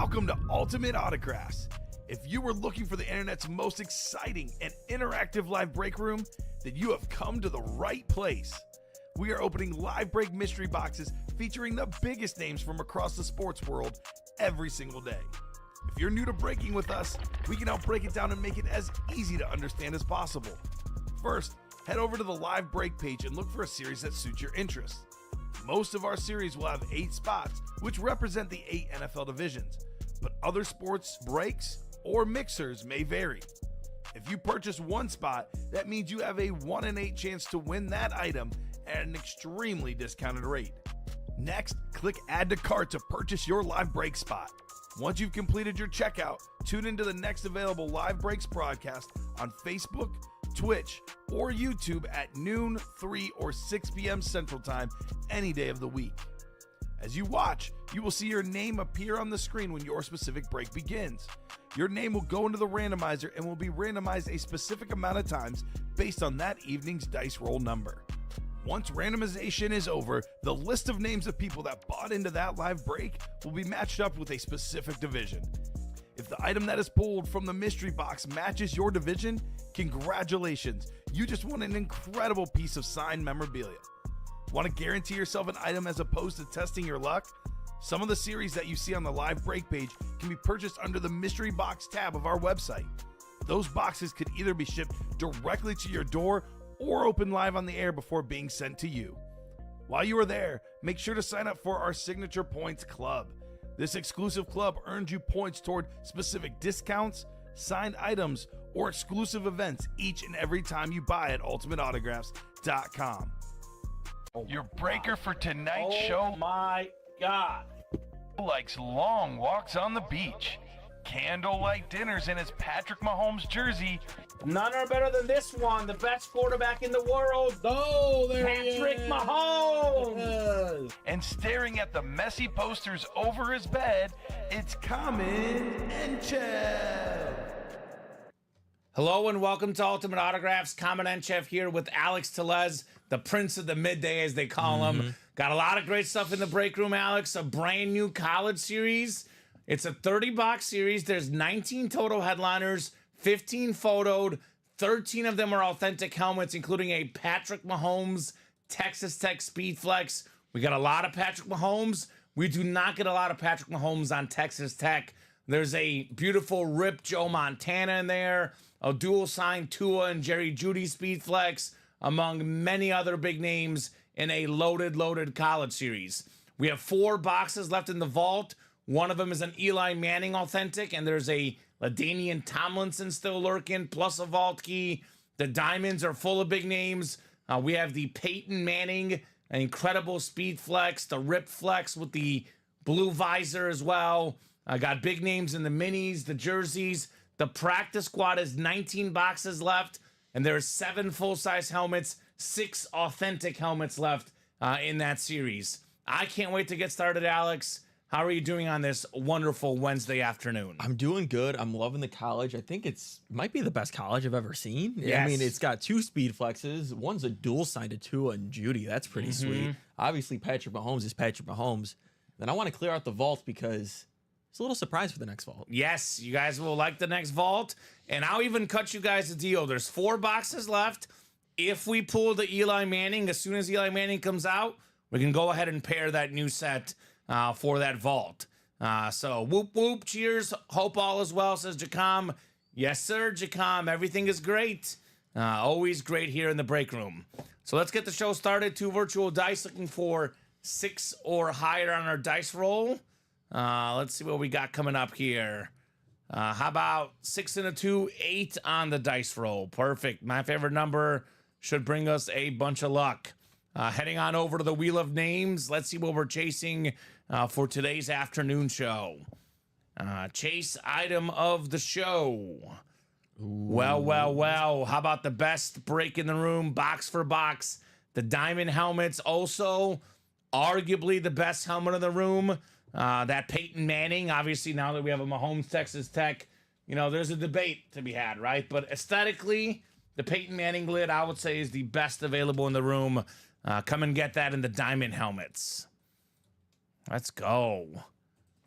Welcome to Ultimate Autographs. If you were looking for the internet's most exciting and interactive live break room, then you have come to the right place. We are opening live break mystery boxes featuring the biggest names from across the sports world every single day. If you're new to breaking with us, we can help break it down and make it as easy to understand as possible. First, head over to the live break page and look for a series that suits your interests. Most of our series will have 8 spots, which represent the 8 NFL divisions, but other sports breaks or mixers may vary. If you purchase one spot, that means you have a 1 in 8 chance to win that item at an extremely discounted rate. Next, click Add to Cart to purchase your live break spot. Once you've completed your checkout, tune into the next available live breaks broadcast on Facebook, Twitch, or YouTube at noon, 3, or 6 p.m. Central Time any day of the week. As you watch, you will see your name appear on the screen when your specific break begins. Your name will go into the randomizer and will be randomized a specific amount of times based on that evening's dice roll number. Once randomization is over, the list of names of people that bought into that live break will be matched up with a specific division. If the item that is pulled from the mystery box matches your division, congratulations, you just won an incredible piece of signed memorabilia. Want to guarantee yourself an item as opposed to testing your luck? Some of the series that you see on the live break page can be purchased under the mystery box tab of our website. Those boxes could either be shipped directly to your door or open live on the air before being sent to you. While you are there, make sure to sign up for our Signature Points Club. This exclusive club earns you points toward specific discounts, signed items, or exclusive events each and every time you buy at ultimateautographs.com. Your breaker for tonight's show. Oh my God. Likes long walks on the beach, candlelight dinners in his Patrick Mahomes jersey. None are better than this one, the best quarterback in the world. Oh, there Patrick Mahomes. And staring at the messy posters over his bed, it's Kamen Entchev. Hello and welcome to Ultimate Autographs. Kamen Entchev here with Alex Tellez, the Prince of the Midday, as they call him. Got a lot of great stuff in the break room, Alex. A brand new college series. It's a 30-box series. There's 19 total headliners, 15 photoed, 13 of them are authentic helmets, including a Patrick Mahomes Texas Tech Speed Flex. We got a lot of Patrick Mahomes. We do not get a lot of Patrick Mahomes on Texas Tech. There's a beautiful ripped Joe Montana in there, a dual signed Tua and Jerry Jeudy Speed Flex, among many other big names in a loaded college series. We have 4 boxes left in the vault. One of them is an Eli Manning authentic, and there's a LaDainian Tomlinson still lurking, plus a vault key. The diamonds are full of big names. We have the Peyton Manning, an incredible speed flex, the Rip Flex with the blue visor as well. I got big names in the minis, the jerseys. The practice squad is 19 boxes left, and there's 7 full-size helmets, 6 authentic helmets left in that series. I can't wait to get started, Alex. How are you doing on this wonderful Wednesday afternoon? I'm doing good. I'm loving the college. I think might be the best college I've ever seen. Yes. I mean, it's got 2 speed flexes. One's a dual signed to Tua and Jeudy. That's pretty sweet. Obviously, Patrick Mahomes is Patrick Mahomes. Then I want to clear out the vault because it's a little surprise for the next vault. Yes, you guys will like the next vault. And I'll even cut you guys a deal. There's 4 boxes left. If we pull the Eli Manning, as soon as Eli Manning comes out, we can go ahead and pair that new set for that vault. So whoop, whoop, cheers. Hope all is well, says Jacom. Yes, sir, Jacom. Everything is great. Always great here in the break room. So let's get the show started. 2 virtual dice, looking for 6 or higher on our dice roll. Let's see what we got coming up here. How about 6 and a 2, 8 on the dice roll? Perfect. My favorite number should bring us a bunch of luck. Heading on over to the Wheel of Names. Let's see what we're chasing for today's afternoon show. Chase item of the show. Well. How about the best break in the room, box for box? The diamond helmets, also arguably the best helmet in the room. That Peyton Manning, obviously now that we have a Mahomes Texas Tech, there's a debate to be had, right? But aesthetically, the Peyton Manning lid, I would say, is the best available in the room. Come and get that in the diamond helmets. Let's go.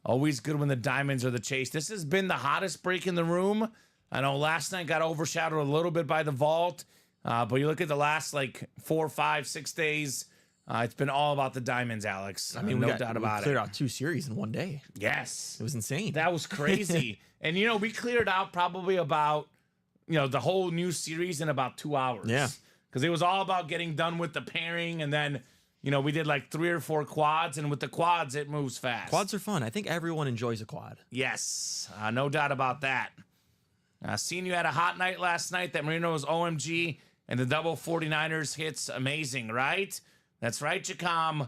Always good when the diamonds are the chase. This has been the hottest break in the room. I know last night got overshadowed a little bit by the vault, but you look at the last like 4, 5, 6 days, it's been all about the diamonds, Alex. I mean, no doubt about it. Cleared out 2 series in one day. Yes. It was insane. That was crazy. And, we cleared out probably about, the whole new series in about 2 hours. Yeah. Because it was all about getting done with the pairing. And then, we did like 3 or 4 quads. And with the quads, it moves fast. Quads are fun. I think everyone enjoys a quad. Yes. No doubt about that. Seeing you had a hot night last night. That Marino's OMG and the double 49ers hits amazing, right? That's right, Jacom.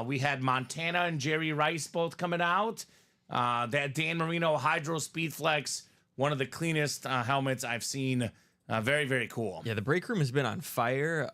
We had Montana and Jerry Rice both coming out. That Dan Marino Hydro Speed Flex, one of the cleanest helmets I've seen. Very, very cool. Yeah, the break room has been on fire.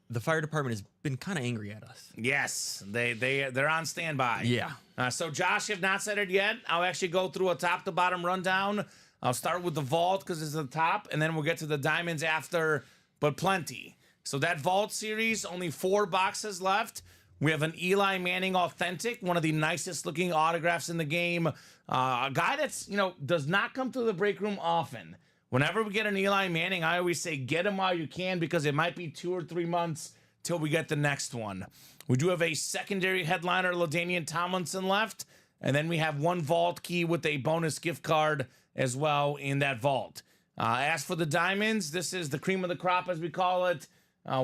The fire department has been kind of angry at us. Yes, they're on standby. Yeah. So Josh, if not said it yet, I'll actually go through a top to bottom rundown. I'll start with the vault because it's the top, and then we'll get to the diamonds after, but plenty. So that vault series, only 4 boxes left. We have an Eli Manning Authentic, one of the nicest looking autographs in the game. A guy that's, does not come through the break room often. Whenever we get an Eli Manning, I always say get him while you can because it might be 2 or 3 months till we get the next one. We do have a secondary headliner, LaDainian Tomlinson, left. And then we have 1 vault key with a bonus gift card as well in that vault. As for the diamonds, this is the cream of the crop, as we call it.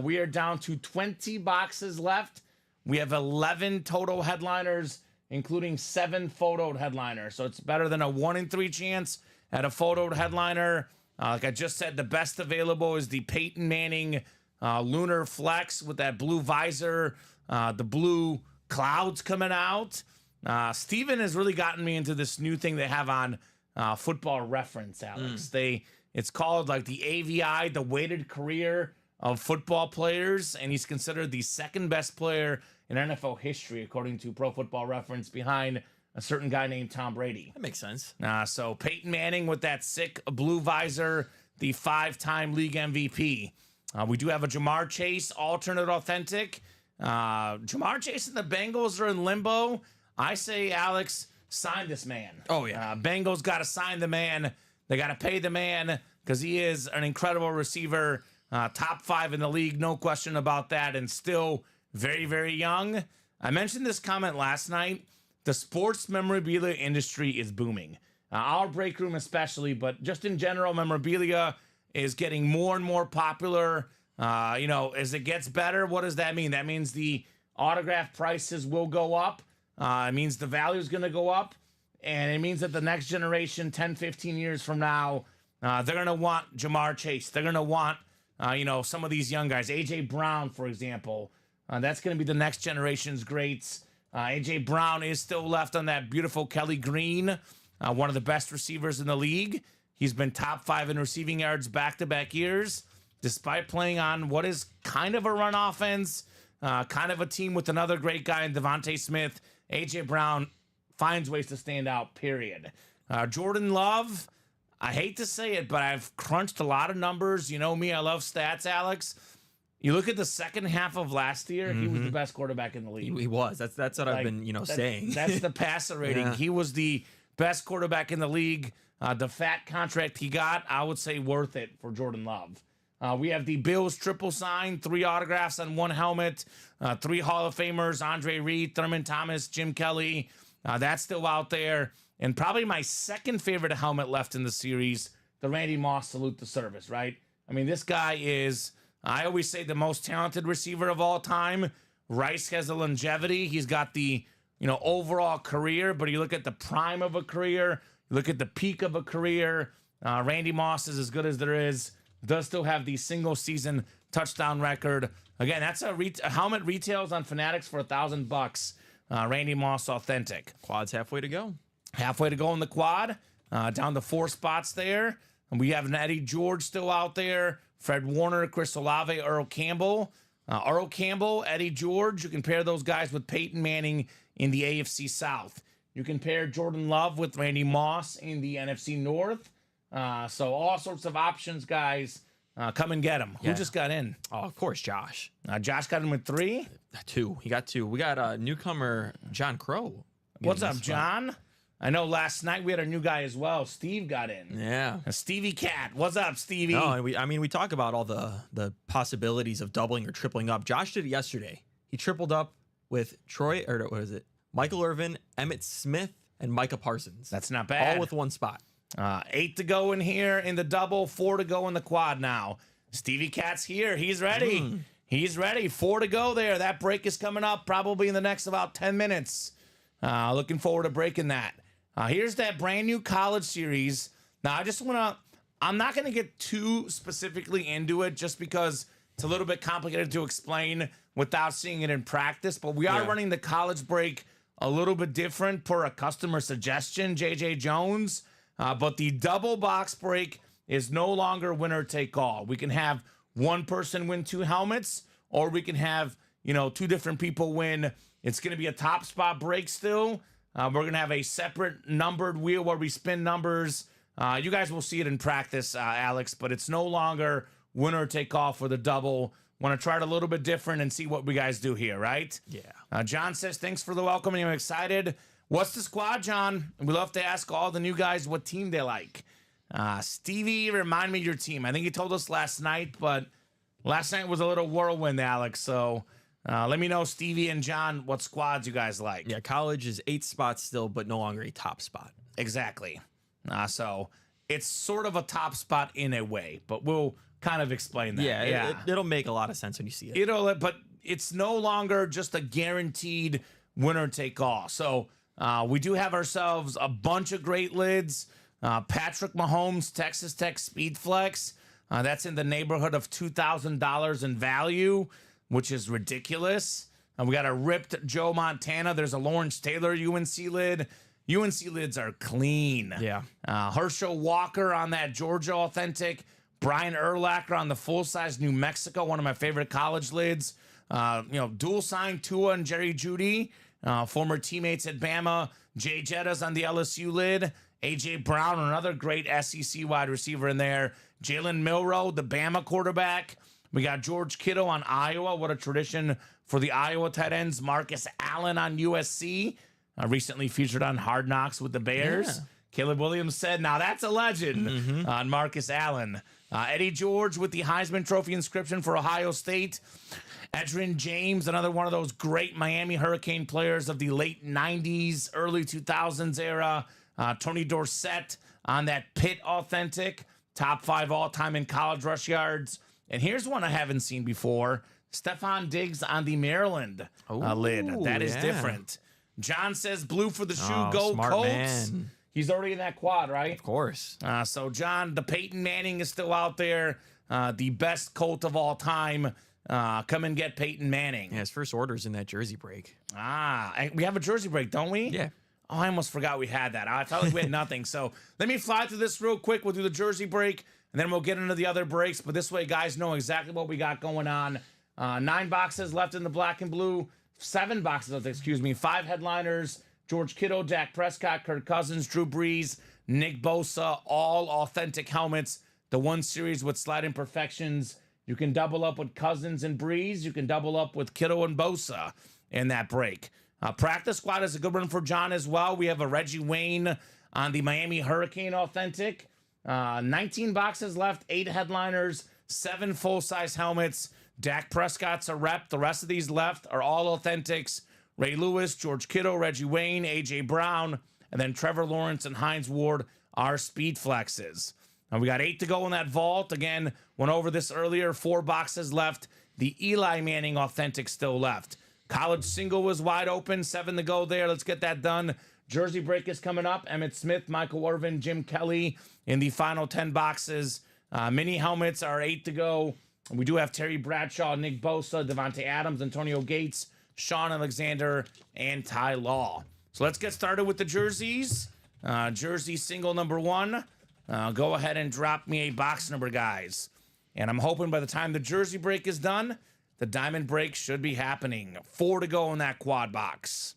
We are down to 20 boxes left. We have 11 total headliners, including 7 photoed headliners. So it's better than a 1 in 3 chance at a photoed headliner. Like I just said, the best available is the Peyton Manning Lunar Flex with that blue visor, the blue clouds coming out. Steven has really gotten me into this new thing they have on Football Reference, Alex. It's called like the AVI, the weighted career of football players, and he's considered the 2nd best player in NFL history, according to Pro Football Reference, behind a certain guy named Tom Brady. That makes sense. So Peyton Manning with that sick blue visor, the 5-time league MVP. We do have a Jamar Chase alternate authentic. Jamar Chase and the Bengals are in limbo. I say, Alex, sign this man. Oh, yeah. Bengals got to sign the man. They got to pay the man because he is an incredible receiver. Top 5 in the league, no question about that, and still very, very young. I mentioned this comment last night. The sports memorabilia industry is booming. Our break room especially, but just in general, memorabilia is getting more and more popular. As it gets better, what does that mean? That means the autograph prices will go up. It means the value is going to go up. And it means that the next generation, 10, 15 years from now, they're going to want Jamar Chase. They're going to want, some of these young guys. A.J. Brown, for example. That's going to be the next generation's greats. A.J. Brown is still left on that beautiful Kelly Green, one of the best receivers in the league. He's been top 5 in receiving yards back-to-back years, despite playing on what is kind of a run offense, kind of a team with another great guy in Devontae Smith. A.J. Brown finds ways to stand out, period. Jordan Love, I hate to say it, but I've crunched a lot of numbers. You know me, I love stats, Alex. You look at the second half of last year, he was the best quarterback in the league. He was. That's what I've been, saying. That's the passer rating. Yeah. He was the best quarterback in the league. The fat contract he got, I would say worth it for Jordan Love. We have the Bills triple sign, 3 autographs on 1 helmet, 3 Hall of Famers, Andre Reed, Thurman Thomas, Jim Kelly. That's still out there. And probably my second favorite helmet left in the series, the Randy Moss Salute the Service, right? I mean, this guy is, I always say, the most talented receiver of all time. Rice has the longevity. He's got the, overall career, but you look at the prime of a career, you look at the peak of a career, Randy Moss is as good as there is. Does still have the single season touchdown record. Again, that's a helmet retails on Fanatics for $1,000. Randy Moss authentic. Quad's halfway to go. Halfway to go in the quad. Down to 4 spots there. And we have an Eddie George still out there. Fred Warner, Chris Olave, Earl Campbell. Earl Campbell, Eddie George. You can pair those guys with Peyton Manning in the AFC South. You can pair Jordan Love with Randy Moss in the NFC North. So all sorts of options, guys. Come and get them. Yeah. Who just got in? Oh, of course, Josh. Josh got in with 3. 2. He got 2. We got newcomer John Crow. What's up, John? I know last night we had our new guy as well. Steve got in. Yeah. Stevie Cat. What's up, Stevie? No, and we talk about all the possibilities of doubling or tripling up. Josh did it yesterday. He tripled up with Troy, or what is it? Michael Irvin, Emmett Smith, and Micah Parsons. That's not bad. All with one spot. 8 to go in here in the double, 4 to go in the quad now. Stevie Cat's here. He's ready. He's ready. 4 to go there. That break is coming up probably in the next about 10 minutes. Looking forward to breaking that. Here's that brand new college series. Now, I'm not going to get too specifically into it just because it's a little bit complicated to explain without seeing it in practice. But we are running the college break a little bit different per a customer suggestion, JJ Jones. But the double box break is no longer winner take all. We can have one person win 2 helmets, or we can have, 2 different people win. It's going to be a top spot break still. We're going to have a separate numbered wheel where we spin numbers. You guys will see it in practice, Alex, but it's no longer winner take all for the double. Want to try it a little bit different and see what we guys do here, right? Yeah. John says, thanks for the welcome. I'm excited. What's the squad, John? We love to ask all the new guys what team they like. Stevie, remind me your team. I think you told us last night, but last night was a little whirlwind, Alex. So let me know, Stevie and John, what squads you guys like. Yeah, college is 8 spots still, but no longer a top spot. Exactly. So it's sort of a top spot in a way, but we'll kind of explain that. Yeah. It'll make a lot of sense when you see it. But it's no longer just a guaranteed winner take all. So we do have ourselves a bunch of great lids. Patrick Mahomes, Texas Tech Speed Flex. That's in the neighborhood of $2,000 in value, which is ridiculous. We got a ripped Joe Montana. There's a Lawrence Taylor UNC lid. UNC lids are clean. Yeah. Herschel Walker on that Georgia Authentic. Brian Urlacher on the full-size New Mexico, one of my favorite college lids. Dual sign Tua and Jerry Jeudy, former teammates at Bama. Jay Jettas on the LSU lid. A.J. Brown, another great SEC wide receiver in there. Jalen Milroe, the Bama quarterback. We got George Kittle on Iowa. What a tradition for the Iowa tight ends. Marcus Allen on USC. Recently featured on Hard Knocks with the Bears. Yeah. Caleb Williams said, now that's a legend on Marcus Allen. Eddie George with the Heisman Trophy inscription for Ohio State. Edgerrin James, another one of those great Miami Hurricane players of the late 90s, early 2000s era. Tony Dorsett on that Pitt Authentic. Top 5 all-time in college rush yards. And here's one I haven't seen before. Stephon Diggs on the Maryland lid. That is different. John says blue for the shoe. Go smart Colts. Man. He's already in that quad, right? Of course. So, John, the Peyton Manning is still out there. The best Colt of all time. Come and get Peyton Manning. Yeah, his first order's in that jersey break. We have a jersey break, don't we? Yeah. Oh, I almost forgot we had that. I felt like we had nothing. So let me fly through this real quick. We'll do the jersey break, and then we'll get into the other breaks. But this way, guys know exactly what we got going on. 9 boxes left in the black and blue. 7 boxes left, 5 headliners. George Kittle, Dak Prescott, Kirk Cousins, Drew Brees, Nick Bosa, all authentic helmets. The one series with slight imperfections. You can double up with Cousins and Brees. You can double up with Kittle and Bosa in that break. Practice squad is a good one for John as well. We have a Reggie Wayne on the Miami Hurricane Authentic. 19 boxes left, 8 headliners, 7 full-size helmets. Dak Prescott's a rep. The rest of these left are all authentics. Ray Lewis, George Kittle, Reggie Wayne, A.J. Brown, and then Trevor Lawrence and Hines Ward are speed flexes. And we got 8 to go in that vault. Again, went over this earlier. 4 boxes left. The Eli Manning Authentic still left. College single was wide open. 7 to go there. Let's get that done. Jersey break is coming up. Emmett Smith, Michael Irvin, Jim Kelly in the final 10 boxes. Mini helmets are 8 to go. We do have Terry Bradshaw, Nick Bosa, Devontae Adams, Antonio Gates, Sean Alexander, and Ty Law. So let's get started with the jerseys. Jersey single number 1. Go ahead and drop me a box number, guys. And I'm hoping by the time the jersey break is done, the diamond break should be happening. 4 to go in that quad box.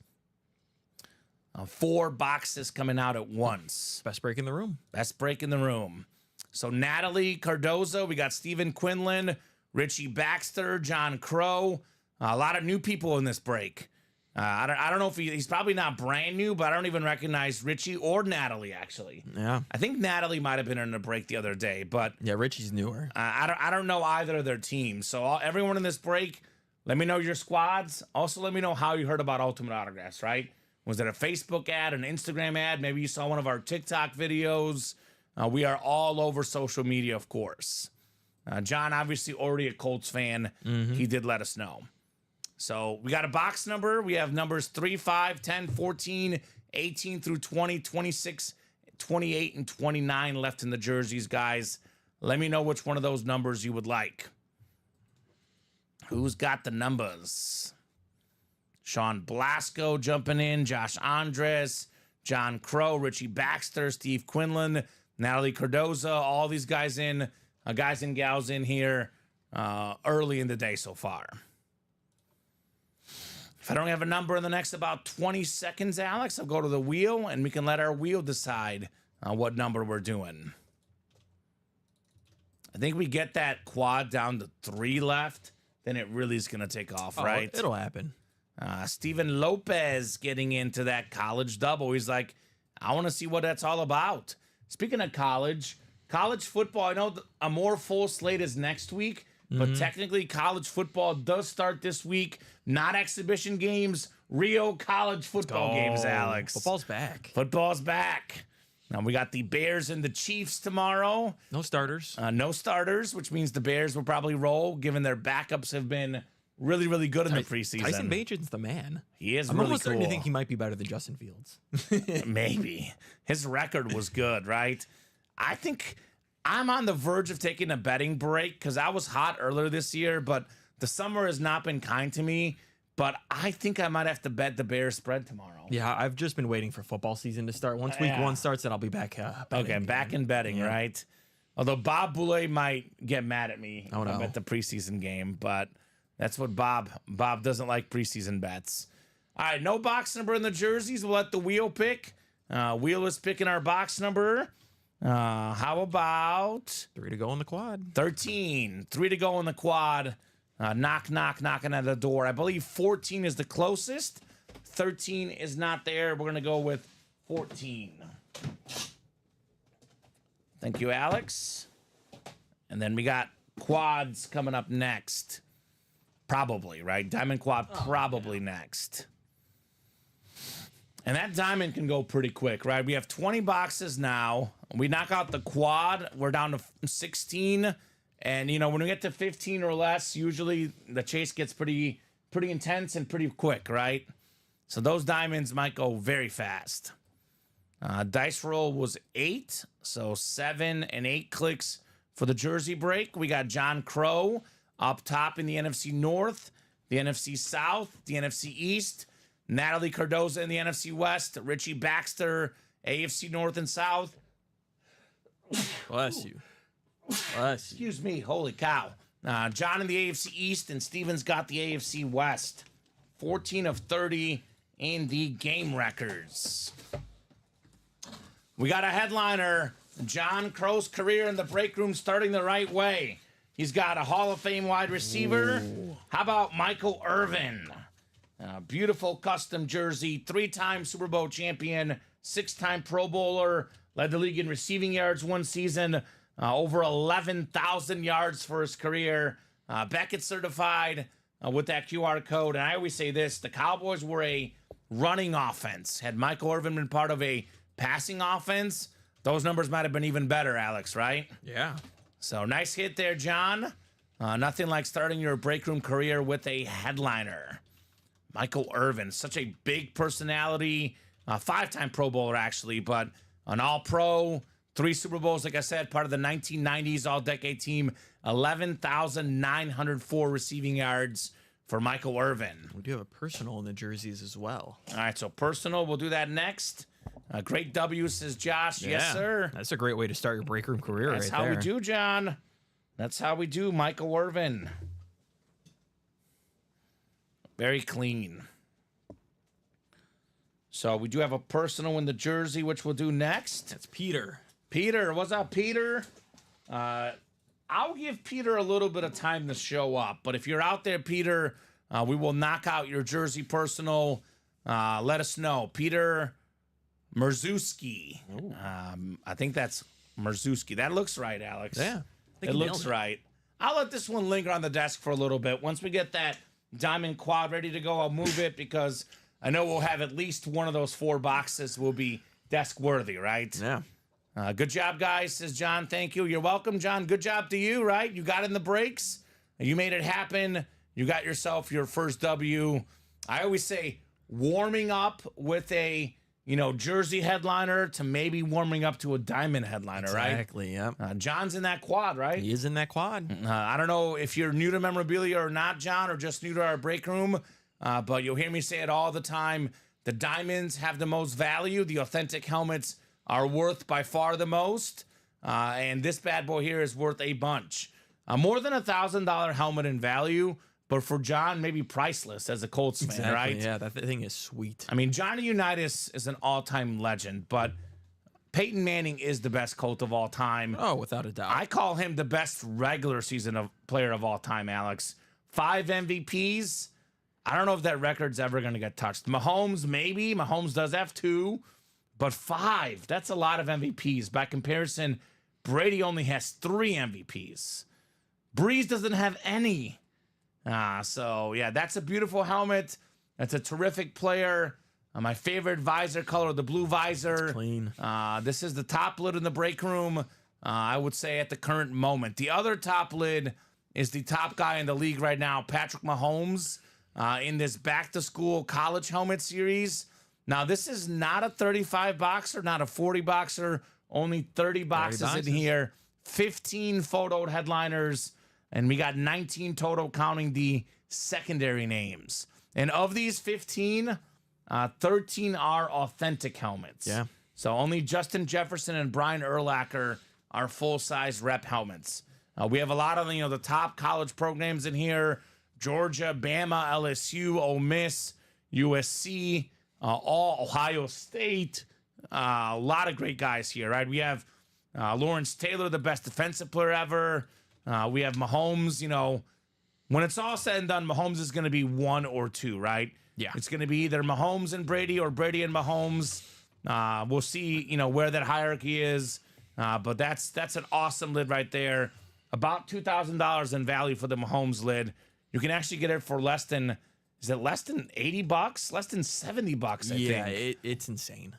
4 boxes coming out at once. Best break in the room. Best break in the room. So Natalie Cardozo, we got Stephen Quinlan, Richie Baxter, John Crow. A lot of new people in this break. I don't know if he's probably not brand new, but I don't even recognize Richie or Natalie, actually. Yeah. I think Natalie might have been in a break the other day, but Yeah, Richie's newer. I don't know either of their teams. So everyone in this break, let me know your squads. Also, let me know how you heard about Ultimate Autographs, right? Was it a Facebook ad, an Instagram ad? Maybe you saw one of our TikTok videos. We are all over social media, of course. John, obviously already a Colts fan. He did let us know. So we got a box number. We have numbers 3, 5, 10, 14, 18 through 20, 26, 28, and 29 left in the jerseys, guys. Let me know which one of those numbers you would like. Who's got the numbers? Sean Blasco jumping in, Josh Andres, John Crow, Richie Baxter, Steve Quinlan, Natalie Cardoza, all these guys in, guys and gals in here early in the day so far. If I don't have a number in the next about 20 seconds, Alex, I'll go to the wheel and we can let our wheel decide what number we're doing. I think we get that quad down to 3 left, then it really is going to take off, right? It'll happen. Steven Lopez getting into that college double. He's like, I want to see what that's all about. Speaking of college football, I know a more full slate is next week, but technically college football does start this week. Not exhibition games, real college football games, Alex. Football's back. Football's back. Now we got the Bears and the Chiefs tomorrow. No starters. No starters, which means the Bears will probably roll, given their backups have been really, really good in the preseason. Tyson Bagent's the man. He is I'm really almost starting to cool. think he might be better than Justin Fields. Maybe. His record was good, right? I think I'm on the verge of taking a betting break because I was hot earlier this year, but the summer has not been kind to me. But I think I might have to bet the Bears spread tomorrow. Yeah, I've just been waiting for football season to start. Once week 1 starts, then I'll be back. Okay, back in betting, right? Although Bob Boulay might get mad at me if I bet the preseason game, but that's what Bob doesn't like preseason bets. All right, no box number in the jerseys. We'll let the wheel pick. Wheel is picking our box number. How about 3 to go in the quad. 13? 3 to go in the quad. Knocking at the door. I believe 14 is the closest. 13 is not there. We're going to go with 14. Thank you, Alex. And then we got quads coming up next. Probably, right? Diamond quad probably next. And that diamond can go pretty quick, right? We have 20 boxes now. We knock out the quad. We're down to 16. And, you know, when we get to 15 or less, usually the chase gets pretty intense and pretty quick, right? So those diamonds might go very fast. Dice roll was 8, so 7 and 8 clicks for the jersey break. We got John Crow up top in the NFC North, the NFC South, the NFC East, Natalie Cardoza in the NFC West, Richie Baxter, AFC North and South. Bless you. Excuse me, holy cow. John in the AFC East, and Steven's got the AFC West. 14 of 30 in the game records. We got a headliner. John Crow's career in the break room starting the right way. He's got a Hall of Fame wide receiver. Ooh. How about Michael Irvin? Beautiful custom jersey, 3-time Super Bowl champion, 6-time Pro Bowler, led the league in receiving yards one season, over 11,000 yards for his career. Beckett certified with that QR code. And I always say this, the Cowboys were a running offense. Had Michael Irvin been part of a passing offense, those numbers might have been even better, Alex, right? Yeah. So nice hit there, John. Nothing like starting your break room career with a headliner. Michael Irvin, such a big personality, 5-time Pro Bowler actually, but an All-Pro, 3 Super Bowls, like I said, part of the 1990s All-Decade team, 11,904 receiving yards for Michael Irvin. We do have a personal in the jerseys as well. All right, so personal, we'll do that next. Great W, says Josh. Yeah, yes, sir. That's a great way to start your break room career. That's right how there. we do, John. That's how we do, Michael Irvin. Very clean. So we do have a personal in the jersey, which we'll do next. That's Peter. Peter, what's up, Peter? I'll give Peter a little bit of time to show up. But if you're out there, Peter, we will knock out your jersey personal Let us know. Peter Merzuski. I think that's Merzuski. That looks right, Alex. Yeah. It looks right. I'll let this one linger on the desk for a little bit. Once we get that diamond quad ready to go, I'll move it because I know we'll have at least one of those 4 boxes will be desk worthy, right? Yeah. Good job, guys, says John. Thank you. You're welcome, John. Good job to you, right? You got in the breaks. You made it happen. You got yourself your first W. I always say warming up with a, jersey headliner to maybe warming up to a diamond headliner, right? Exactly, yeah. John's in that quad, right? He is in that quad. I don't know if you're new to memorabilia or not, John, or just new to our break room, but you'll hear me say it all the time. The diamonds have the most value. The authentic helmets are worth by far the most. And this bad boy here is worth a bunch. More than $1,000 helmet in value, but for John, maybe priceless as a Colts fan, right? Yeah, that thing is sweet. I mean, Johnny Unitas is an all-time legend, but Peyton Manning is the best Colt of all time. Oh, without a doubt. I call him the best regular season player of all time, Alex. 5 MVPs. I don't know if that record's ever going to get touched. Mahomes, maybe. Mahomes does have 2, but 5, that's a lot of MVPs. By comparison, Brady only has 3 MVPs. Breeze doesn't have any. So, yeah, that's a beautiful helmet. That's a terrific player. My favorite visor color, the blue visor. It's clean. This is the top lid in the break room, I would say, at the current moment. The other top lid is the top guy in the league right now, Patrick Mahomes, in this back-to-school college helmet series. Now, this is not a 35 boxer, not a 40 boxer, only 30 boxes in here, 15 photoed headliners, and we got 19 total counting the secondary names. And of these 15, 13 are authentic helmets. Yeah. So only Justin Jefferson and Brian Urlacher are full-size rep helmets. We have a lot of the top college programs in here: Georgia, Bama, LSU, Ole Miss, USC, all Ohio State. A lot of great guys here, right? We have Lawrence Taylor, the best defensive player ever. We have Mahomes. When it's all said and done, Mahomes is going to be 1 or 2, right? Yeah. It's going to be either Mahomes and Brady or Brady and Mahomes. We'll see, where that hierarchy is. But that's an awesome lid right there. About $2,000 in value for the Mahomes lid. You can actually get it for less than $80? Less than $70, I think. Yeah, it's insane.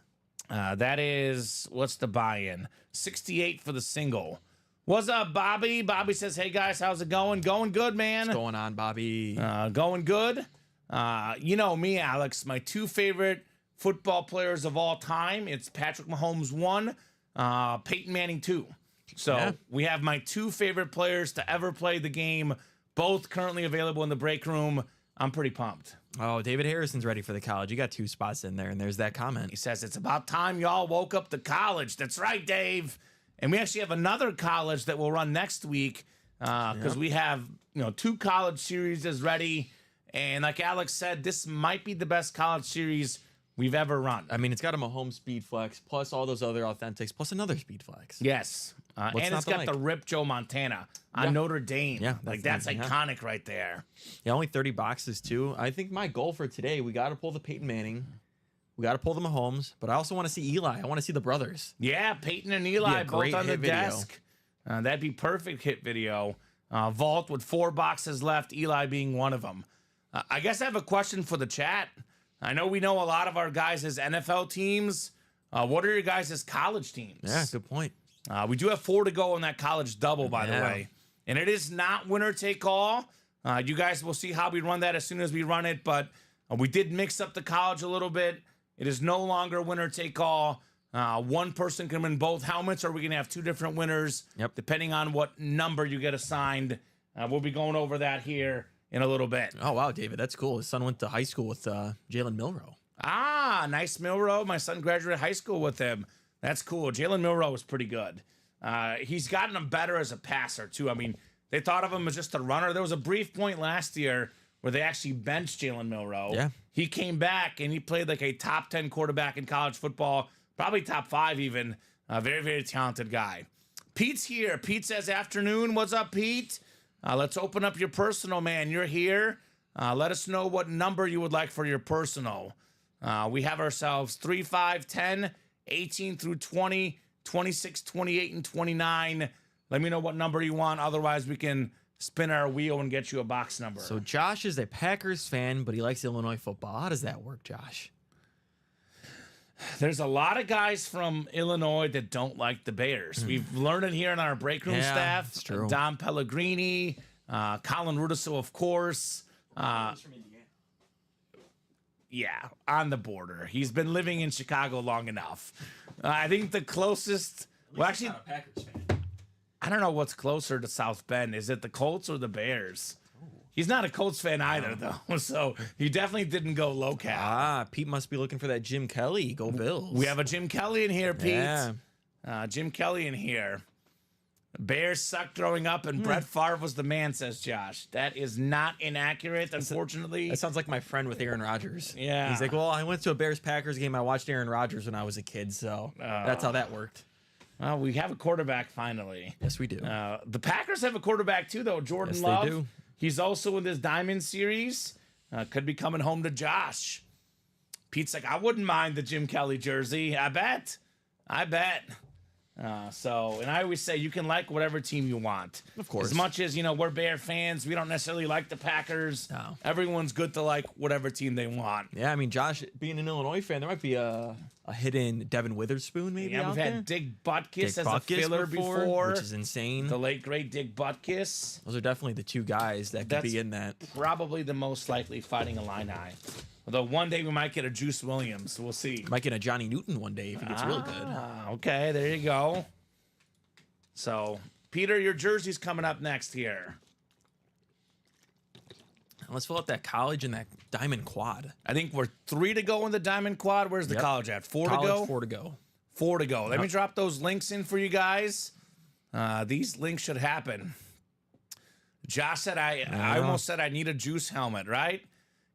That is, what's the buy-in? $68 for the single. What's up, Bobby? Bobby says, hey, guys, how's it going? Going good, man. What's going on, Bobby? Going good. You know me, Alex. My 2 favorite football players of all time. It's Patrick Mahomes 1, Peyton Manning 2. So we have my 2 favorite players to ever play the game, both currently available in the break room. I'm pretty pumped. Oh, David Harrison's ready for the college. You got 2 spots in there, and there's that comment. He says, it's about time y'all woke up to college. That's right, Dave. And we actually have another college that will run next week because we have 2 college series is ready. And like Alex said, this might be the best college series we've ever run. I mean, it's got a Mahomes Speed Flex, plus all those other authentics, plus another Speed Flex. Yes. And it's got the Rip Joe Montana on Notre Dame. Yeah, that's iconic right there. Yeah, only 30 boxes, too. I think my goal for today, we got to pull the Peyton Manning. We got to pull the Mahomes, but I also want to see Eli. I want to see the brothers. Yeah, Peyton and Eli both on the desk. That'd be perfect hit video. Vault with 4 boxes left, Eli being one of them. I guess I have a question for the chat. I know we know a lot of our guys' NFL teams. What are your guys' college teams? Yeah, good point. We do have 4 to go on that college double, by the way. And it is not winner take all. You guys will see how we run that as soon as we run it, but we did mix up the college a little bit. It is no longer winner take all. One person can win both helmets, or we can have 2 different winners, depending on what number you get assigned. We'll be going over that here in a little bit. Oh, wow, David, that's cool. His son went to high school with Jalen Milroe. Ah, nice Milroe. My son graduated high school with him. That's cool. Jalen Milroe was pretty good. He's gotten him better as a passer, too. I mean, they thought of him as just a runner. There was a brief point last year where they actually benched Jalen Milroe. Yeah. He came back, and he played like a top 10 quarterback in college football, probably top 5 even. A very, very talented guy. Pete's here. Pete says, afternoon. What's up, Pete? Let's open up your personal, man. You're here. Let us know what number you would like for your personal. We have ourselves 3, 5, 10, 18 through 20, 26, 28, and 29. Let me know what number you want. Otherwise, we can spin our wheel and get you a box number. So Josh is a Packers fan, but he likes Illinois football. How does that work, Josh? There's a lot of guys from Illinois that don't like the Bears. We've learned it here in our break room staff. It's true. Dom Pellegrini, Colin Rudiso, of course. Yeah, on the border. He's been living in Chicago long enough. I think the closest... Well, actually, Not a Packers fan. I don't know what's closer to South Bend. Is it the Colts or the Bears? He's not a Colts fan either, though. So he definitely didn't go low-cap. Pete must be looking for that Jim Kelly. Go Bills. We have a Jim Kelly in here, Pete. Yeah. Jim Kelly in here. Bears sucked growing up, and Brett Favre was the man, says Josh. That is not inaccurate, unfortunately. That sounds like my friend with Aaron Rodgers. Yeah. He's like, well, I went to a Bears-Packers game. I watched Aaron Rodgers when I was a kid, so that's how that worked. Well, we have a quarterback finally. Yes, we do. The Packers have a quarterback too, though. Jordan Yes, Love. they do. He's also in this Diamond Series. Could be coming home to Josh. Pete's like, I wouldn't mind the Jim Kelly jersey. I bet. And I always say you can like whatever team you want. Of course. As much as, we're Bear fans, we don't necessarily like the Packers. No. Everyone's good to like whatever team they want. Yeah, I mean, Josh, being an Illinois fan, there might be a hidden Devin Witherspoon maybe Yeah, out we've there. had Dick Butkus as a Butkus filler before. which is insane. The late, great Dick Butkus. Those are definitely the two guys that could That's be in that. Probably the most likely Fighting Illini. Although one day we might get a Juice Williams. We'll see. Might get a Johnny Newton one day if he gets real good. Okay, there you go. So, Peter, your jersey's coming up next here. Let's fill out that college and that diamond quad. I think we're 3 to go in the Diamond Quad. Where's the Yep. college at? 4 College, to go? 4 to go. 4 to go. Let me drop those links in for you guys. These links should happen. Josh said I almost said I need a Juice helmet, right?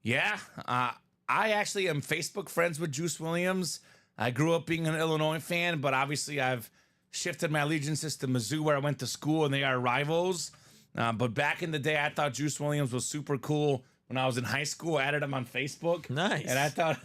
Yeah. I actually am Facebook friends with Juice Williams. I grew up being an Illinois fan, but obviously I've shifted my allegiances to Mizzou, where I went to school, and they are rivals. But back in the day, I thought Juice Williams was super cool. When I was in high school, I added him on Facebook. Nice. And I thought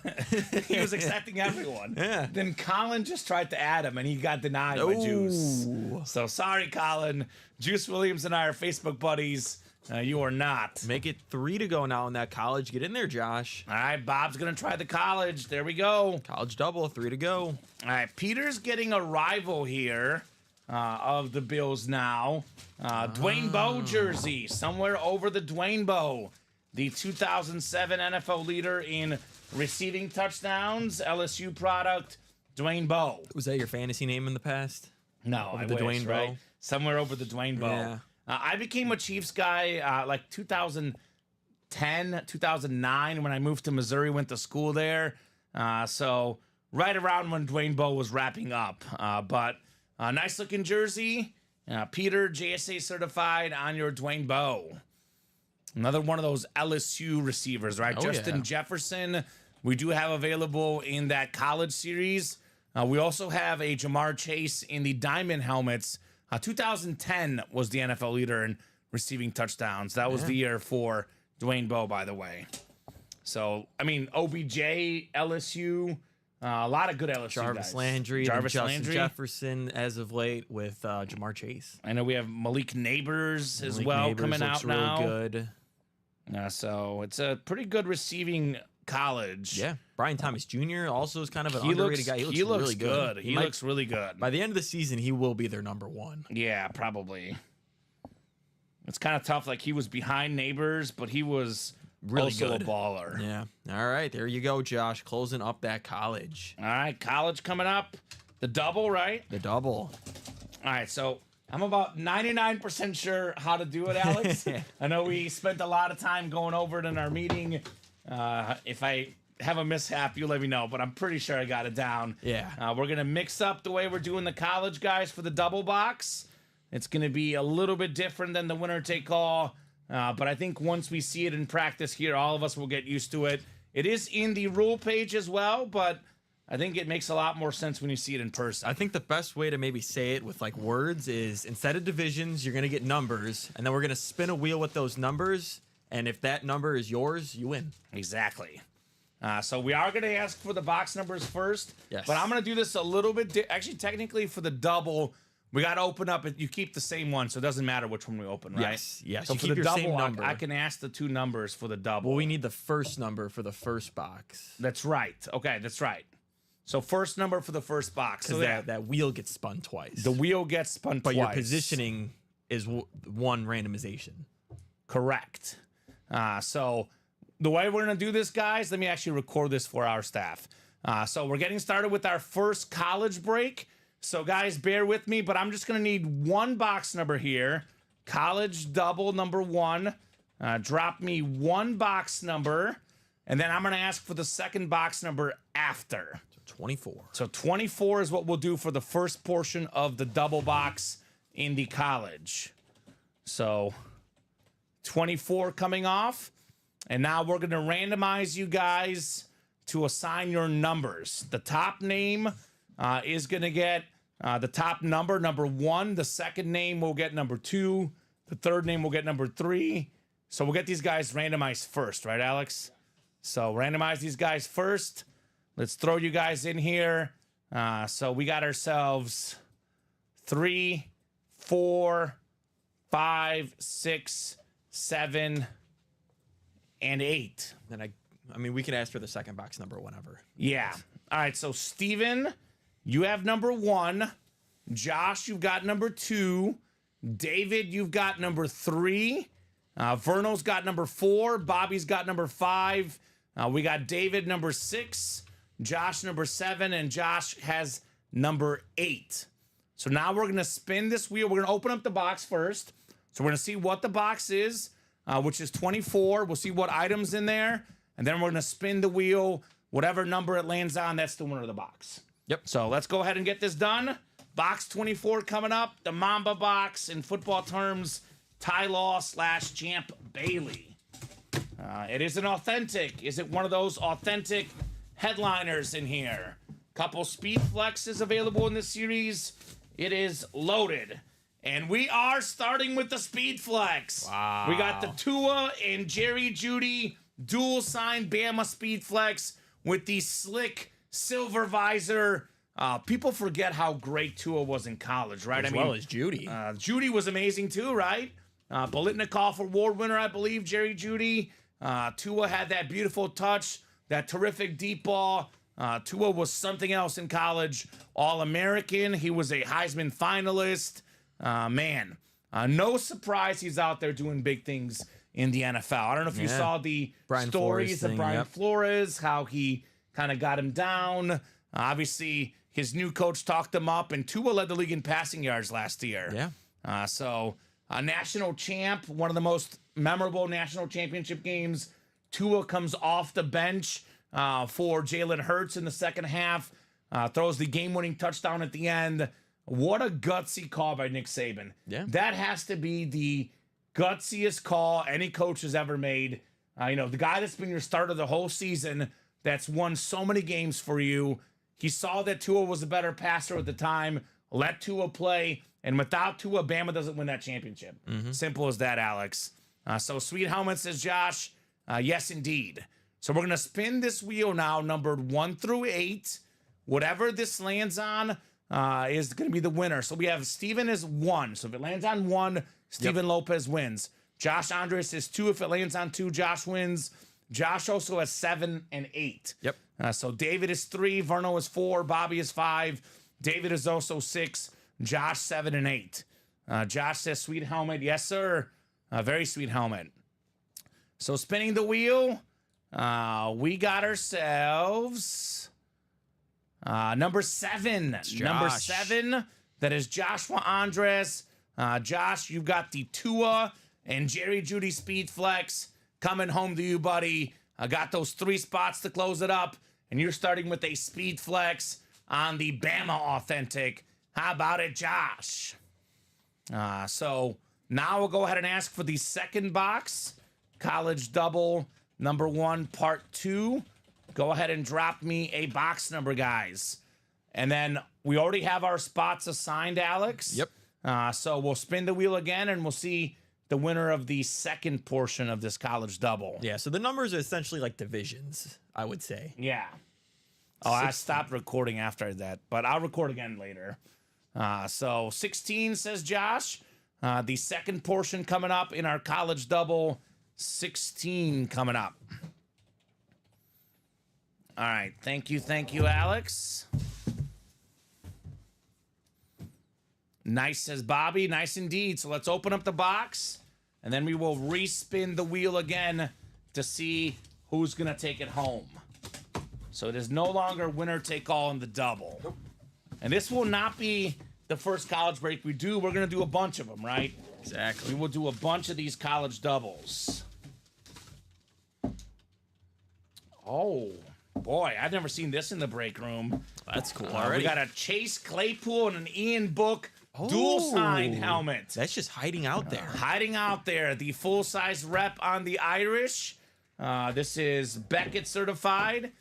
he was accepting everyone. Yeah. Then Colin just tried to add him, and he got denied by Juice. So sorry, Colin. Juice Williams and I are Facebook buddies. You are not. Make it 3 to go now in that college. Get in there, Josh. All right, Bob's going to try the college. There we go. College double, 3 to go. All right, Peter's getting a rival here of the Bills now. Dwayne Bowe jersey, somewhere over the Dwayne Bowe. The 2007 NFL leader in receiving touchdowns, LSU product, Dwayne Bowe. Was that your fantasy name in the past? No, Over I the wish, Dwayne right? Bowe? Somewhere over the Dwayne Bowe. Yeah. I became a Chiefs guy like 2010, 2009 when I moved to Missouri, went to school there. So right around when Dwayne Bowe was wrapping up. But nice looking jersey. Peter, JSA certified on your Dwayne Bowe. Another one of those LSU receivers, right? Oh, Justin yeah. Jefferson, we do have available in that college series. We also have a Jamar Chase in the diamond helmets. 2010 was the NFL leader in receiving touchdowns. That was the year for Dwayne Bowe, by the way. So, I mean, OBJ, LSU, a lot of good LSU Jarvis guys. Landry, Jarvis Justin Landry. Jefferson as of late with Jamar Chase. I know we have Malik Neighbors as Malik well Neighbors coming looks out really now. good. So it's a pretty good receiving college. Yeah. Brian Thomas Jr. also is kind of an He underrated looks, guy. he looks really good. He looks really good. By the end of the season, he will be their number 1. Yeah, probably. It's kind of tough. Like, he was behind Neighbors, but he was Really also good. a baller. Yeah. All right. There you go, Josh. Closing up that college. All right, college coming up. The double, right? The double. All right, so I'm about 99% sure how to do it, Alex. I know we spent a lot of time going over it in our meeting. If I have a mishap, you let me know, but I'm pretty sure I got it down. Yeah. We're going to mix up the way we're doing the college guys for the double box. It's going to be a little bit different than the winner take all, but I think once we see it in practice here, all of us will get used to it. It is in the rule page as well, but I think it makes a lot more sense when you see it in person. I think the best way to maybe say it with like words is instead of divisions, you're going to get numbers, and then we're going to spin a wheel with those numbers. And if that number is yours, you win. Exactly. So we are going to ask for the box numbers first. Yes. But I'm going to do this a little bit. Actually, technically, for the double, we got to open up. You keep the same one, so it doesn't matter which one we open, right? Yes. So You for keep the your same double, number. I can ask the 2 numbers for the double. Well, we need the first number for the first box. That's right. Okay, that's right. So first number for the first box. So That wheel gets spun twice. the wheel gets spun but twice. your positioning is one randomization. Correct. So the way we're going to do this, guys, let me actually record this for our staff. So we're getting started with our first college break. So, guys, bear with me, but I'm just going to need 1 box number here. College double number 1. Drop me 1 box number, and then I'm going to ask for the second box number after. So 24. So 24 is what we'll do for the first portion of the double box in the college. So 24 coming off. And now we're going to randomize you guys to assign your numbers. The top name is going to get the top number 1. The second name will get number 2. The third name will get number 3. So we'll get these guys randomized first, right, Alex? So randomize these guys first. Let's throw you guys in here. So we got ourselves 3, 4, 5, 6, 7, and 8. Then I mean, we can ask for the second box number whenever. Yeah. All right. So Steven, you have number 1. Josh, you've got number 2. David, you've got number 3. Verno's got number 4. Bobby's got number 5. We got David number 6. Josh number 7, and Josh has number 8. So now we're going to spin this wheel. We're going to open up the box first. So we're going to see what the box is, which is 24. We'll see what items in there, and then we're going to spin the wheel. Whatever number it lands on, that's the winner of the box. Yep. So let's go ahead and get this done. Box 24 coming up. The Mamba box, in football terms, Ty Law / Champ Bailey. It is an authentic. Is it one of those authentic headliners in here? Couple speed flexes available in this series. It is loaded. And we are starting with the speed flex. Wow. We got the Tua and Jerry Jeudy dual sign Bama speed flex with the slick silver visor. People forget how great Tua was in college, right? As well as Jeudy. Jeudy was amazing too, right? Bolitnikoff Award winner, I believe, Jerry Jeudy. Tua had that beautiful touch, that terrific deep ball. Tua was something else in college. All-American. He was a Heisman finalist. No surprise he's out there doing big things in the NFL. I don't know if you saw the Brian stories Flores of thing, Brian yep. Flores, how he kind of got him down. Obviously, his new coach talked him up, and Tua led the league in passing yards last year. Yeah. So a national champ, one of the most memorable national championship games. Tua comes off the bench for Jalen Hurts in the second half, throws the game-winning touchdown at the end. What a gutsy call by Nick Saban. Yeah. That has to be the gutsiest call any coach has ever made. The guy that's been your starter the whole season, that's won so many games for you. He saw that Tua was a better passer at the time, let Tua play, and without Tua, Bama doesn't win that championship. Simple as that, Alex. So Sweet Helmet says, Josh, yes, indeed. So we're going to spin this wheel now, numbered 1 through 8. Whatever this lands on is going to be the winner. So we have Steven is 1. So if it lands on 1, Steven Lopez wins. Josh Andres is 2. If it lands on 2, Josh wins. Josh also has 7 and 8. Yep. So David is 3. Verno is 4. Bobby is 5. David is also 6. Josh 7 and 8. Josh says sweet helmet. Yes, sir. Very sweet helmet. So spinning the wheel, we got ourselves number 7. Number 7. That is Joshua Andres. Josh, you've got the Tua and Jerry Jeudy speed flex coming home to you, buddy. I got those 3 spots to close it up, and you're starting with a speed flex on the Bama authentic. How about it, Josh? So now we'll go ahead and ask for the second box, college double number 1, part 2. Go ahead and drop me a box number, guys. And then we already have our spots assigned, Alex. Yep. So we'll spin the wheel again, and we'll see the winner of the second portion of this college double. Yeah, so the numbers are essentially like divisions, I would say. Yeah. Oh, I stopped recording after that, but I'll record again later. So 16 says Josh. The second portion coming up in our college double. 16 coming up. All right. Thank you, Alex. Nice, says Bobby. Nice indeed. So let's open up the box, and then we will respin the wheel again to see who's going to take it home. So it is no longer winner take all in the double. Nope. And this will not be the first college break we do. We're going to do a bunch of them, right? Exactly. We will do a bunch of these college doubles. Oh, boy. I've never seen this in the break room. That's cool already. We got a Chase Claypool and an Ian Book dual-signed helmet. That's just hiding out there. Hiding out there. The full-size rep on the Irish. This is Beckett certified.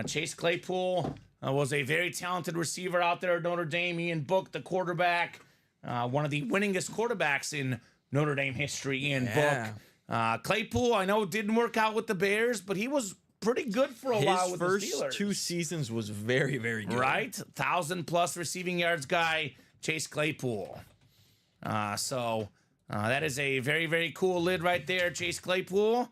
Chase Claypool was a very talented receiver out there at Notre Dame. Ian Book, the quarterback. One of the winningest quarterbacks in Notre Dame history, Ian Book. Claypool, I know, didn't work out with the Bears, but he was pretty good for a while with the Steelers. His first 2 seasons was very, very good. Right? 1,000+ receiving yards guy, Chase Claypool. So that is a very, very cool lid right there, Chase Claypool.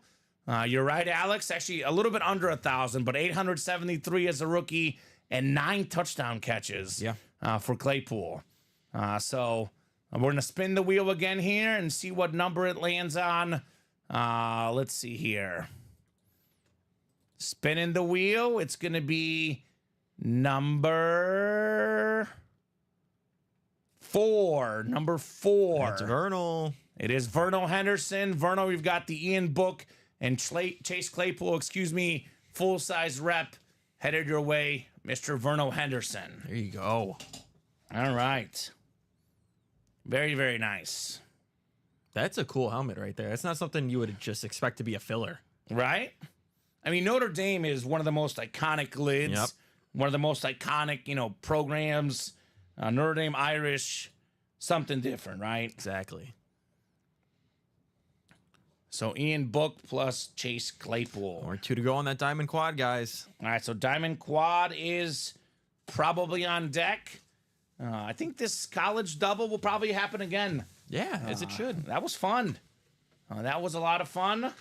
You're right, Alex. Actually, a little bit under 1,000, but 873 as a rookie and 9 touchdown catches for Claypool. So we're going to spin the wheel again here and see what number it lands on. Let's see here. Spinning the wheel. It's going to be number 4. Number 4. That's Vernal. It is Vernal Henderson. Vernal, we've got the Ian Book and Chase Claypool, full-size rep headed your way, Mr. Vernal Henderson. There you go. All right. Very, very nice. That's a cool helmet right there. That's not something you would just expect to be a filler. Right? I mean, Notre Dame is one of the most iconic lids. Yep. One of the most iconic, programs. Notre Dame Irish, something different, right? Exactly. So Ian Book plus Chase Claypool. Or 2 to go on that diamond quad, guys. All right, so diamond quad is probably on deck. I think this college double will probably happen again. Yeah, as it should. That was fun. That was a lot of fun.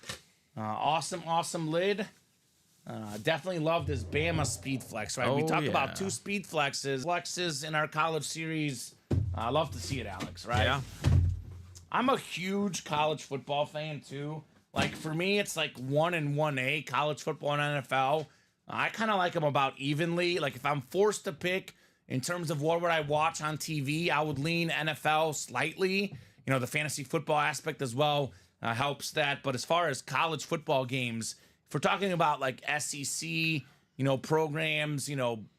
Awesome lid. Definitely love this Bama speed flex, right? We talk about 2 speed flexes in our college series. I love to see it, Alex, right? Yeah. I'm a huge college football fan, too. Like, for me, it's like 1 and 1A, college football and NFL. I kind of like them about evenly. Like, if I'm forced to pick in terms of what would I watch on TV, I would lean NFL slightly. The fantasy football aspect as well helps that. But as far as college football games, if we're talking about, like, SEC, programs,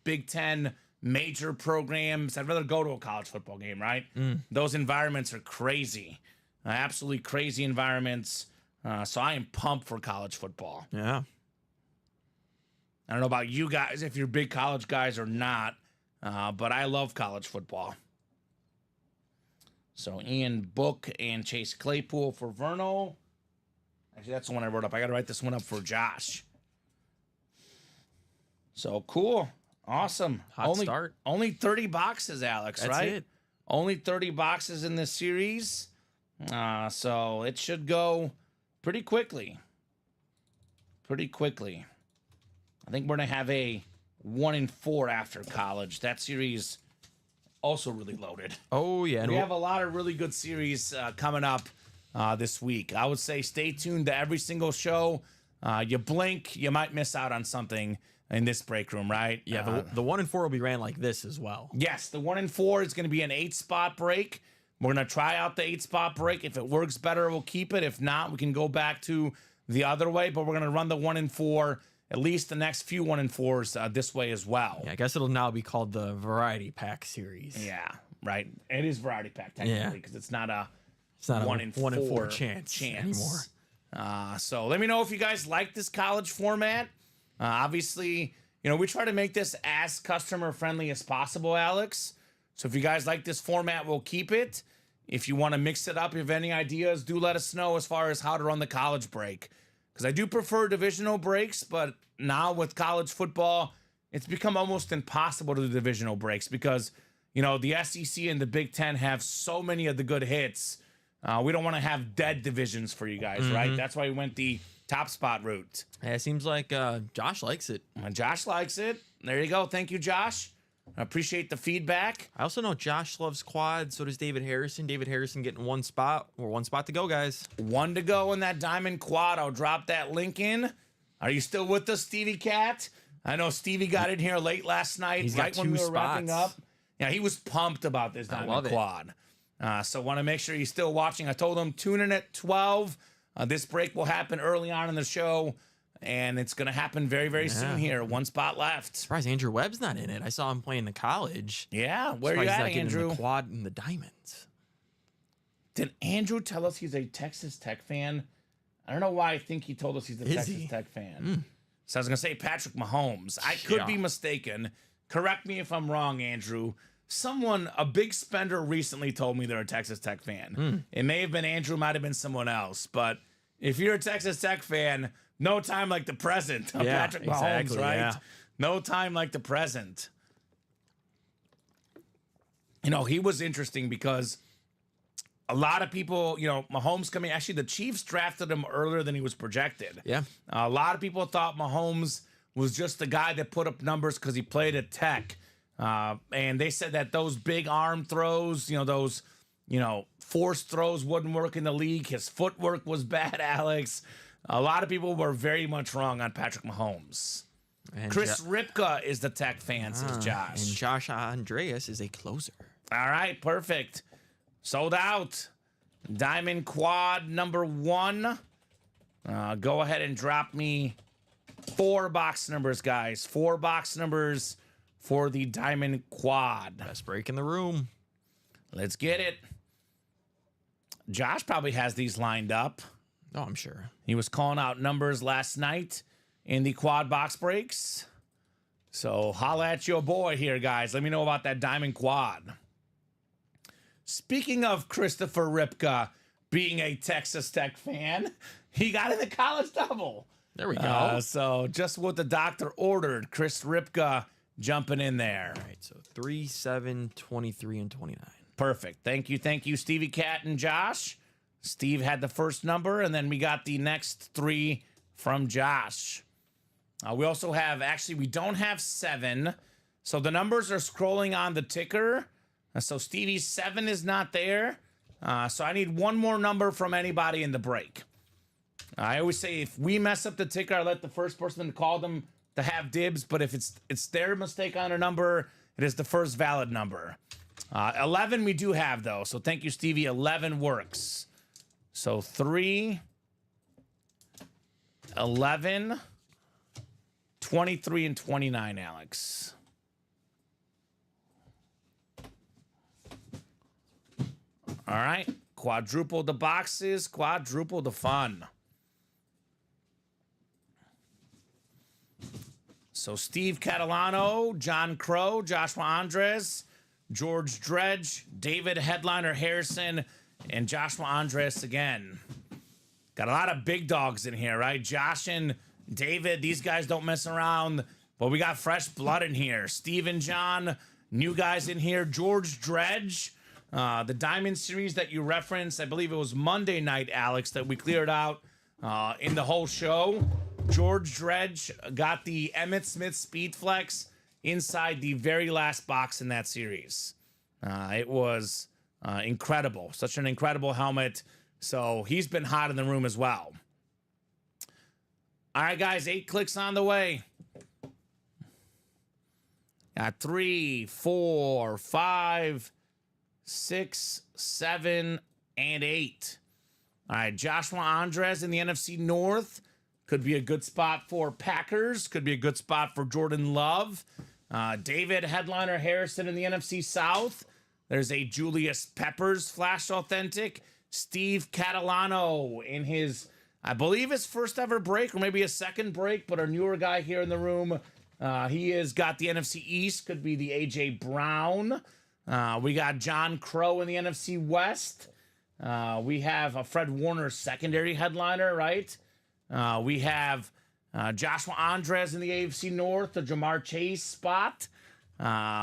Big Ten major programs, I'd rather go to a college football game, right? Those environments are crazy. Absolutely crazy environments. So I am pumped for college football. Yeah. I don't know about you guys, if you're big college guys or not, but I love college football. So Ian Book and Chase Claypool for Vernal. Actually, that's the one I wrote up. I got to write this one up for Josh. So cool. Awesome. Hot start. Only 30 boxes, Alex, That's right? it. Only 30 boxes in this series. So it should go pretty quickly. I think we're going to have a 1 and 4 after college. That series also really loaded. Oh, yeah. We have a lot of really good series coming up this week. I would say stay tuned to every single show. You blink, you might miss out on something in this break room, right? Yeah, the 1 and 4 will be ran like this as well. Yes, the 1 and 4 is going to be an 8-spot break. We're going to try out the 8-spot break. If it works better, we'll keep it. If not, we can go back to the other way. But we're going to run the 1 and 4, at least the next few 1 and 4s this way as well. Yeah, I guess it'll now be called the Variety Pack series. Yeah, right. It is Variety Pack technically because it's not a 1 and 4 chance anymore. So let me know if you guys like this college format. Obviously, we try to make this as customer friendly as possible, Alex. So if you guys like this format, we'll keep it. If you want to mix it up, if you have any ideas, do let us know as far as how to run the college break. Because I do prefer divisional breaks, but now with college football, it's become almost impossible to do divisional breaks because, you know, the SEC and the Big Ten have so many of the good hits. We don't want to have dead divisions for you guys, right? That's why we went the top spot route. Yeah, it seems like Josh likes it. Josh likes it. There you go. Thank you, Josh. I appreciate the feedback. I also know Josh loves quad. So does David Harrison. David Harrison getting one spot to go, guys. One to go in that diamond quad. I'll drop that link in. Are you still with us, Stevie Cat? I know Stevie got in here late last night, He's right got when two we were wrapping spots. up. Yeah, he was pumped about this diamond quad. So want to make sure he's still watching. I told him tune in at 12. This break will happen early on in the show, and it's going to happen very, very soon here. One spot left. Surprised Andrew Webb's not in it. I saw him playing the college. Yeah, where you Surprised he's at, not getting in Andrew? the quad and the diamonds. Did Andrew tell us he's a Texas Tech fan? I don't know why I think he told us he's a Texas Tech fan. So I was going to say Patrick Mahomes. I could be mistaken. Correct me if I'm wrong, Andrew. Someone, a big spender recently told me they're a Texas Tech fan. It may have been Andrew, might have been someone else. But if you're a Texas Tech fan, no time like the present of Patrick Mahomes, right? Yeah. No time like the present. You know, he was interesting because a lot of people, you know, Mahomes coming, actually the Chiefs drafted him earlier than he was projected. Yeah. A lot of people thought Mahomes was just the guy that put up numbers because he played at Tech. And they said that those big arm throws, you know, those, you know, forced throws wouldn't work in the league. His footwork was bad, Alex. A lot of people were very much wrong on Patrick Mahomes. And Chris Ripka is the Tech fan, says Josh. And Josh Andreas is a closer. All right, perfect. Sold out. Diamond quad number 1. Go ahead and drop me 4 box numbers, guys. 4 box numbers for the diamond quad. Best break in the room. Let's get it. Josh probably has these lined up. Oh, I'm sure. He was calling out numbers last night in the quad box breaks. So holla at your boy here, guys. Let me know about that diamond quad. Speaking of Christopher Ripka being a Texas Tech fan, he got in the college double. There we go. So just what the doctor ordered, Chris Ripka jumping in there. All right, so 3, 7, 23, and 29. Perfect. Thank you, Stevie Cat and Josh. Steve had the first number, and then we got the next 3 from Josh. We also have, actually, we don't have 7. So the numbers are scrolling on the ticker. So Stevie's 7 is not there. So I need one more number from anybody in the break. I always say if we mess up the ticker, I let the first person to call them to have dibs. But if it's their mistake on a number, it is the first valid number. 11 we do have, though. So thank you, Stevie. 11 works. So 3, 11, 23, and 29, Alex. All right. Quadruple the boxes, quadruple the fun. So Steve Catalano, John Crow, Joshua Andres, George Dredge, David Headliner Harrison, and Joshua Andres again. Got a lot of big dogs in here, right? Josh and David, these guys don't mess around, but we got fresh blood in here. Steve and John, new guys in here. George Dredge, the Diamond Series that you referenced, I believe it was Monday night, Alex, that we cleared out in the whole show. George Dredge got the Emmitt Smith Speed Flex inside the very last box in that series. It was incredible. Such an incredible helmet. So he's been hot in the room as well. All right, guys, 8 clicks on the way. Got 3, 4, 5, 6, 7, and 8. All right, Joshua Andres in the NFC North. Could be a good spot for Packers. Could be a good spot for Jordan Love. David Headliner Harrison in the NFC South. There's a Julius Peppers Flash Authentic. Steve Catalano in his, I believe, his first ever break, or maybe a second break, but our newer guy here in the room. He has got the NFC East. Could be the A.J. Brown. We got John Crow in the NFC West. We have a Fred Warner secondary headliner, right? We have Joshua Andres in the AFC North, the Jamar Chase spot.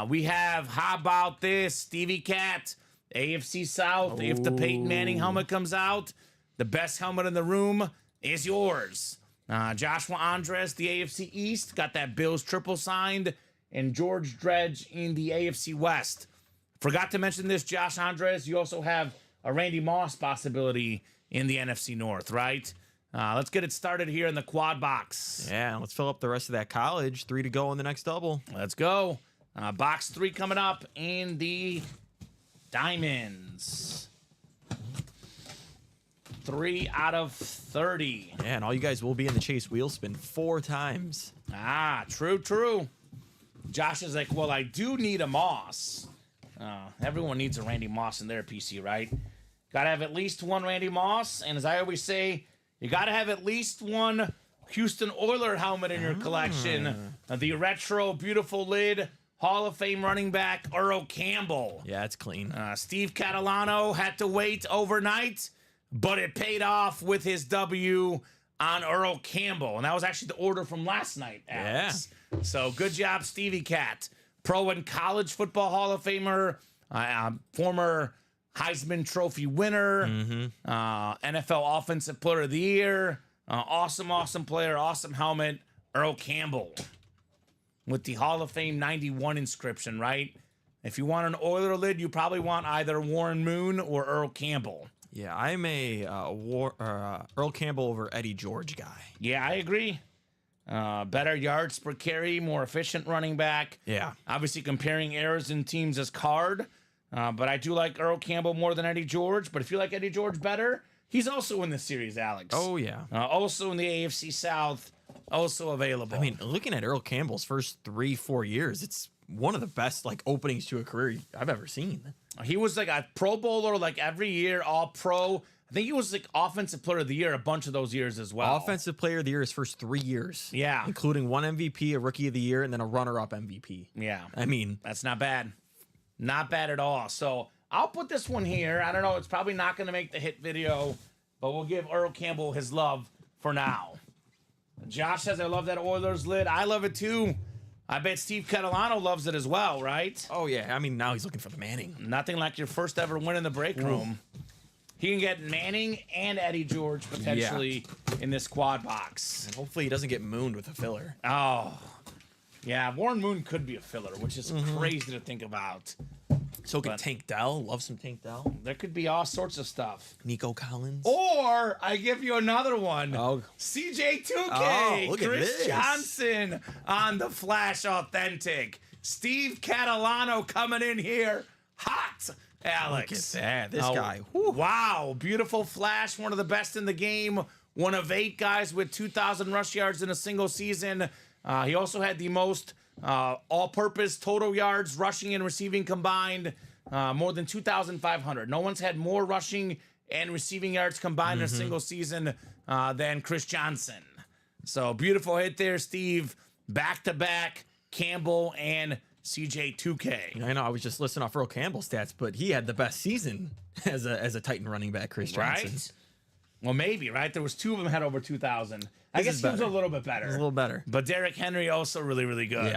We have, how about this, Stevie Cat, AFC South. If the Peyton Manning helmet comes out, the best helmet in the room is yours. Joshua Andres, the AFC East, got that Bills triple signed, and George Dredge in the AFC West. Forgot to mention this, Josh Andres, you also have a Randy Moss possibility in the NFC North, right? Let's get it started here in the quad box. Yeah, let's fill up the rest of that college. 3 to go in the next double. Let's go. Box 3 coming up in the Diamonds. 3 out of 30. Yeah, and all you guys will be in the Chase wheel spin 4 times. True. Josh is like, well, I do need a Moss. Everyone needs a Randy Moss in their PC, right? Got to have at least one Randy Moss. And as I always say, you got to have at least one Houston Oiler helmet in your collection. The retro, beautiful lid, Hall of Fame running back, Earl Campbell. Yeah, it's clean. Steve Catalano had to wait overnight, but it paid off with his W on Earl Campbell. And that was actually the order from last night, Alex. Yeah. So good job, Stevie Cat. Pro and college football Hall of Famer, former Heisman Trophy winner, NFL Offensive Player of the Year, awesome player, awesome helmet, Earl Campbell. With the Hall of Fame 91 inscription, right? If you want an Oiler lid, you probably want either Warren Moon or Earl Campbell. Yeah, I'm a Earl Campbell over Eddie George guy. Yeah, I agree. Better yards per carry, more efficient running back. Yeah. Obviously comparing errors in teams as card. But I do like Earl Campbell more than Eddie George. But if you like Eddie George better, he's also in the series, Alex. Oh, yeah. Also in the AFC South, also available. I mean, looking at Earl Campbell's first 3-4 years, it's one of the best openings to a career I've ever seen. He was like a Pro Bowler every year, all pro. I think he was Offensive Player of the Year a bunch of those years as well. Offensive Player of the Year his first 3 years. Yeah. Including 1 MVP, a Rookie of the Year, and then a runner-up MVP. Yeah. I mean, that's not bad. Not bad at all. So I'll put this one here. I don't know. It's probably not going to make the hit video, but we'll give Earl Campbell his love for now. Josh says, I love that Oilers lid. I love it too. I bet Steve Catalano loves it as well, right? Oh, yeah. I mean, now he's looking for the Manning. Nothing like your first ever win in the break room. He can get Manning and Eddie George potentially in this quad box. And hopefully he doesn't get mooned with a filler. Oh, yeah. Warren Moon could be a filler, which is crazy to think about. So can Tank Dell. Love some Tank Dell. There could be all sorts of stuff. Nico Collins. Or I give you another one. Oh. CJ2K. Oh, look at Chris this. Johnson on the Flash Authentic. Steve Catalano coming in here hot, Alex. Look at that. This guy. Whew. Wow. Beautiful Flash. One of the best in the game. One of 8 guys with 2,000 rush yards in a single season. He also had the most all-purpose total yards, rushing and receiving combined, more than 2,500. No one's had more rushing and receiving yards combined in a single season than Chris Johnson. So beautiful hit there, Steve. Back-to-back, Campbell and CJ2K. I know. I was just listing off Earl Campbell's stats, but he had the best season as a Titan running back, Chris Johnson. Right? Well, maybe, right? There was 2 of them had over 2,000. I guess he was a little bit better. He's a little better. But Derrick Henry also really, really good.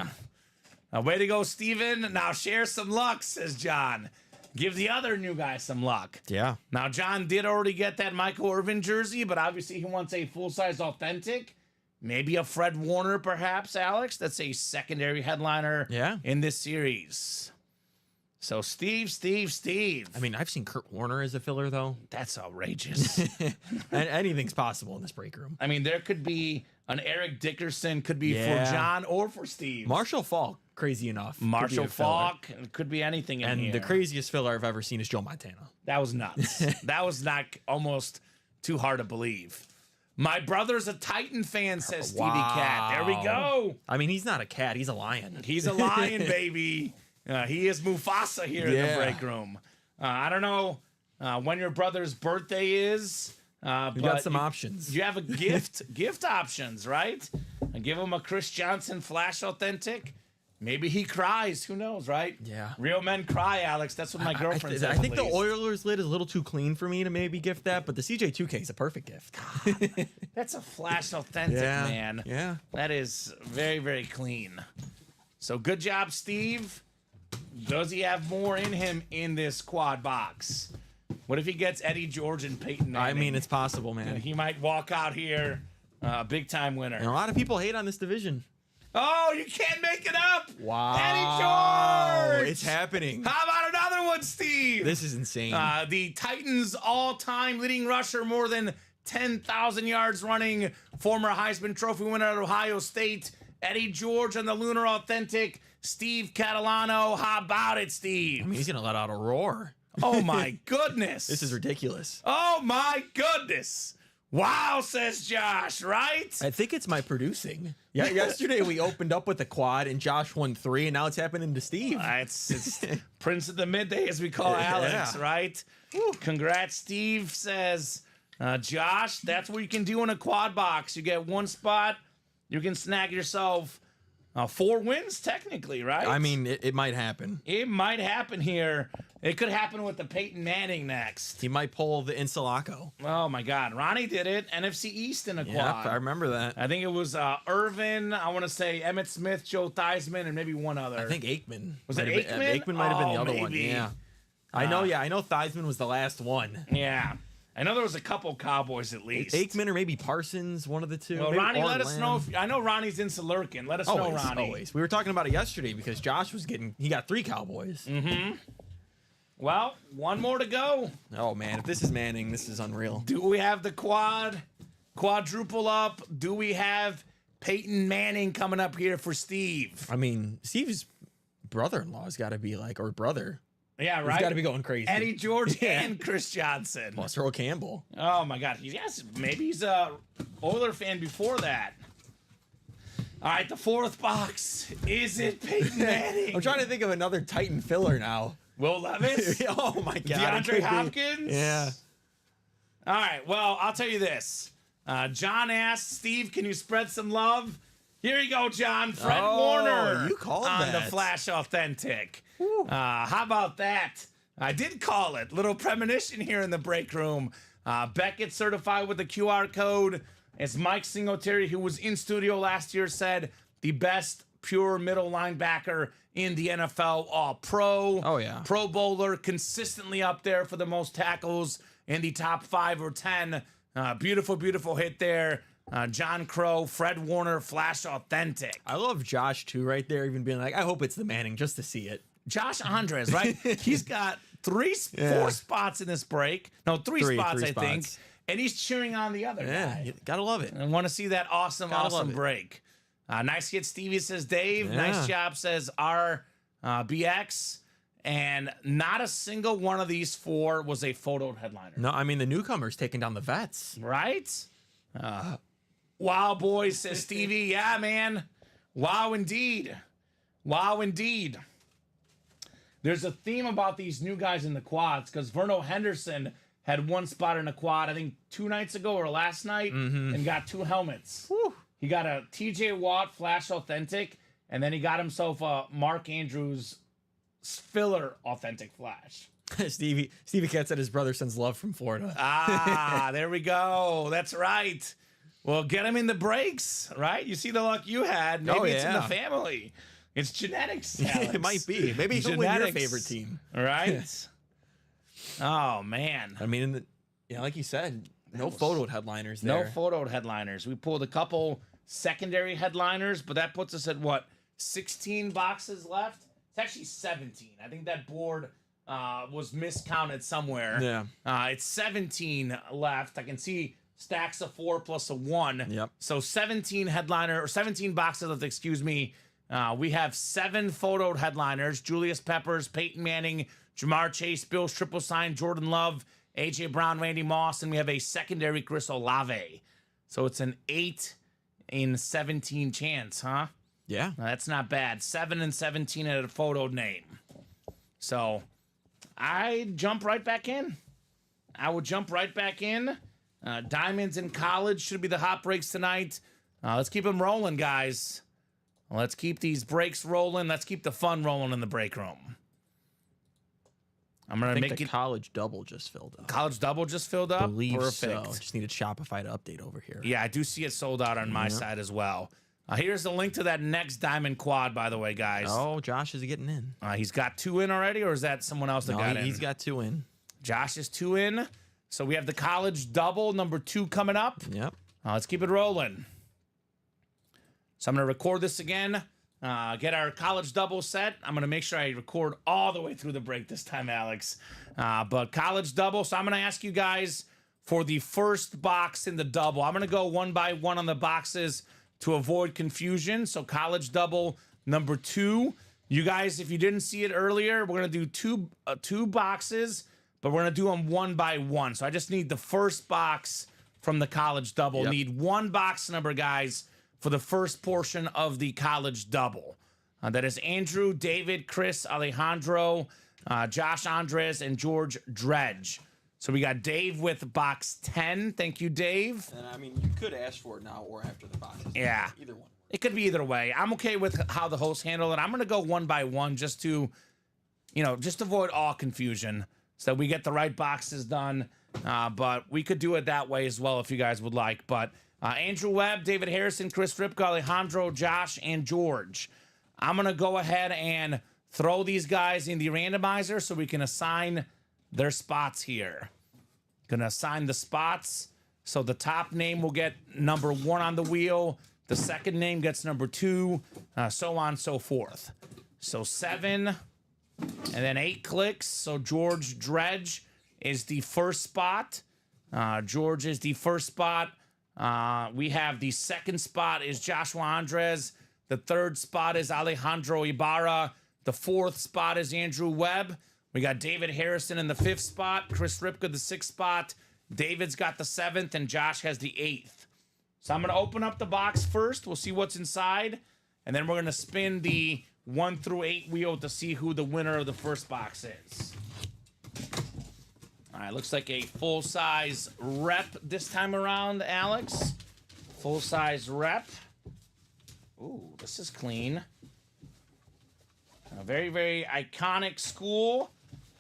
Yeah. Way to go, Steven. Now share some luck, says John. Give the other new guy some luck. Yeah. Now, John did already get that Michael Irvin jersey, but obviously he wants a full-size authentic. Maybe a Fred Warner, perhaps, Alex. That's a secondary headliner in this series. So, Steve. I mean, I've seen Kurt Warner as a filler, though. That's outrageous. And anything's possible in this break room. I mean, there could be an Eric Dickerson, could be for John or for Steve. Marshall Faulk, crazy enough. Marshall Faulk, could be anything in here. And the craziest filler I've ever seen is Joe Montana. That was nuts. That was not almost too hard to believe. My brother's a Titan fan, says Stevie Cat. There we go. I mean, he's not a cat. He's a lion. He's a lion, baby. He is Mufasa here in the break room. I don't know when your brother's birthday is. You got some options. You have a gift options, right? Give him a Chris Johnson Flash Authentic. Maybe he cries. Who knows, right? Yeah. Real men cry, Alex. That's what my girlfriend said. I think the at least. Oilers lid is a little too clean for me to maybe gift that, but the CJ2K is a perfect gift. That's a Flash authentic, Yeah, man. yeah. That is very, very clean. So good job, Steve. Does he have more in him in this quad box? What if he gets Eddie George and Peyton Manning? I mean, it's possible, man. He might walk out here big time winner. And a lot of people hate on this division. Oh, you can't make it up. Wow. Eddie George. It's happening. How about another one, Steve? This is insane. The Titans' all-time leading rusher, more than 10,000 yards running, former Heisman Trophy winner at Ohio State, Eddie George on the Lunar Authentic, Steve Catalano. How about it, Steve? I mean, he's going to let out a roar. Oh, my goodness. This is ridiculous. Oh, my goodness. Wow, says Josh, right? I think it's my producing. Yeah, yesterday we opened up with a quad and Josh won 3, and now it's happening to Steve. It's Prince of the Midday, as we call Alex, right? Congrats, Steve, says Josh. That's what you can do in a quad box. You get one spot, you can snag yourself 4 wins, technically, right? I mean, it might happen. It might happen here. It could happen with the Peyton Manning next. He might pull the Insulaco. Oh, my God. Ronnie did it. NFC East in a quad. Yeah, I remember that. I think it was Irvin, I want to say Emmitt Smith, Joe Theismann, and maybe one other. I think Aikman. Was it Might have Aikman? Aikman might have been the other one. maybe. Yeah. I know Theismann was the last one. Yeah. I know there was a couple Cowboys at least. Aikman or maybe Parsons, one of the two. Well, Maybe Ronnie, let Lamb. us know. I know Ronnie's in Lurkin. Let us know, Ronnie. Always. We were talking about it yesterday because Josh he got 3 Cowboys. Mm-hmm. Well, one more to go. Oh, man. If this is Manning, this is unreal. Do we have the quadruple up? Do we have Peyton Manning coming up here for Steve? I mean, Steve's brother-in-law's got to be or brother. Yeah, right? He's got to be going crazy. Eddie George and Chris Johnson. Plus Earl Campbell. Oh, my God. Yes, maybe he's a Oiler fan before that. All right, the 4th box. Is it Peyton Manning? I'm trying to think of another Titan filler now. Will Levis? Oh, my God. DeAndre Hopkins? Yeah. All right, well, I'll tell you this. John asked, Steve, can you spread some love? Here you go, John. Fred Warner. You called on that. the Flash Authentic. How about that? I did call it. Little premonition here in the break room. Beckett certified with the QR code. As Mike Singletary, who was in studio last year, said, the best pure middle linebacker in the NFL, all pro. Oh, yeah. Pro bowler, consistently up there for the most tackles in the top 5 or 10. Beautiful, beautiful hit there. John Crow, Fred Warner, Flash Authentic. I love Josh, too, right there, even being like, I hope it's the Manning just to see it. Josh Andres, right? He's got 4 spots in this break. No, three spots, I think. And he's cheering on the other guy. You gotta love it. I want to see that awesome break. Nice hit, Stevie, says Dave. Yeah. Nice job, says RBX. And not a single one of these 4 was a photo headliner. No, I mean, the newcomers taking down the vets. Right? Wow, boys, says Stevie. Yeah, man. Wow, indeed. Wow, indeed. There's a theme about these new guys in the quads because Verno Henderson had 1 spot in a quad, I think 2 nights ago or last night, and got 2 helmets. Whew. He got a TJ Watt Flash Authentic, and then he got himself a Mark Andrews filler Authentic Flash. Stevie Cat said his brother sends love from Florida. There we go. That's right. Well, get him in the breaks, right? You see the luck you had. Maybe it's in the family. It's genetics, Alex. It might be. Maybe he'll win your favorite team. Right? Oh, man. I mean, like you said, no photo headliners there. No photo headliners. We pulled a couple secondary headliners, but that puts us at, 16 boxes left? It's actually 17. I think that board was miscounted somewhere. Yeah. It's 17 left. I can see stacks of 4 plus a 1. Yep. So 17 boxes left, excuse me. We have 7 photoed headliners: Julius Peppers, Peyton Manning, Jamar Chase, Bills triple sign, Jordan Love, A.J. Brown, Randy Moss, and we have a secondary Chris Olave. So it's an 8 in 17 chance, huh? Yeah. That's not bad. 7 and 17 at a photoed name. So I jump right back in. I would jump right back in. Diamonds in college should be the hot breaks tonight. Let's keep them rolling, guys. Let's keep these breaks rolling. Let's keep the fun rolling in the break room. I'm going to make the it. college double just filled up. College double just filled up? Believe Perfect. so. Just needed Shopify to update over here. Yeah, I do see it sold out on my side as well. Here's the link to that next diamond quad, by the way, guys. Oh, Josh is getting in. He's got 2 in already, or is that someone else that got in? He's got 2 in. Josh is 2 in. So we have the college double, number 2 coming up. Yep. Let's keep it rolling. So I'm going to record this again, get our college double set. I'm going to make sure I record all the way through the break this time, Alex. But college double. So I'm going to ask you guys for the first box in the double. I'm going to go one by one on the boxes to avoid confusion. So college double number 2. You guys, if you didn't see it earlier, we're going to do two boxes, but we're going to do them one by one. So I just need the first box from the college double. Yep. Need 1 box number, guys, for the first portion of the college double. That is Andrew, David, Chris, Alejandro, Josh Andres, and George Dredge. So we got Dave with box 10. Thank you, Dave. And I mean, you could ask for it now or after the boxes. Yeah. Either one. It could be either way. I'm okay with how the hosts handle it. I'm going to go one by one just to, just avoid all confusion so that we get the right boxes done. But we could do it that way as well if you guys would like. But Andrew Webb, David Harrison, Chris Ripka, Alejandro, Josh, and George. I'm going to go ahead and throw these guys in the randomizer so we can assign their spots here. Gonna assign the spots. So the top name will get number 1 on the wheel. The second name gets number 2, so on and so forth. So 7, and then 8 clicks. So George Dredge is the first spot. George is the first spot. We have the second spot is Joshua Andres. The third spot is Alejandro Ibarra. The fourth spot is Andrew Webb. We got David Harrison in the 5th spot. Chris Ripka, the 6th spot. David's got the 7th, and Josh has the 8th. So I'm going to open up the box first. We'll see what's inside. And then we're going to spin the 1 through 8 wheel to see who the winner of the first box is. All right, looks like a full-size rep this time around, Alex. Full-size rep. Ooh, this is clean. A very, very iconic school.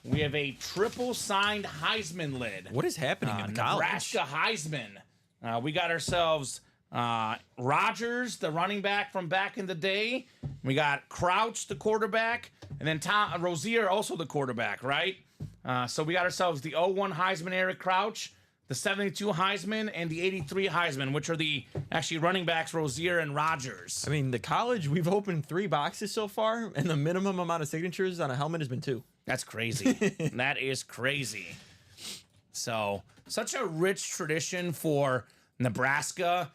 We have a triple signed Heisman lid. What is happening in the college? Nebraska Heisman. We got ourselves Rodgers, the running back from back in the day. We got Crouch, the quarterback, and then Tom Rozier, also the quarterback, right? So we got ourselves the 01 Heisman, Eric Crouch, the 72 Heisman, and the 83 Heisman, which are the actually running backs, Rozier and Rodgers. I mean, the college, we've opened 3 boxes so far, and the minimum amount of signatures on a helmet has been 2. That's crazy. That is crazy. So, such a rich tradition for Nebraska.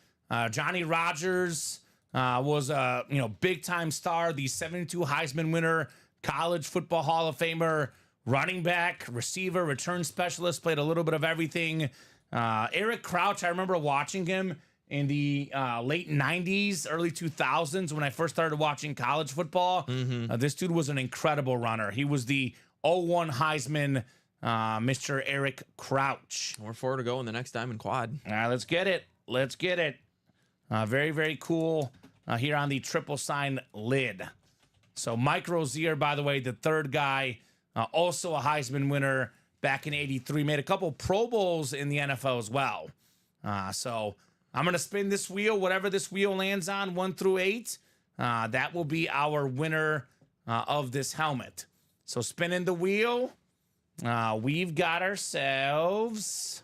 Johnny Rodgers was a big time star, the 72 Heisman winner, college football Hall of Famer, running back, receiver, return specialist, played a little bit of everything. Eric Crouch, I remember watching him in the late 90s, early 2000s when I first started watching college football. This dude was an incredible runner. He was the 01 Heisman, Mr. Eric Crouch. We're forward to go in the next diamond quad. All right, let's get it. Let's get it. Very, very cool here on the triple sign lid. So Mike Rozier, by the way, the third guy, also a Heisman winner back in '83, made a couple Pro Bowls in the NFL as well. So I'm going to spin this wheel, whatever this wheel lands on, 1 through 8. That will be our winner of this helmet. So spinning the wheel, we've got ourselves...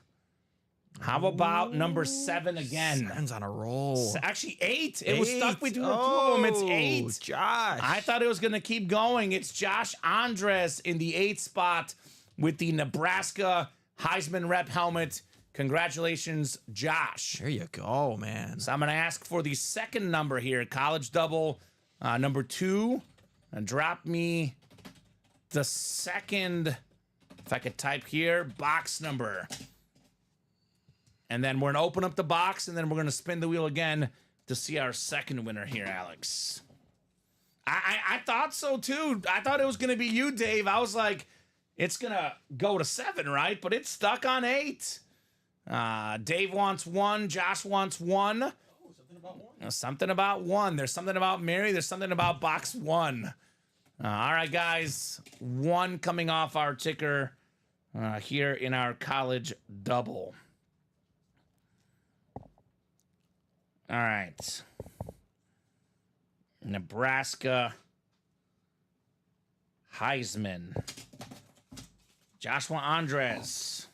How about number 7 again? 7's on a roll. Actually, 8. It was stuck between the 2 of them. It's 8. Josh. I thought it was going to keep going. It's Josh Andres in the 8th spot with the Nebraska Heisman rep helmet. Congratulations, Josh. There you go, man. So I'm going to ask for the second number here. College double number 2. And drop me the second, if I could type here, box number. And then we're going to open up the box, and then we're going to spin the wheel again to see our second winner here, Alex. I thought so, too. I thought it was going to be you, Dave. I was like, it's going to go to 7, right? But it's stuck on 8. Dave wants 1. Josh wants 1. Something about one. There's something about Mary. There's something about box one. All right, guys. One coming off our ticker here in our college double. All right. Nebraska. Heisman. Joshua Andres.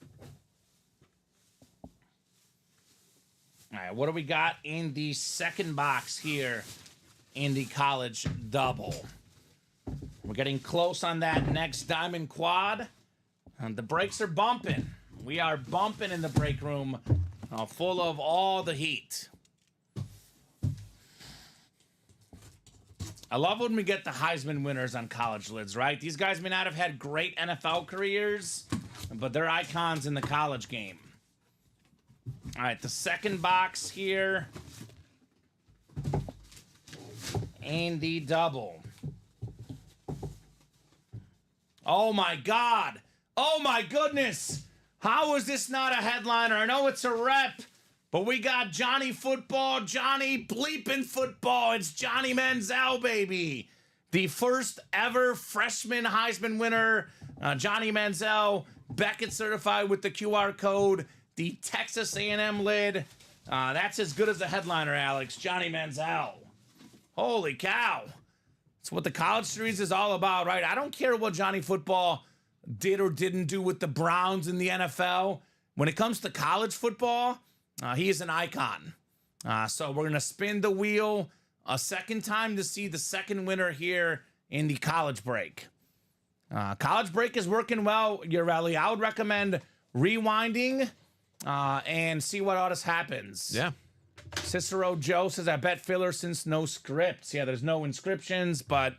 All right, what do we got in the second box here in the college double? We're getting close on that next diamond quad. And the brakes are bumping. We are bumping in the break room, full of all the heat. I love when we get the Heisman winners on college lids, right? These guys may not have had great NFL careers, but they're icons in the college game. All right, the second box here. And the double. Oh, my God. Oh, my goodness. How is this not a headliner? I know it's a rep, but we got Johnny Football, Johnny bleeping Football. It's Johnny Manziel, baby. The first ever freshman Heisman winner, Johnny Manziel, Beckett certified with the QR code, the Texas A&M lid. That's as good as the headliner, Alex. Johnny Manziel. Holy cow. It's what the college series is all about, right? I don't care what Johnny Football did or didn't do with the Browns in the NFL. When it comes to college football, he is an icon. So we're going to spin the wheel a second time to see the second winner here in the college break. College break is working well, Urelli. I would recommend rewinding and see what else happens. Yeah. Cicero Joe says, I bet filler since no scripts. Yeah, there's no inscriptions, and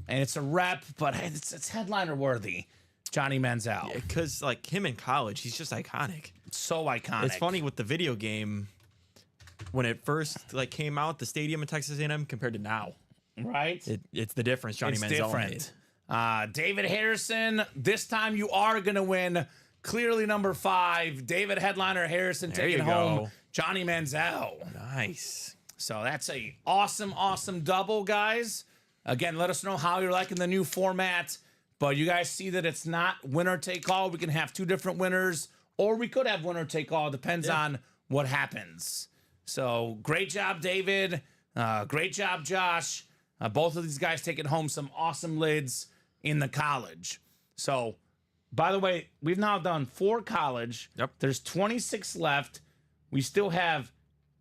it's a rep, but it's headliner worthy. Johnny Manziel. Because, like, him in college, he's just iconic. So iconic. It's funny with the video game, when it first, came out, the stadium in Texas A&M compared to now. Right? It's the difference Johnny Manziel made. David Harrison, this time you are going to win. Clearly number 5. David Headliner Harrison taking home Johnny Manziel. Nice. So that's a awesome double, guys. Again, let us know how you're liking the new format. But you guys see that it's not winner take all. We can have 2 different winners, or we could have winner take all. Depends on what happens. So great job, David. Great job, Josh. Both of these guys taking home some awesome lids in the college. So, by the way, we've now done 4 college. Yep. There's 26 left. We still have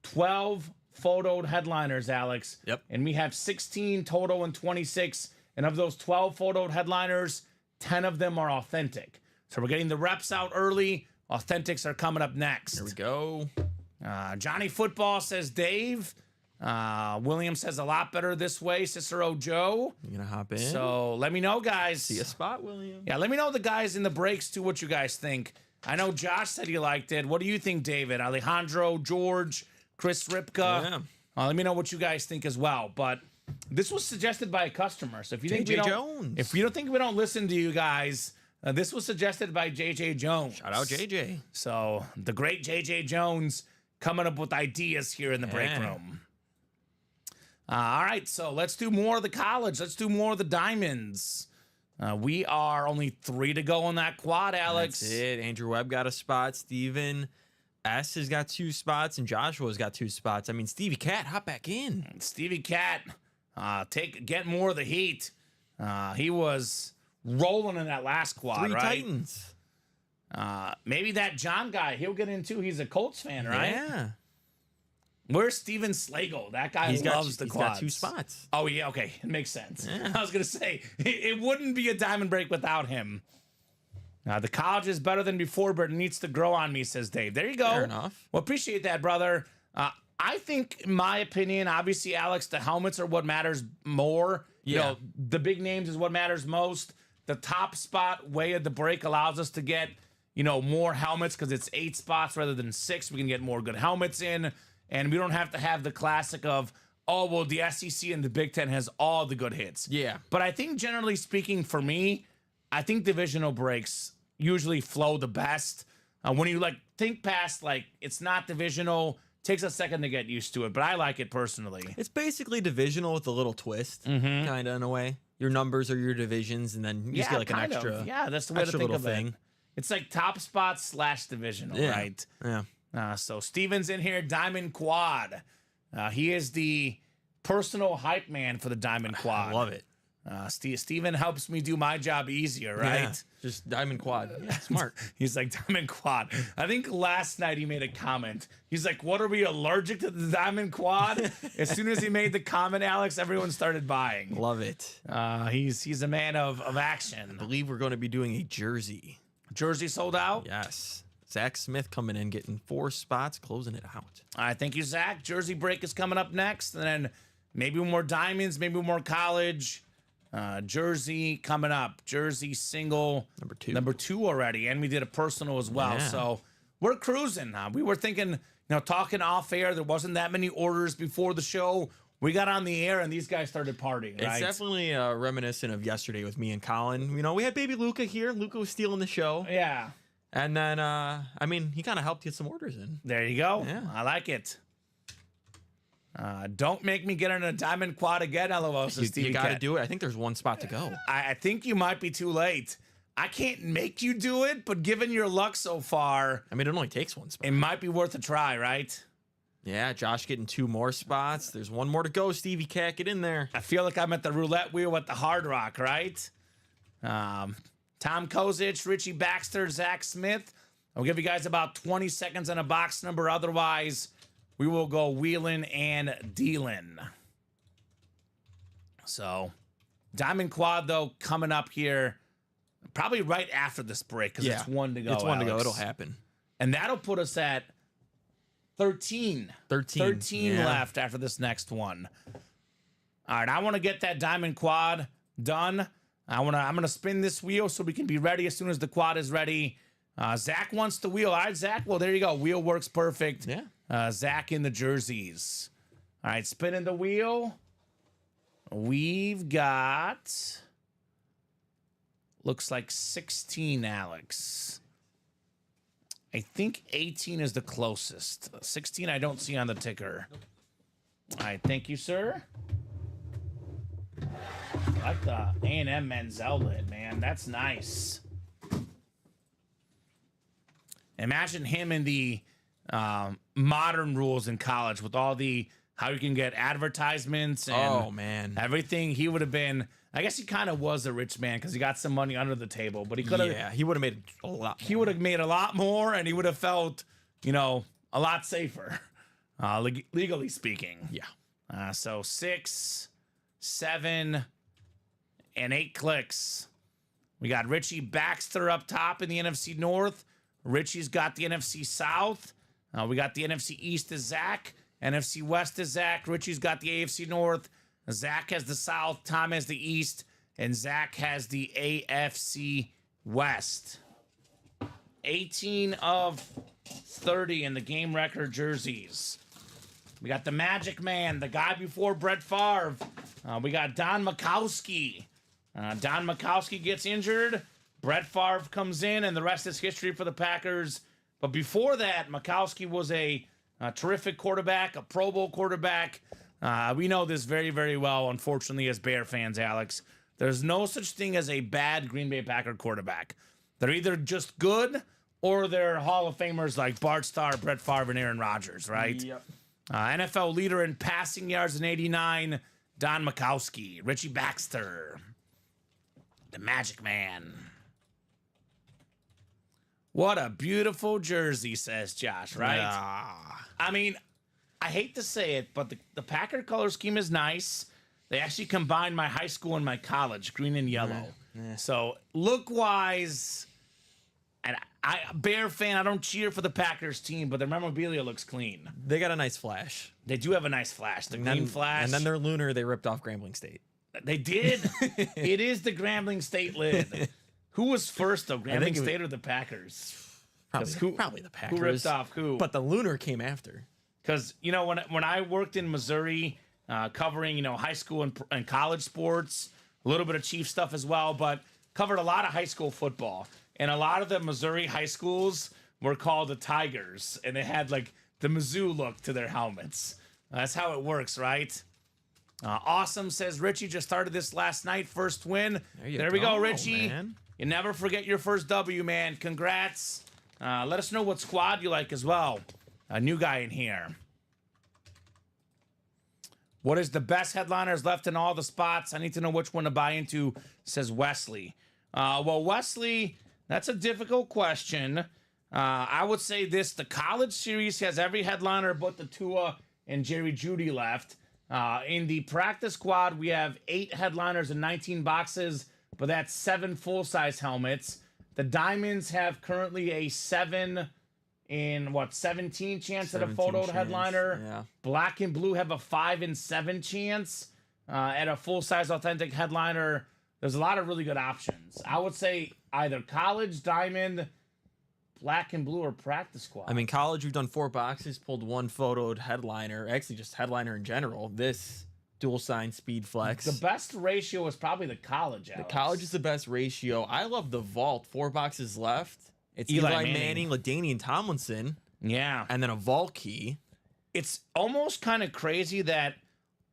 12 photoed headliners, Alex. Yep. And we have 16 total and 26. And of those 12 photoed headliners, 10 of them are authentic. So we're getting the reps out early. Authentics are coming up next. Here we go. Johnny Football says Dave. William says a lot better this way. Cicero Joe. You gonna hop in? So let me know, guys. See a spot, William. Yeah, let me know the guys in the breaks too, what you guys think. I know Josh said he liked it. What do you think, David? Alejandro, George, Chris Ripka. Yeah. Let me know what you guys think as well. But this was suggested by a customer. So if you think Jones. we don't listen to you guys, this was suggested by JJ Jones. Shout out JJ. So the great JJ Jones coming up with ideas here in the break room. All right, so let's do more of the college. Let's do more of the diamonds. We are only 3 to go on that quad, Alex. That's it. Andrew Webb got a spot. Steven S has got 2 spots, and Joshua's got 2 spots. I mean, Stevie Cat, hop back in. Stevie Cat, get more of the heat. He was rolling in that last quad, 3 right? Titans. Maybe that John guy, he'll get in too. He's a Colts fan, right? Yeah. Where's Steven Slagle? That guy loves the quads. He's got 2 spots. Oh, yeah, okay. It makes sense. Yeah. I was going to say, it wouldn't be a diamond break without him. The college is better than before, but it needs to grow on me, says Dave. There you go. Fair enough. Well, appreciate that, brother. I think, in my opinion, obviously, Alex, the helmets are what matters more. Yeah. You know, the big names is what matters most. The top spot way of the break allows us to get, more helmets because it's 8 spots rather than 6. We can get more good helmets in. And we don't have to have the classic of, the SEC and the Big Ten has all the good hits. Yeah. But I think generally speaking, for me, I think divisional breaks usually flow the best. When you think past, it's not divisional, takes a second to get used to it, but I like it personally. It's basically divisional with a little twist, kind of in a way. Your numbers are your divisions, and then you just get like an kind of. extra. Yeah, that's the way to extra think little of thing. it. It's like top spot / divisional, right? Yeah. So Steven's in here, Diamond Quad. He is the personal hype man for the Diamond Quad. I love it. Steven helps me do my job easier, right? Yeah, just Diamond Quad. Yeah, smart. He's like, Diamond Quad. I think last night he made a comment. He's like, what, are we allergic to the Diamond Quad? As soon as he made the comment, Alex, everyone started buying. Love it. He's a man of action. I believe we're going to be doing a jersey. Jersey sold out? Yes. Zach Smith coming in, getting 4 spots, closing it out. All right, thank you, Zach. Jersey break is coming up next. And then maybe more diamonds, maybe more college. Jersey coming up. Jersey single. Number two already. And we did a personal as well. Yeah. So we're cruising. We were thinking, talking off air, there wasn't that many orders before the show. We got on the air and these guys started partying, right? It's definitely reminiscent of yesterday with me and Colin. We had baby Luca here. Luca was stealing the show. Yeah. And then, he kind of helped get some orders in. There you go. Yeah. I like it. Don't make me get on a Diamond Quad again, LOL. You got to do it. I think there's 1 spot to go. I think you might be too late. I can't make you do it, but given your luck so far, it only takes 1 spot. It might be worth a try, right? Yeah, Josh getting 2 more spots. There's 1 more to go. Stevie Cat, get in there. I feel like I'm at the roulette wheel at the Hard Rock, right? Tom Kozich, Richie Baxter, Zach Smith. I'll give you guys about 20 seconds on a box number. Otherwise, we will go wheeling and dealing. So, Diamond Quad, though, coming up here probably right after this break because it's 1 to go. It's 1 to go. Alex. It'll happen. And that'll put us at 13. 13 left after this next one. All right, I want to get that Diamond Quad done. I'm gonna spin this wheel so we can be ready as soon as the quad is ready. Zach wants the wheel. All right, Zach. Well, there you go. Wheel works perfect. Yeah. Zach in the jerseys. All right, spinning the wheel. We've got, looks like 16, Alex. I think 18 is the closest. 16 I don't see on the ticker. All right, thank you, sir. I like the A&M Menzel lid, man. That's nice. Imagine him in the modern rules in college with all the, how you can get advertisements and everything. He would have been, I guess he kind of was a rich man because he got some money under the table, but he could have. Yeah, he would have made a lot more. He would have made a lot more and he would have felt, a lot safer, legally speaking. Yeah. So 6, 7, and 8 clicks. We got Richie Baxter up top in the NFC North. Richie's got the NFC South. We got the NFC East as Zach. NFC West is Zach. Richie's got the AFC North. Zach has the South. Tom has the East. And Zach has the AFC West. 18 of 30 in the game record jerseys. We got the Magic Man, the guy before Brett Favre. We got Don Makowski. Don Makowski gets injured. Brett Favre comes in, and the rest is history for the Packers. But before that, Makowski was a terrific quarterback, a Pro Bowl quarterback. We know this very, very well, unfortunately, as Bear fans, Alex. There's no such thing as a bad Green Bay Packer quarterback. They're either just good or they're Hall of Famers like Bart Starr, Brett Favre, and Aaron Rodgers, right? Yep. NFL leader in passing yards in 89, Don Makowski. Richie Baxter, the Magic Man. What a beautiful jersey, says Josh, right? Yeah. I mean, I hate to say it, but the Packer color scheme is nice. They actually combined my high school and my college, green and yellow. Yeah. So look-wise, and Bear fan, I don't cheer for the Packers team, but their memorabilia looks clean. They got a nice flash. They do have a nice flash, the green flash. And then their lunar, they ripped off Grambling State. They did. It is the Grambling State lid. Who was first, though, Grambling State or the Packers? Probably the Packers. Who ripped off who? But the lunar came after. Because, when I worked in Missouri, covering, high school and college sports, a little bit of Chief stuff as well, but covered a lot of high school football. And a lot of the Missouri high schools were called the Tigers. And they had, the Mizzou look to their helmets. That's how it works, right? Awesome says Richie just started this last night. First win. There we go, Richie. Man. You never forget your first W, man. Congrats. Let us know what squad you like as well. A new guy in here. What is the best headliners left in all the spots? I need to know which one to buy into, says Wesley. Well, Wesley, that's a difficult question. I would say this. The college series has every headliner but the Tua and Jerry Jeudy left. In the practice squad, we have 8 headliners and 19 boxes, but that's 7 full-size helmets. The Diamonds have currently a 7 in, 17 chance at a photoed headliner. Yeah. Black and Blue have a 5 in 7 chance at a full-size authentic headliner. There's a lot of really good options. I would say either college, diamond, Black and Blue, or practice squad. I mean, college, we've done 4 boxes, pulled 1 photoed headliner. Actually, just headliner in general. This dual sign speed flex. The best ratio is probably the college, Alex. The college is the best ratio. I love the vault. 4 boxes left. It's Eli Eli Manning, LaDainian Tomlinson, Yeah. and then a vault key. It's almost kind of crazy that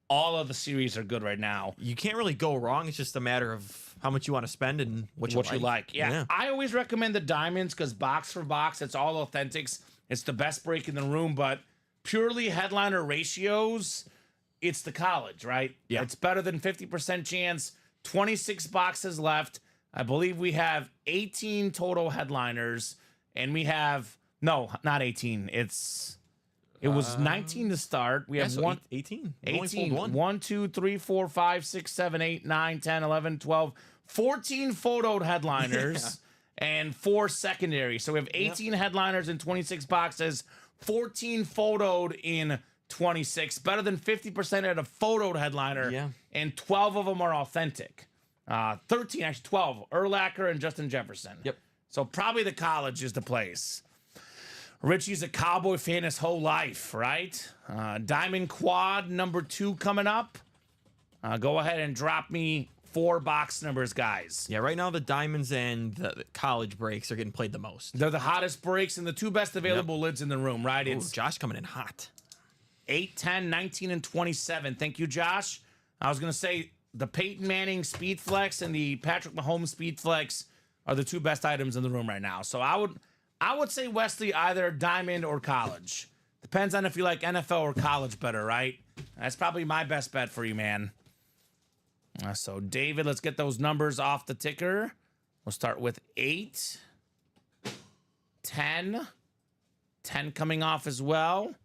all of the series are good right now. You can't really go wrong. It's just a matter of how much you want to spend and what you like. Yeah. I always recommend the Diamonds because box for box, it's all authentics. It's the best break in the room, but purely headliner ratios, it's the college, right? Yeah. It's better than 50% chance. 26 boxes left. I believe we have 18 total headliners, and we have no, not 18. It was 19 to start. We have 18. 18. 1, 2, 3, 4, 5, 6, 7, 8, 9, 10, 11, 12, 14 photoed headliners and 4 secondary. So we have 18 headliners in 26 boxes, 14 photoed in 26. Better than 50% at a photoed headliner. Yeah. And 12 of them are authentic. 13, actually 12. Urlacher and Justin Jefferson. Yep. So probably the college is the place. Richie's a Cowboy fan his whole life, right? Diamond Quad number 2 coming up. Go ahead and drop me 4 box numbers, guys. Yeah, right now the Diamonds and the college breaks are getting played the most. They're the hottest breaks and the 2 best available lids in the room, right? Ooh, It's Josh coming in hot. 8, 10, 19, and 27. Thank you, Josh. I was going to say the Peyton Manning Speed Flex and the Patrick Mahomes Speed Flex are the 2 best items in the room right now. So I would say, Wesley, either diamond or college. Depends on if you like NFL or college better, right? That's probably my best bet for you, man. So, David, let's get those numbers off the ticker. We'll start with 8, 10, 10 coming off as well,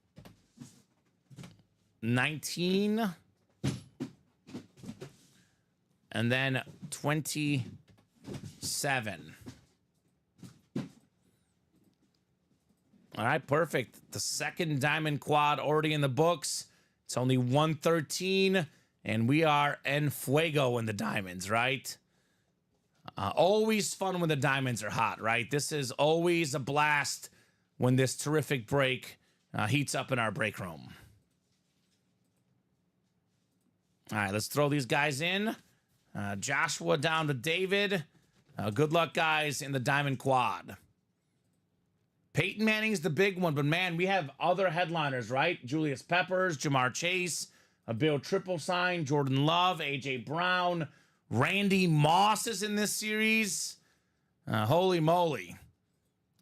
19, and then 27. All right, perfect. The second Diamond Quad already in the books. It's only 113, and we are en fuego in the Diamonds, right? Always fun when the Diamonds are hot, right? This is always a blast when this terrific break heats up in our break room. All right, let's throw these guys in. Joshua down to David. Good luck, guys, in the Diamond Quad. Peyton Manning's the big one, but man, we have other headliners, right? Julius Peppers, Jamar Chase, a Bill Triple Sign, Jordan Love, AJ Brown, Randy Moss is in this series. Holy moly.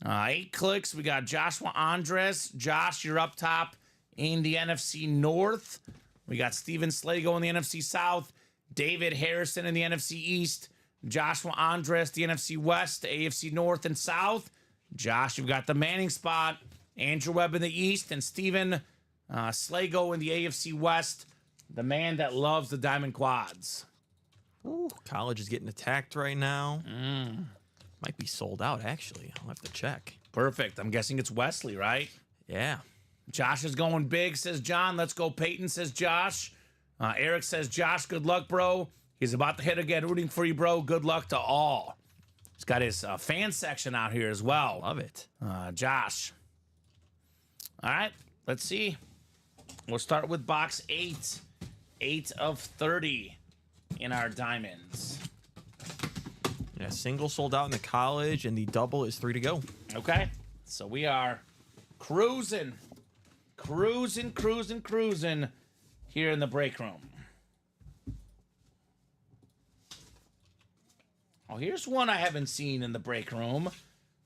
8 clicks. We got Joshua Andres. Josh, you're up top in the NFC North. We got Steven Slago in the NFC South. David Harrison in the NFC East. Joshua Andres, the NFC West, the AFC North and South. Josh, you've got the Manning spot. Andrew Webb in the East and Steven Slago in the AFC West. The man that loves the Diamond Quads. Ooh, college is getting attacked right now. Might be sold out, actually. I'll have to check. Perfect. I'm guessing it's Wesley, right? Yeah. Josh is going big, says John. Let's go Peyton, says Josh. Eric says, Josh, good luck, bro. He's about to hit again. Rooting for you, bro. Good luck to all. He's got his fan section out here as well. Love it. Josh. All right, let's see. We'll start with box 8. 8 of 30 in our Diamonds. Yeah, single sold out in the college, and the double is 3 to go. Okay, so we are cruising. cruising here in the break room. Oh, here's one I haven't seen in the break room.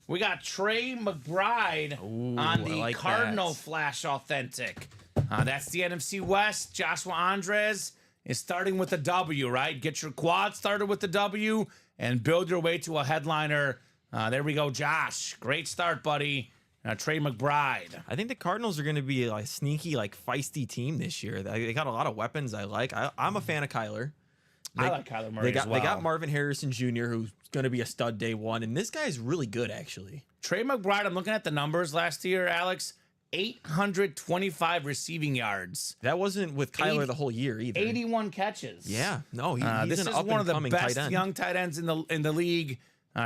We got Trey McBride on the like Cardinal that. Flash Authentic. That's the NFC West. Joshua Andres is starting with a W, right? Get your quad started with the W and build your way to a headliner. There we go, Josh. Great start, buddy. Trey McBride. I think the Cardinals are going to be a sneaky, feisty team this year. They got a lot of weapons I like. I'm a fan of Kyler. I like Kyler Murray as well. They got Marvin Harrison Jr., who's going to be a stud day one, and this guy's really good, actually. Trey McBride, I'm looking at the numbers last year, Alex. 825 receiving yards. That wasn't with Kyler the whole year either. 81 catches. Yeah, no, he's this an is up one of and the coming best tight end. young tight ends in the league.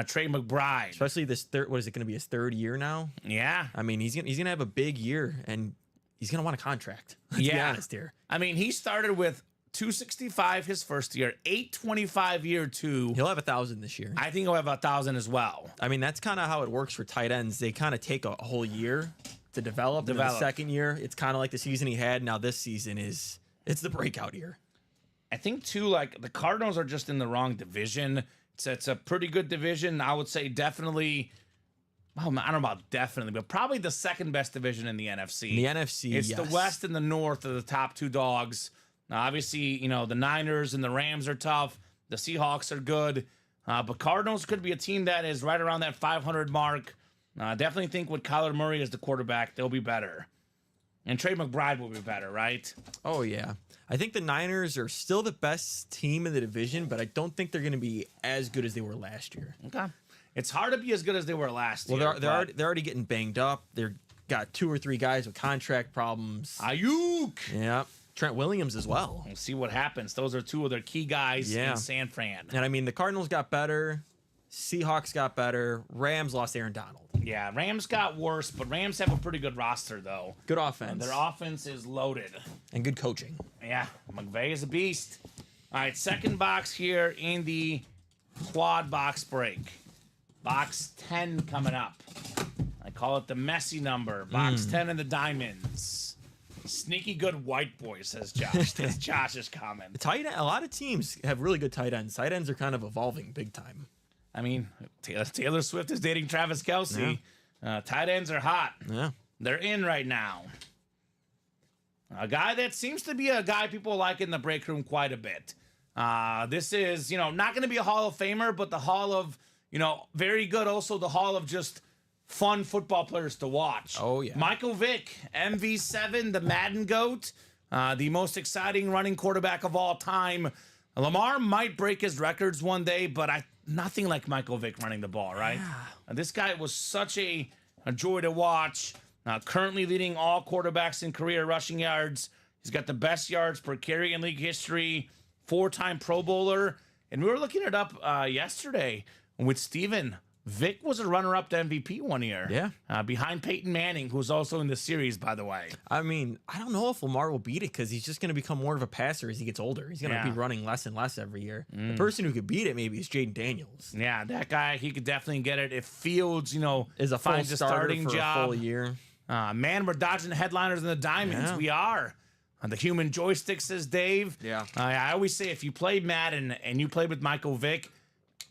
Trey McBride. Especially this third. What is it going to be? His third year now. Yeah. I mean, he's gonna have a big year, and he's gonna want a contract. Let's be honest here. I mean, he started with 265 his first year, 825 year two. He'll have 1,000 this year. I think he'll have 1,000 as well. I mean, that's kind of how it works for tight ends. They kind of take a whole year to develop. And then the second year, it's kind of like the season he had. Now this season it's the breakout year. I think too, like the Cardinals are just in the wrong division. It's a pretty good division. I would say definitely. Well, I don't know about definitely, but probably the second best division in the NFC. In the NFC, it's yes. the West and the North are the top two dogs. Now, obviously, the Niners and the Rams are tough. The Seahawks are good. But Cardinals could be a team that is right around that 500 mark. I definitely think with Kyler Murray as the quarterback, they'll be better. And Trey McBride will be better, right? Oh, yeah. I think the Niners are still the best team in the division, but I don't think they're going to be as good as they were last year. Okay. It's hard to be as good as they were last year. Well, they're already getting banged up. They've got 2 or 3 guys with contract problems. Ayuk! Yeah. Trent Williams as well. We'll see what happens. Those are 2 of their key guys in San Fran. And I mean, the Cardinals got better. Seahawks got better. Rams lost Aaron Donald. Yeah, Rams got worse, but Rams have a pretty good roster, though. Good offense. Their offense is loaded. And good coaching. Yeah, McVay is a beast. All right, second box here in the quad box break. Box 10 coming up. I call it the messy number. Box 10 in the diamonds. Sneaky good white boy, says Josh. That's Josh's comment. A lot of teams have really good tight ends. Tight ends are kind of evolving big time. I mean, Taylor Swift is dating Travis Kelce. Yeah. Tight ends are hot. Yeah. They're in right now. A guy that seems to be a guy people like in the break room quite a bit. This is, not going to be a Hall of Famer, but the Hall of, very good. Also, the Hall of just fun football players to watch. Oh, yeah. Michael Vick, MV7, the Madden GOAT, the most exciting running quarterback of all time. Lamar might break his records one day, but nothing like Michael Vick running the ball, right? Yeah. This guy was such a joy to watch. Currently leading all quarterbacks in career rushing yards. He's got the best yards per carry in league history. 4-time Pro Bowler. And we were looking it up yesterday with Steven. Vic was a runner-up to MVP one year. Yeah. Behind Peyton Manning, who's also in the series, by the way. I mean, I don't know if Lamar will beat it because he's just going to become more of a passer as he gets older. He's going to be running less and less every year. The person who could beat it maybe is Jaden Daniels. Yeah, that guy, he could definitely get it. If Fields, is a full finds a starting for job. a full year. Man, we're dodging the headliners in the diamonds. Yeah. We are. The human joystick, says Dave. Yeah. I always say if you played Madden and you played with Michael Vick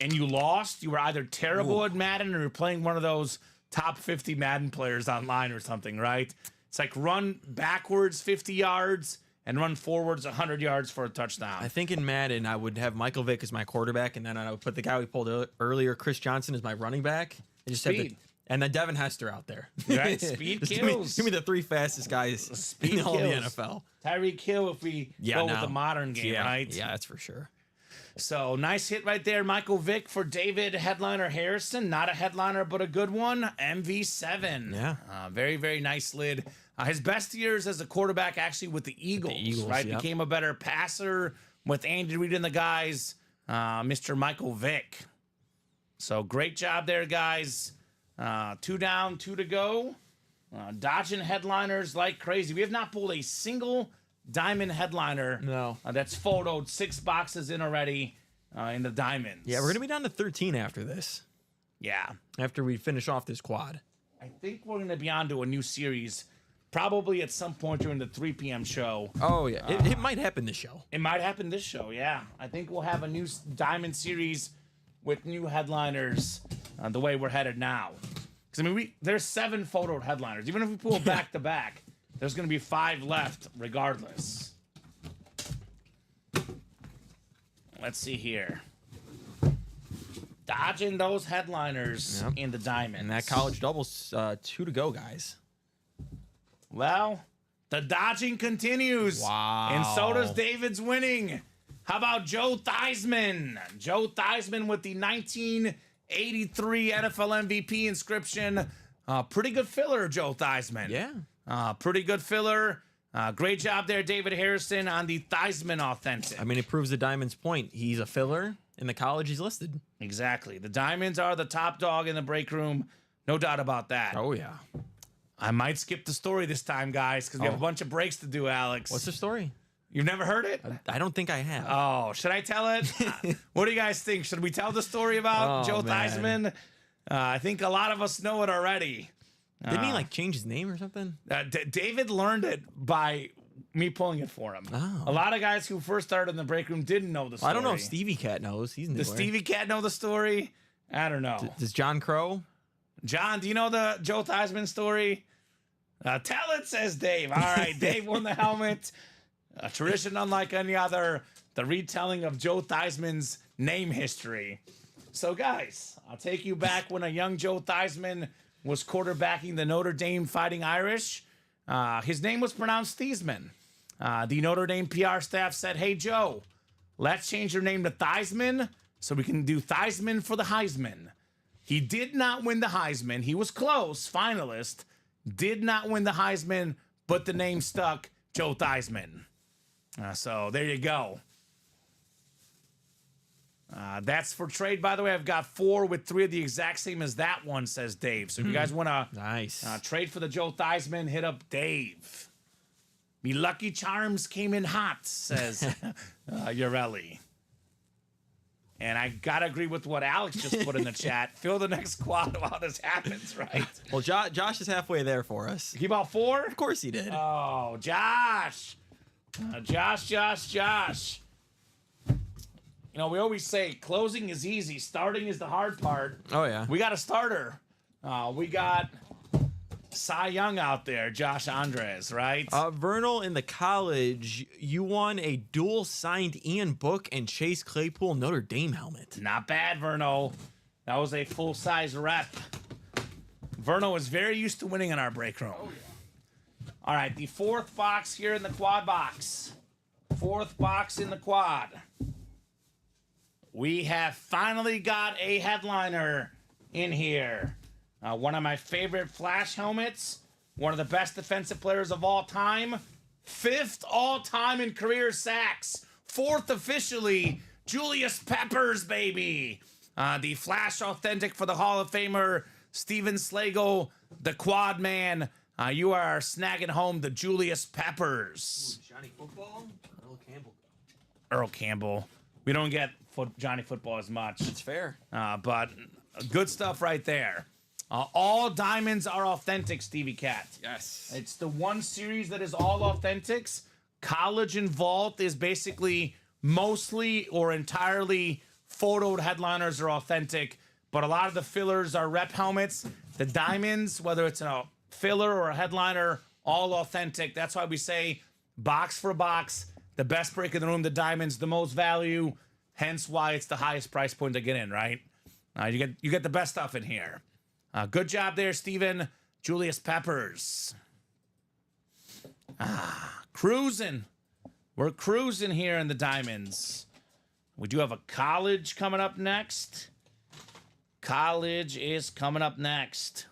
and you lost, you were either terrible at Madden or you're playing one of those top 50 Madden players online or something, right? It's like run backwards 50 yards and run forwards 100 yards for a touchdown. I think in Madden, I would have Michael Vick as my quarterback, and then I would put the guy we pulled earlier, Chris Johnson, as my running back. And just Speed. and then Devin Hester out there. Right? Speed Just kills. Give me the 3 fastest guys Speed in all of the kills. NFL. Tyreek Hill if we go with now. the modern game, right? Yeah, that's for sure. So nice hit right there, Michael Vick for David Headliner Harrison. Not a headliner, but a good one. MV7. Yeah. Very, very nice lid. His best years as a quarterback actually with the Eagles, right? Yep. Became a better passer with Andy Reid and the guys. Mr. Michael Vick. So great job there, guys. 2 down, 2 to go. Dodging headliners like crazy. We have not pulled a single diamond headliner. No. That's photoed 6 boxes in already in the diamonds. Yeah, we're going to be down to 13 after this. Yeah. After we finish off this quad. I think we're going to be on to a new series probably at some point during the 3 p.m. show. Oh yeah, it might happen this show. It might happen this show, yeah. I think we'll have a new Diamond series with new headliners the way we're headed now. Because, I mean, there's 7 photoed headliners. Even if we pull back to back, there's going to be 5 left regardless. Let's see here. Dodging those headliners in the Diamonds. And that college doubles, 2 to go, guys. Well, the dodging continues. Wow. And so does David's winning. How about Joe Theismann? Joe Theismann with the 1983 NFL MVP inscription. Pretty good filler, Joe Theismann. Yeah. Pretty good filler. Great job there, David Harrison, on the Theismann Authentic. I mean, it proves the Diamond's point. He's a filler. In the college, he's listed. Exactly. The Diamonds are the top dog in the break room. No doubt about that. Oh, yeah. I might skip the story this time, guys, because we have a bunch of breaks to do, Alex. What's the story? You've never heard it? I don't think I have. Oh, should I tell it? What do you guys think? Should we tell the story about Joe Theismann? I think a lot of us know it already. Didn't he, like, change his name or something? David learned it by me pulling it for him. Oh. A lot of guys who first started in the break room didn't know the story. I don't know if Stevie Cat knows. He's newer. Does Stevie Cat know the story? I don't know. Does John Crow? John, do you know the Joe Theismann story? Tell it, says Dave. All right, Dave won the helmet. A tradition unlike any other. The retelling of Joe Theismann's name history. So, guys, I'll take you back when a young Joe Theismann was quarterbacking the Notre Dame Fighting Irish. His name was pronounced Theismann. The Notre Dame PR staff said, hey, Joe, let's change your name to Theismann so we can do Theismann for the Heisman. He did not win the Heisman. He was close, finalist. Did not win the Heisman, but the name stuck, Joe Theismann. So there you go. That's for trade, by the way. I've got 4 with 3 of the exact same as that one, says Dave. So if you guys want to trade for the Joe Theismann, hit up Dave. Me Lucky Charms came in hot, says Urelli. And I got to agree with what Alex just put in the chat. Fill the next quad while this happens, right? Well, Josh is halfway there for us. He bought 4? Of course he did. Oh, Josh. Josh. You know, we always say closing is easy. Starting is the hard part. Oh, yeah. We got a starter. We got Cy Young out there, Josh Andres, right? Vernal in the college, you won a dual-signed Ian Book and Chase Claypool Notre Dame helmet. Not bad, Verno. That was a full-size rep. Verno is very used to winning in our break room. Oh, yeah. All right, the 4th box here in the quad box. 4th box in the quad. We have finally got a headliner in here. One of my favorite Flash helmets. One of the best defensive players of all time. 5th all-time in career sacks. 4th officially, Julius Peppers, baby. The Flash Authentic for the Hall of Famer, Steven Slagle, the quad man. You are snagging home the Julius Peppers. Ooh, Johnny Football? Earl Campbell. We don't get Johnny Football as much. That's fair. But good stuff right there. All diamonds are authentic, Stevie Cat. Yes. It's the one series that is all authentics. College and Vault is basically mostly or entirely photoed headliners are authentic, but a lot of the fillers are rep helmets. The diamonds, whether it's a filler or a headliner, all authentic. That's why we say box for box, the best break in the room, the diamonds, the most value, hence why it's the highest price point to get in, right? You get the best stuff in here. Good job there, Steven. Julius Peppers. Cruising. We're cruising here in the diamonds. We do have a college coming up next. College is coming up next.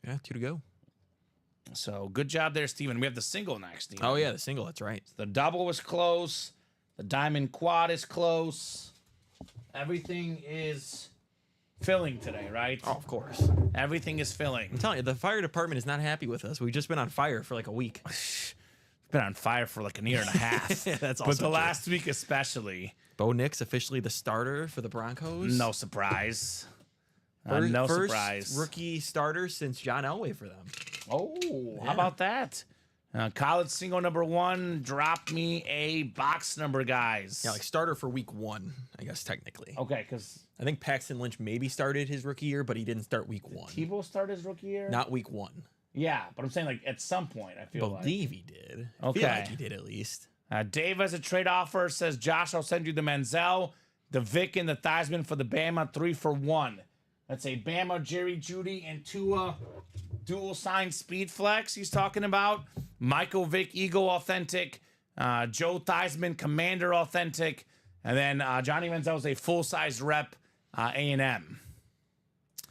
Yeah, 2 to go. So good job there, Steven. We have the single next, Steven. Oh, yeah, the single. That's right. The double was close. The diamond quad is close. Everything is filling today, right? Oh, of course. Everything is filling. I'm telling you, the fire department is not happy with us. We've just been on fire for like a week. Been on fire for like a year and a half. That's but the last week especially. Bo Nix officially the starter for the Broncos. No surprise. First surprise. Rookie starter since John Elway for them. Oh, how about that? College single number 1. Drop me a box number, guys. Yeah, like starter for week 1, I guess technically. Okay, because I think Paxton Lynch maybe started his rookie year, but he didn't start week 1. Tebow started his rookie year? Not week 1. Yeah, but I'm saying like at some point, I feel like. Believe he did. Okay. I feel like he did at least. Dave has a trade offer. Says, Josh, I'll send you the Manziel, the Vic, and the Theismann for the Bama 3 for 1. That's a Bama, Jerry Jeudy, and Tua dual sign speed flex he's talking about. Michael Vick, Eagle authentic. Joe Theismann, Commander authentic. And then Johnny Manziel's a full-size rep, A&M.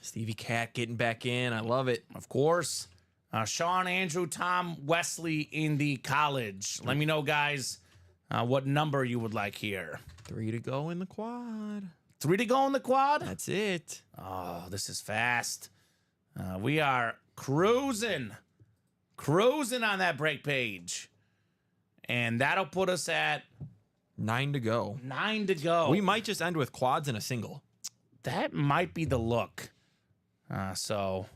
Stevie Cat getting back in. I love it. Of course. Sean, Andrew, Tom, Wesley in the college. Let me know, guys, what number you would like here. 3 to go in the quad. 3 to go in the quad? That's it. Oh, this is fast. We are cruising on that break page. And that'll put us at 9 to go. 9 to go. We might just end with quads and a single. That might be the look. So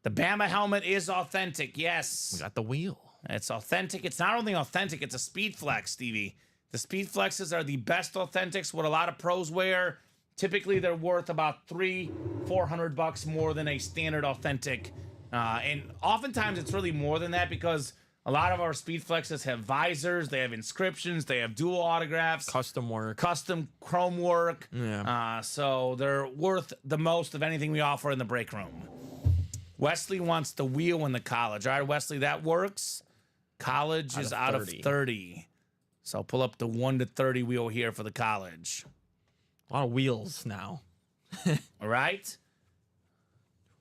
the Bama helmet is authentic. Yes. We got the wheel. It's authentic. It's not only authentic, it's a speed flex, Stevie. The speed flexes are the best authentics, what a lot of pros wear. Typically, they're worth about $300-400 more than a standard authentic. And oftentimes, it's really more than that because a lot of our speed flexes have visors, they have inscriptions, they have dual autographs, Custom work. custom chrome work. Yeah. So they're worth the most of anything we offer in the break room. Wesley wants the wheel in the college. All right, Wesley, that works. College is out of 30. So I'll pull up the 1 to 30 wheel here for the college. A lot of wheels now. All right.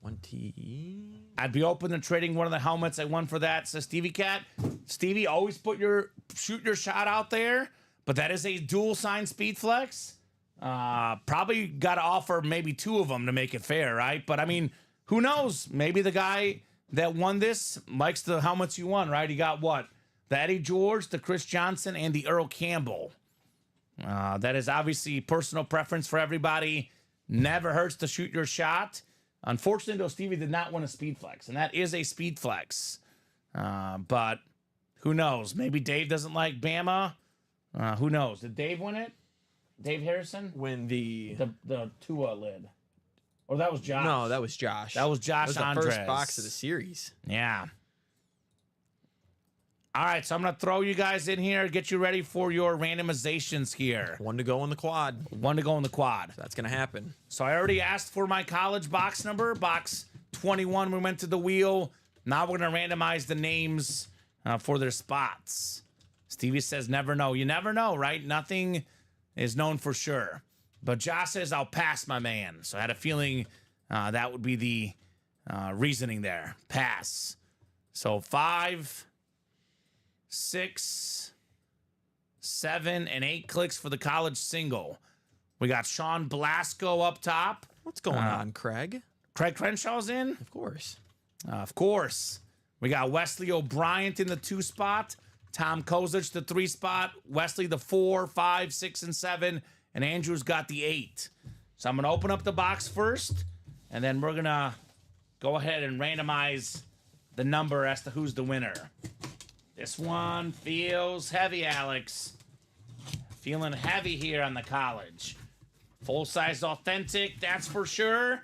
20. I'd be open to trading one of the helmets I won for that, says Stevie Cat. Stevie, always shoot your shot out there, but that is a dual sign speed flex. Probably got to offer maybe 2 of them to make it fair, right? But I mean, who knows? Maybe the guy that won this likes the helmets you won, right? He got what? The Eddie George, the Chris Johnson, and the Earl Campbell. That is obviously personal preference for everybody. Never hurts to shoot your shot. Unfortunately, though, Stevie did not win a speed flex, and that is a speed flex. But who knows? Maybe Dave doesn't like Bama. Who knows? Did Dave win it? Dave Harrison? When the Tua lid. Or that was Josh. No, that was Josh. That was Josh That was the Andres. first box of the series. Yeah. All right, so I'm going to throw you guys in here, get you ready for your randomizations here. 1 to go in the quad. 1 to go in the quad. That's going to happen. So I already asked for my college box number, box 21. We went to the wheel. Now we're going to randomize the names for their spots. Stevie says, never know. You never know, right? Nothing is known for sure. But Josh says, I'll pass, my man. So I had a feeling that would be the reasoning there. Pass. So 5, 6, 7, and 8 clicks for the college single. We got Sean Blasco up top. What's going on, Craig? Craig Crenshaw's in. Of course. Of course. We got Wesley O'Brien in the 2 spot. Tom Kozich, the 3 spot. Wesley, the 4, 5, 6, and 7. And Andrew's got the 8. So I'm going to open up the box first. And then we're going to go ahead and randomize the number as to who's the winner. This one feels heavy, Alex. Feeling heavy here on the college. Full-size authentic, that's for sure.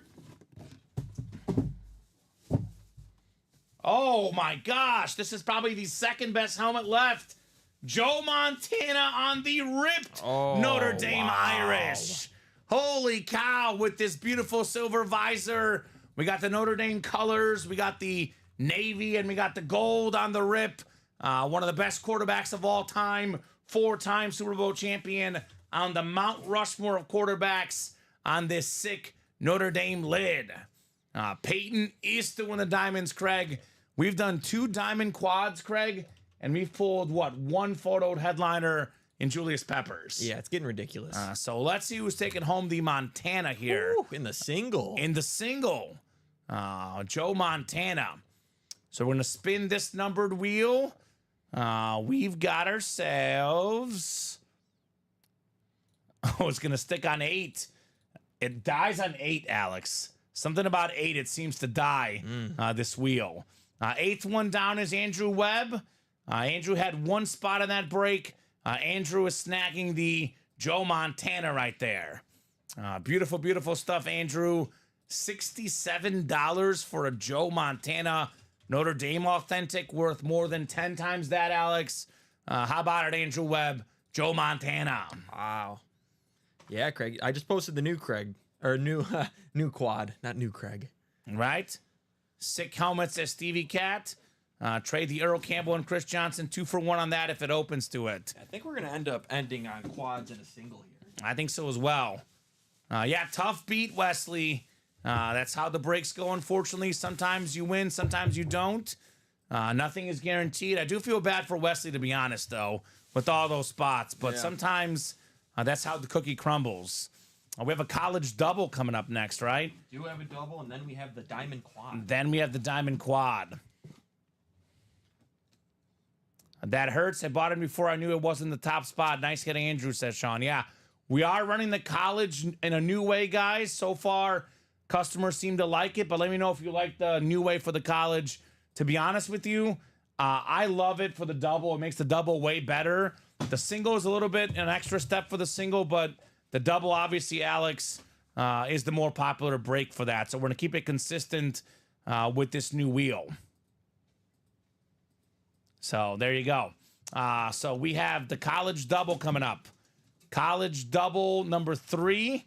Oh my gosh, this is probably the second best helmet left. Joe Montana on the ripped Notre Dame Irish. Holy cow, with this beautiful silver visor. We got the Notre Dame colors, we got the navy, and we got the gold on the rip. One of the best quarterbacks of all time, 4-time Super Bowl champion on the Mount Rushmore of quarterbacks on this sick Notre Dame lid. Peyton is still in the diamonds, Craig. We've done 2 diamond quads, Craig, and we've pulled, what, 1 photoed headliner in Julius Peppers. Yeah, it's getting ridiculous. So let's see who's taking home the Montana here. Ooh, in the single. In the single. Joe Montana. So we're going to spin this numbered wheel. We've got ourselves... Oh, it's going to stick on 8. It dies on 8, Alex. Something about 8, it seems to die, this wheel. Eighth one down is Andrew Webb. Andrew had one spot on that break. Andrew is snagging the Joe Montana right there. Beautiful, beautiful stuff, Andrew. $67 for a Joe Montana Notre Dame authentic, worth more than 10 times that, Alex. How about it, Andrew Webb? Joe Montana. Wow. Yeah, Craig. I just posted the new Craig. Or new new quad, not new Craig. Right? Sick helmets as Stevie Cat. Trade the Earl Campbell and Chris Johnson 2 for 1 on that if it opens to it. I think we're going to end up ending on quads in a single here. I think so as well. Yeah, tough beat, Wesley. That's how the breaks go, unfortunately. Sometimes you win, sometimes you don't. Nothing is guaranteed. I do feel bad for Wesley, to be honest, though, with all those spots. But sometimes that's how the cookie crumbles. We have a college double coming up next, right? We do have a double, and then we have the diamond quad. Then we have the diamond quad. That hurts. I bought it before I knew it wasn't the top spot. Nice hitting, Andrew, says Sean. Yeah, we are running the college in a new way, guys. So far, customers seem to like it, but let me know if you like the new way for the college. To be honest with you, I love it for the double. It makes the double way better. The single is a little bit an extra step for the single, but the double, obviously, Alex, is the more popular break for that. So we're going to keep it consistent with this new wheel. So there you go. So we have the college double coming up. College double number 3.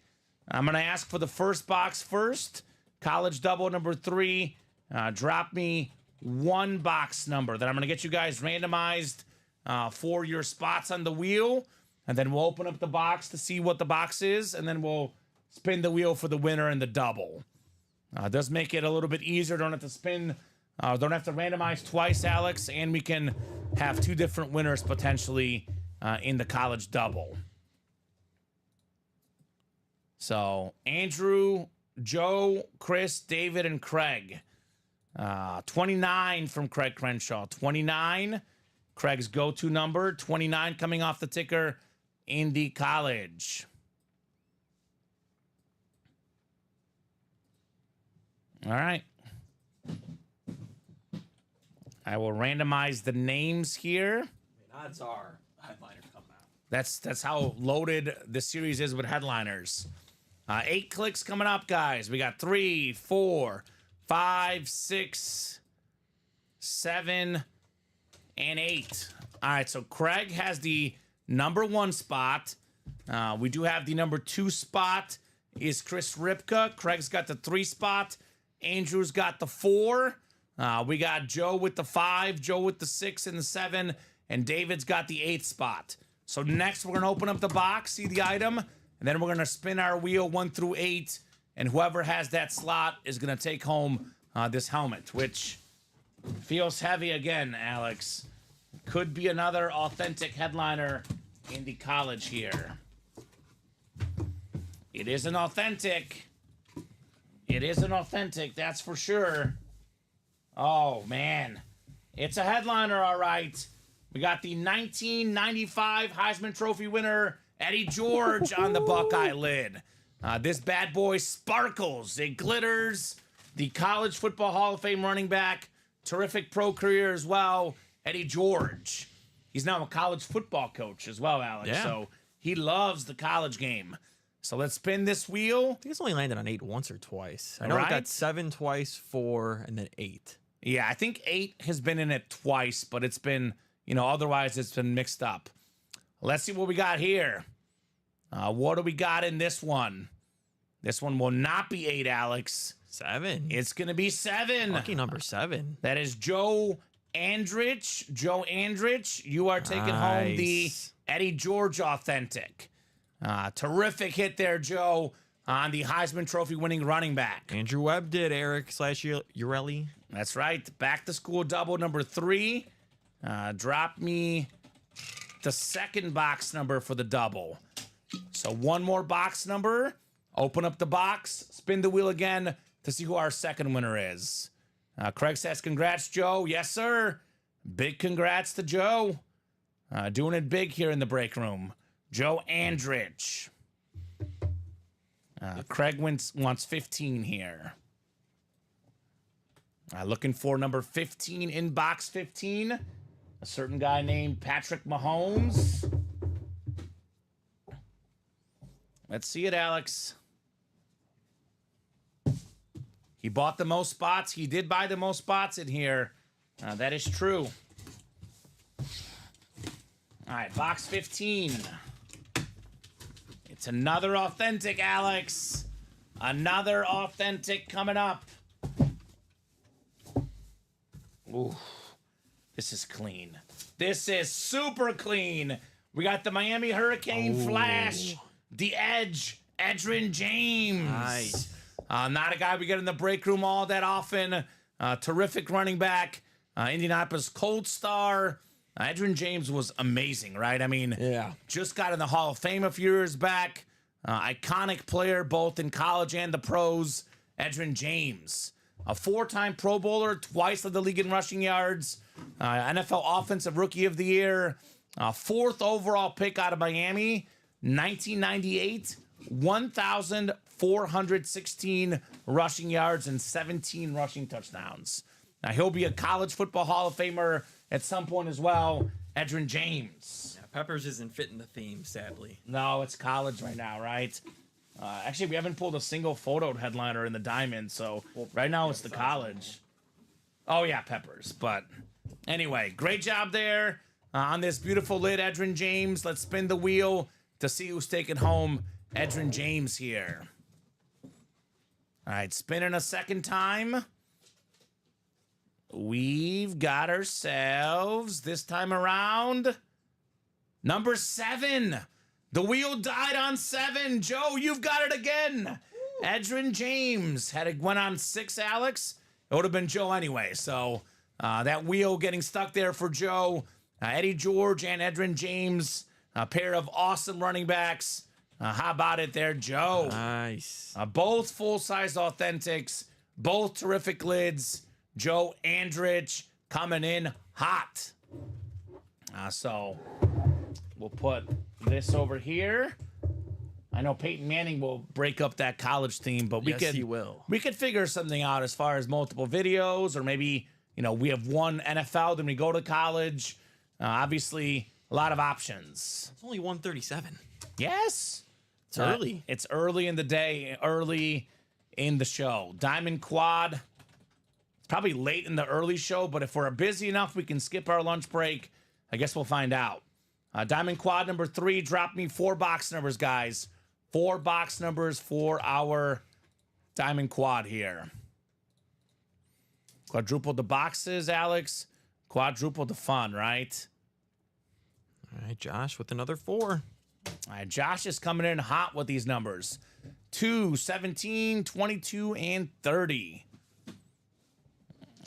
I'm going to ask for the first box first. College double number 3. Drop me 1 box number. Then I'm going to get you guys randomized for your spots on the wheel. And then we'll open up the box to see what the box is. And then we'll spin the wheel for the winner in the double. It does make it a little bit easier. Don't have to spin. Don't have to randomize twice, Alex. And we can have 2 different winners potentially in the college double. So Andrew, Joe, Chris, David, and Craig. 29 from Craig Crenshaw. 29, Craig's go-to number. 29 coming off the ticker in the college. All right. I will randomize the names here. Odds are headliners come out. That's how loaded this series is with headliners. 8 clicks coming up, guys. We got 3, 4, 5, 6, 7, and 8. All right, so Craig has the number 1 spot. We do have the number 2 spot is Chris Ripka. Craig's got the 3 spot. Andrew's got the 4. We got Joe with the 5, Joe with the 6 and the 7, and David's got the 8th spot. So next we're going to open up the box, see the item, and then we're going to spin our wheel 1 through 8, and whoever has that slot is going to take home this helmet, which feels heavy again, Alex. Could be another authentic headliner in the college here. It isn't authentic. It isn't authentic, that's for sure. Oh, man. It's a headliner, all right. We got the 1995 Heisman Trophy winner, Eddie George, on the Buckeye lid. This bad boy sparkles. It glitters. The College Football Hall of Fame running back. Terrific pro career as well. Eddie George. He's now a college football coach as well, Alex. Yeah. So he loves the college game. So let's spin this wheel. I think it's only landed on 8 once or twice. I know Right? it got 7 twice, 4, and then 8. Yeah, I think 8 has been in it twice, but it's been, otherwise it's been mixed up. Let's see what we got here. What do we got in this one? This one will not be 8, Alex. 7. It's going to be 7. Lucky number 7. That is Joe Andrich. Joe Andrich, you are taking home the Nice. Eddie George authentic. Terrific hit there, Joe, on the Heisman Trophy winning running back. Andrew Webb did Eric/Urelli. That's right. Back to school double number 3. Drop me the second box number for the double. So 1 more box number. Open up the box. Spin the wheel again to see who our second winner is. Craig says, congrats, Joe. Yes, sir. Big congrats to Joe. Doing it big here in the break room. Joe Andrich. Craig wants 15 here. Looking for number 15 in box 15. A certain guy named Patrick Mahomes. Let's see it, Alex. He bought the most spots. He did buy the most spots in here. That is true. All right, box 15. It's another authentic, Alex. Another authentic coming up. Ooh, this is clean. This is super clean. We got the Miami Hurricane Flash, the Edge, Edgerrin James. Nice. Not a guy we get in the break room all that often. Terrific running back. Indianapolis Cold Star. Edgerrin James was amazing, right? I mean, Yeah. just got in the Hall of Fame a few years back. Iconic player both in college and the pros. Edgerrin James. A 4-time Pro Bowler, twice led the league in rushing yards. NFL Offensive Rookie of the Year. 4th overall pick out of Miami. 1998. 1,416 rushing yards and 17 rushing touchdowns. Now, he'll be a college football Hall of Famer at some point as well. Edgerrin James. Yeah, Peppers isn't fitting the theme, sadly. No, it's college right now, right? Actually, we haven't pulled a single photo headliner in the diamond, so right now it's the college. Oh, yeah, Peppers. But anyway, great job there on this beautiful lid, Edgerrin James. Let's spin the wheel to see who's taking home Edgerrin James here. All right, spinning a second time. We've got ourselves, this time around, number 7. The wheel died on 7. Joe, you've got it again. Edgerrin James. Had it went on 6, Alex, it would have been Joe anyway. So that wheel getting stuck there for Joe. Eddie George and Edgerrin James, a pair of awesome running backs. How about it there, Joe? Nice. Both full-size authentics, both terrific lids. Joe Andrich coming in hot. So we'll put this over here. I know Peyton Manning will break up that college theme, but we Yes, he will. We could figure something out as far as multiple videos, or maybe, you know, we have one NFL, then we go to college. Obviously, a lot of options. It's only 137. Yes. It's early. It's early in the day, early in the show. Diamond Quad. It's probably late in the early show, but if we're busy enough, we can skip our lunch break. I guess we'll find out. Diamond Quad number 3. Drop me 4 box numbers, guys. 4 box numbers for our Diamond Quad here. Quadruple the boxes, Alex. Quadruple the fun, right? All right, Josh with another 4. All right, Josh is coming in hot with these numbers. 2, 17, 22, and 30.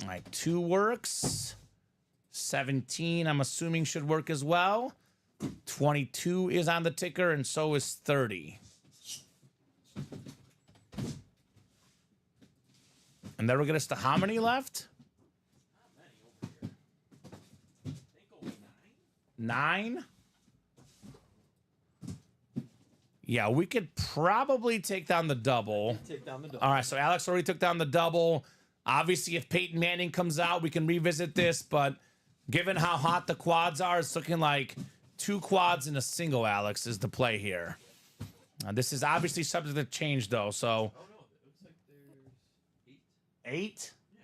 All right, 2 works. 17, I'm assuming, should work as well. 22 is on the ticker, and so is 30. And that'll get us to how many left? Not many over here. I think only 9. 9? Yeah, we could probably take down the double. Take down the double. All right, so Alex already took down the double. Obviously, if Peyton Manning comes out, we can revisit this, but given how hot the quads are, it's looking like 2 quads and a single, Alex, is the play here. This is obviously subject to change, though, so... Oh, no, it looks like there's 8. 8? Yeah.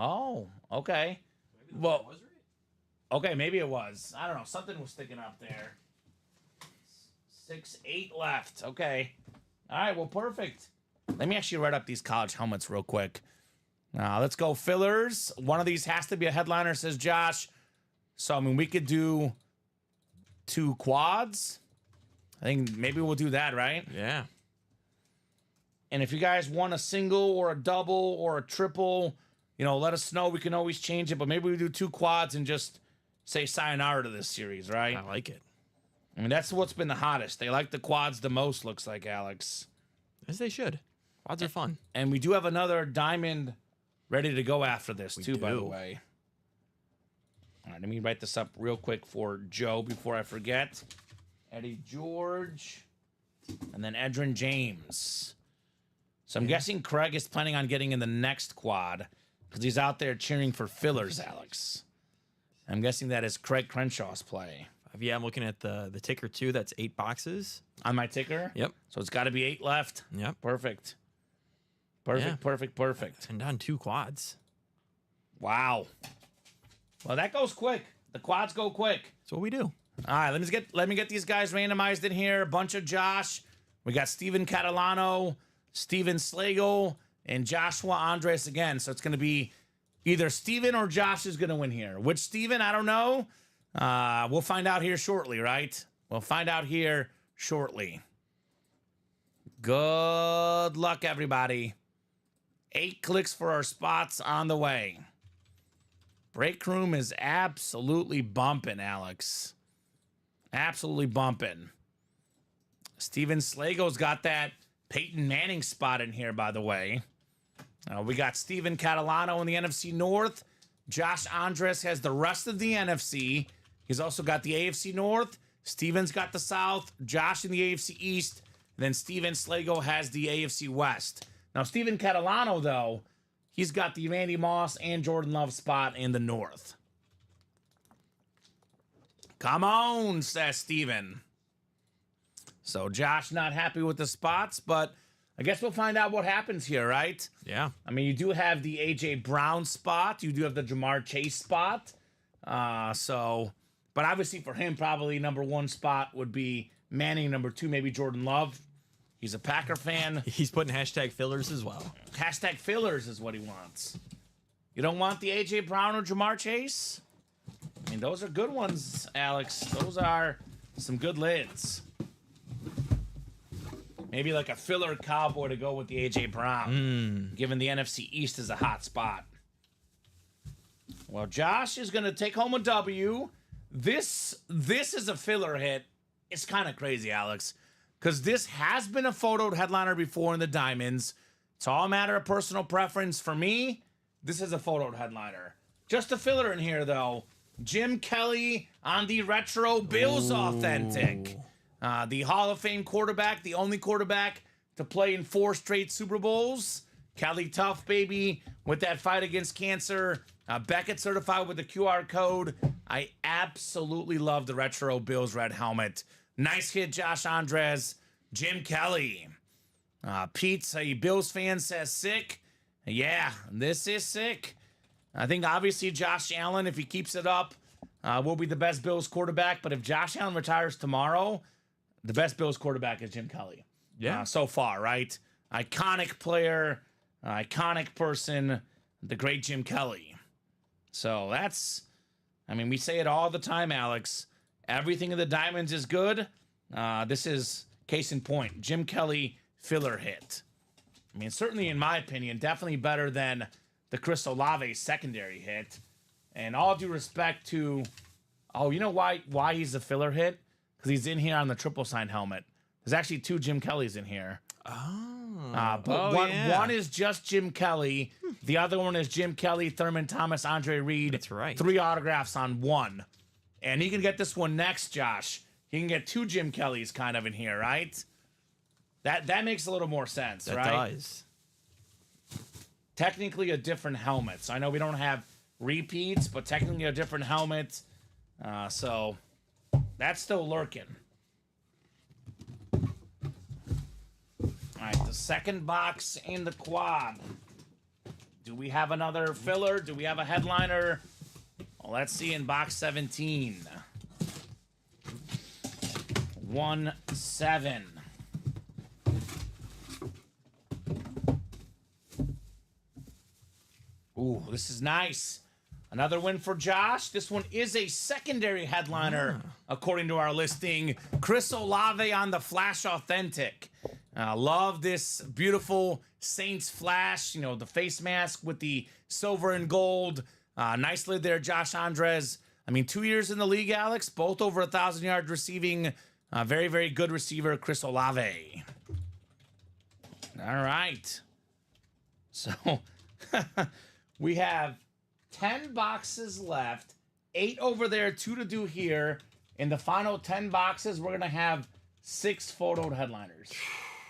Oh, okay. Maybe the was right? Okay, maybe it was. I don't know. Something was sticking up there. 6, 8 left. Okay. All right, well, perfect. Let me actually write up these college helmets real quick. Let's go fillers. One of these has to be a headliner, says Josh. So, I mean, we could do 2 quads. I think maybe we'll do that, right? Yeah. And if you guys want a single or a double or a triple, you know, let us know. We can always change it. But maybe we do 2 quads and just say sayonara to this series, right? I like it. I mean, that's what's been the hottest. They like the quads the most, looks like, Alex. As they should. Quads are fun. And we do have another diamond ready to go after this, too, by the do. way. All right, let me write this up real quick for Joe before I forget. Eddie George, and then Edgerrin James. So I'm guessing Craig is planning on getting in the next quad. because he's out there cheering for fillers, Alex. I'm guessing that is Craig Crenshaw's play. Yeah, I'm looking at the ticker too. That's 8 boxes. On my ticker? Yep. So it's got to be 8 left. Yep. Perfect. Yeah. Perfect. And down 2 quads. Wow. Well, that goes quick. The quads go quick. That's what we do. All right, let me get these guys randomized in here. A bunch of Josh. We got Steven Catalano, Steven Slagle, and Joshua Andres again. So it's going to be either Steven or Josh is going to win here. Which Steven, I don't know. We'll find out here shortly, right? We'll find out here shortly. Good luck, everybody. 8 clicks for our spots on the way. Break room is absolutely bumping, Alex. Absolutely bumping. Steven Slagle's got that Peyton Manning spot in here, by the way. We got Steven Catalano in the NFC North. Josh Andres has the rest of the NFC. He's also got the AFC North. Steven's got the South. Josh in the AFC East. Then Steven Slagle has the AFC West. Now, Steven Catalano, though, he's got the Randy Moss and Jordan Love spot in the North. Come on, says Steven. So Josh not happy with the spots, but I guess we'll find out what happens here, right? Yeah. I mean, you do have the A.J. Brown spot. You do have the Jamar Chase spot. But obviously for him, probably number 1 spot would be Manning. Number 2, maybe Jordan Love. He's a Packer fan. He's putting hashtag fillers as well. Hashtag fillers is what he wants. You don't want the A.J. Brown or Jamar Chase? I mean, those are good ones, Alex. Those are some good lids. Maybe like a filler cowboy to go with the A.J. Brown, given the NFC East is a hot spot. Well, Josh is going to take home a W. This is a filler hit. It's kind of crazy, Alex, because this has been a photoed headliner before in the Diamonds. It's all a matter of personal preference. For me, this is a photoed headliner. Just a filler in here, though. Jim Kelly on the Retro Bills Authentic. The Hall of Fame quarterback, the only quarterback to play in 4 straight Super Bowls. Kelly tough, baby, with that fight against cancer. Beckett certified with the QR code. I absolutely love the Retro Bills red helmet. Nice hit, Josh Andres. Jim Kelly. Pete's a Bills fan, says sick. Yeah, this is sick. I think obviously Josh Allen, if he keeps it up, will be the best Bills quarterback. But if Josh Allen retires tomorrow, the best Bills quarterback is Jim Kelly. Yeah. So far, right? Iconic player, iconic person, the great Jim Kelly. So that's, I mean, we say it all the time, Alex. Everything in the Diamonds is good. This is case in point. Jim Kelly filler hit. I mean, certainly in my opinion, definitely better than the Chris Olave secondary hit. And all due respect to, you know why he's a filler hit? Because he's in here on the triple sign helmet. There's actually 2 Jim Kellys in here. One is just Jim Kelly. The other one is Jim Kelly, Thurman Thomas, Andre Reed. That's right. 3 autographs on 1. And he can get this one next, Josh. He can get 2 Jim Kellys kind of in here, right? That makes a little more sense, right? That does. Technically a different helmet. So I know we don't have repeats, but technically a different helmet. So that's still lurking. All right, the second box in the quad. Do we have another filler? Do we have a headliner? Well, let's see in box 17. 1-7. Ooh, this is nice. Another win for Josh. This one is a secondary headliner, according to our listing. Chris Olave on the Flash Authentic. Love this beautiful Saints flash. You know, the face mask with the silver and gold. Nice lid there, Josh Andres. I mean, 2 years in the league, Alex. Both over 1,000 yards receiving. Very, very good receiver, Chris Olave. All right. So we have 10 boxes left. 8 over there, 2 to do here. In the final 10 boxes, we're going to have 6 photoed headliners.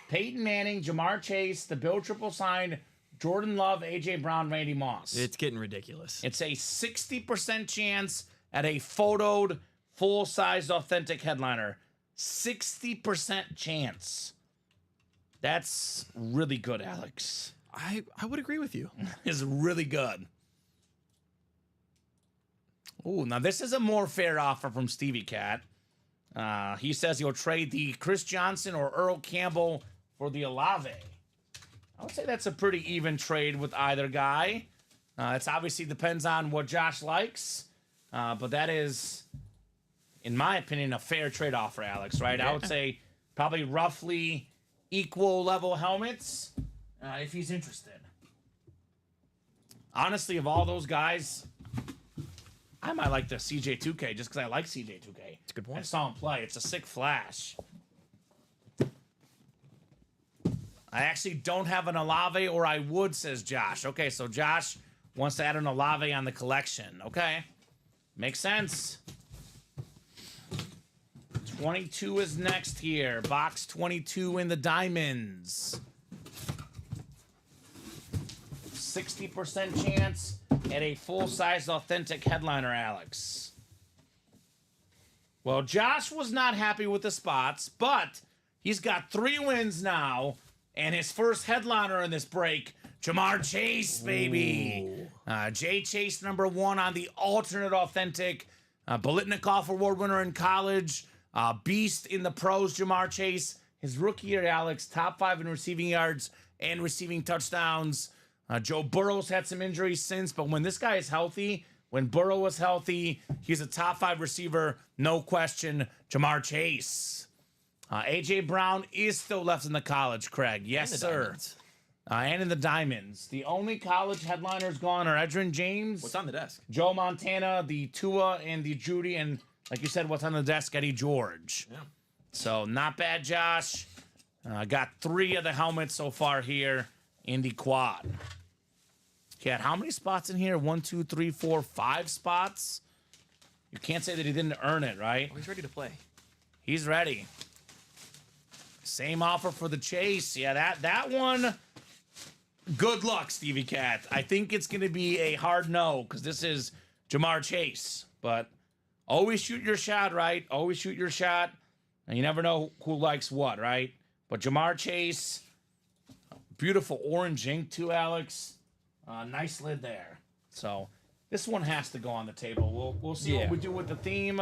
Peyton Manning, Jamar Chase, the Bill triple signed, Jordan Love, AJ Brown, Randy Moss. It's getting ridiculous. It's a 60% chance at a photoed, full-sized, authentic headliner. 60% chance. That's really good, Alex. I would agree with you. Is really good. Ooh, now this is a more fair offer from Stevie Cat. He says he'll trade the Chris Johnson or Earl Campbell for the Olave. I would say that's a pretty even trade with either guy. It's obviously depends on what Josh likes, but that is, in my opinion, a fair trade offer, Alex, right? Yeah. I would say probably roughly equal level helmets if he's interested. Honestly, of all those guys, I might like the CJ2K just because I like CJ2K. It's a good point. I saw him play. It's a sick flash. I actually don't have an Olave, or I would, says Josh. Okay, so Josh wants to add an Olave on the collection. Okay. Makes sense. 22 is next here. Box 22 in the diamonds. 60% chance at a full-size authentic headliner, Alex. Well, Josh was not happy with the spots, but he's got 3 wins now, and his first headliner in this break, Jamar Chase, baby. Jay Chase, #1 on the alternate authentic. Bolitnikoff Award winner in college. Beast in the pros, Jamar Chase. His rookie year, Alex, top 5 in receiving yards and receiving touchdowns. Joe Burrow's had some injuries since, but when this guy is healthy, when Burrow was healthy, he's a top 5 receiver, no question. Jamar Chase. AJ Brown is still left in the college, Craig. Yes, sir. Diamonds. And in the diamonds. The only college headliners gone are Edgerrin James, What's on the desk? Joe Montana, the Tua, and the Judy, and like you said, what's on the desk, Eddie George. Yeah. So not bad, Josh. Got 3 of the helmets so far here in the quad. Cat, how many spots in here? 1, 2, 3, 4, 5 spots. You can't say that he didn't earn it, right? Oh, he's ready to play. He's ready. Same offer for the Chase. Yeah, that one. Good luck, Stevie Cat. I think it's going to be a hard no because this is Jamar Chase. But always shoot your shot, right? Always shoot your shot. And you never know who likes what, right? But Jamar Chase, beautiful orange ink too, Alex. Nice lid there. So this one has to go on the table. We'll see what we do with the theme.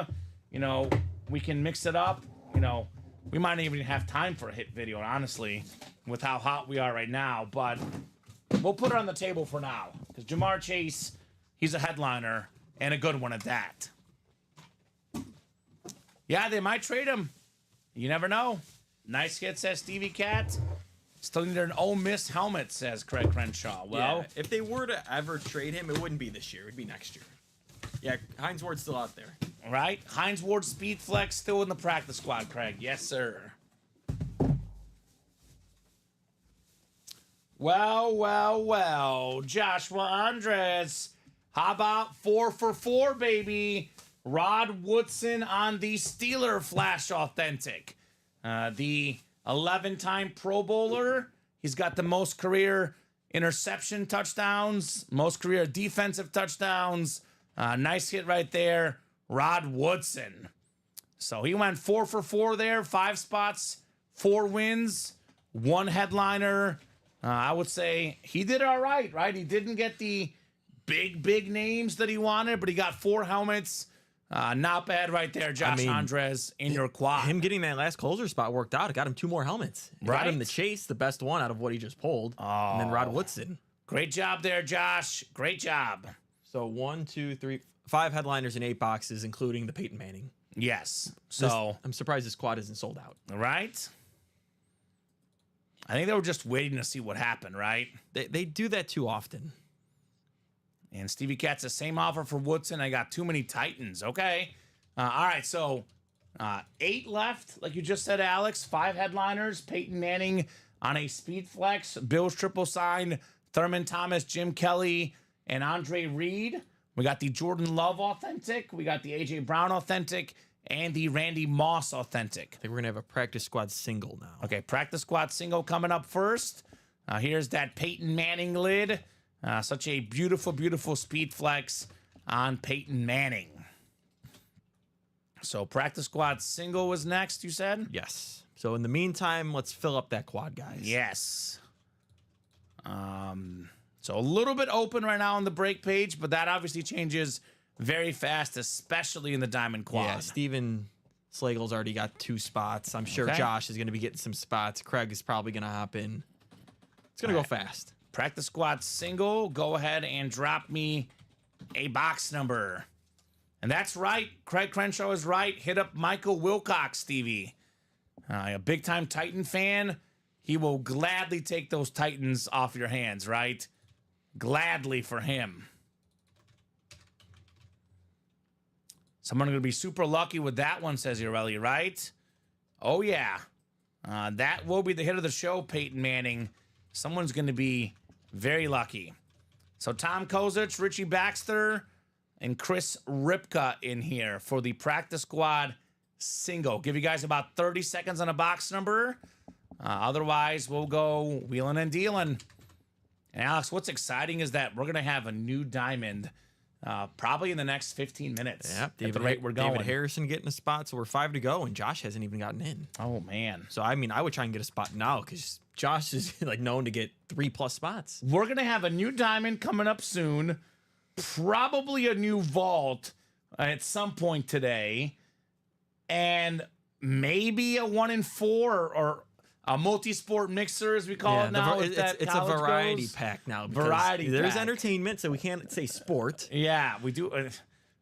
You know, we can mix it up. You know, we might not even have time for a hit video, honestly, with how hot we are right now. But we'll put it on the table for now because Jamar Chase, he's a headliner and a good one at that. Yeah, they might trade him. You never know. Nice hit, says Stevie Cat. Still need an Ole Miss helmet, says Craig Crenshaw. Well, Yeah, if they were to ever trade him, it wouldn't be this year. It would be next year. Yeah, Hines Ward's still out there. right? Hines Ward Speed Flex still in the practice squad, Craig. Yes, sir. Well. Joshua Andres. How about 4 for 4, baby? Rod Woodson on the Steeler Flash Authentic. The 11-time Pro Bowler. He's got the most career interception touchdowns, most career defensive touchdowns. Nice hit right there. Rod Woodson. So he went 4 for 4 there, 5 spots, 4 wins, 1 headliner. I would say he did all right, right? He didn't get the big names that he wanted, but he got 4 helmets. Not bad right there, Josh Andres, in your quad. Him getting that last closer spot worked out. It got him 2 more helmets. It got him Right. the Chase, the best one out of what he just pulled. And then Rod Woodson. Great job there, Josh. Great job. So 1, 2, 3, 5 headliners and 8 boxes, including the Peyton Manning. Yes. So, I'm surprised this quad isn't sold out. right? I think they were just waiting to see what happened, right? They do that too often. And Stevie Cat's the same offer for Woodson. I got too many Titans. Okay. All right. So 8 left, like you just said, Alex. 5 headliners. Peyton Manning on a speed flex. Bills triple sign. Thurman Thomas, Jim Kelly, and Andre Reed. We got the Jordan Love authentic. We got the AJ Brown authentic. And the Randy Moss authentic. I think we're going to have a practice squad single now. Okay, practice squad single coming up first. Here's that Peyton Manning lid. Such a beautiful, beautiful speed flex on Peyton Manning. So practice squad single was next, you said? Yes. So in the meantime, let's fill up that quad, guys. Yes. So a little bit open right now on the break page, but that obviously changes very fast, especially in the diamond quad. Yeah, Steven Slagle's already got 2 spots. I'm sure Okay. Josh is going to be getting some spots. Craig is probably going to hop in. It's going to go fast. Practice squad single, go ahead and drop me a box number. And that's right. Craig Crenshaw is right. Hit up Michael Wilcox, Stevie. A big-time Titan fan. He will gladly take those Titans off your hands, right? Gladly for him. Someone going to be super lucky with that one, says Ureli, right? Oh, yeah. That will be the hit of the show, Peyton Manning. Someone's going to be very lucky. So Tom Kozich, Richie Baxter, and Chris Ripka in here for the practice squad single. Give you guys about 30 seconds on a box number. Otherwise, we'll go wheeling and dealing. And Alex, what's exciting is that we're going to have a new diamond probably in the next 15 minutes. Yeah, at the rate we're going. David Harrison getting a spot, so we're 5 to go, and Josh hasn't even gotten in. Oh, man. So, I mean, I would try and get a spot now because Josh is like known to get 3+ spots. We're going to have a new diamond coming up soon. Probably a new vault at some point today. And maybe a 1 in 4 or a multi-sport mixer, as we call it now. It's a variety pack now. Variety There's pack. entertainment, so we can't say sport. Yeah, we do.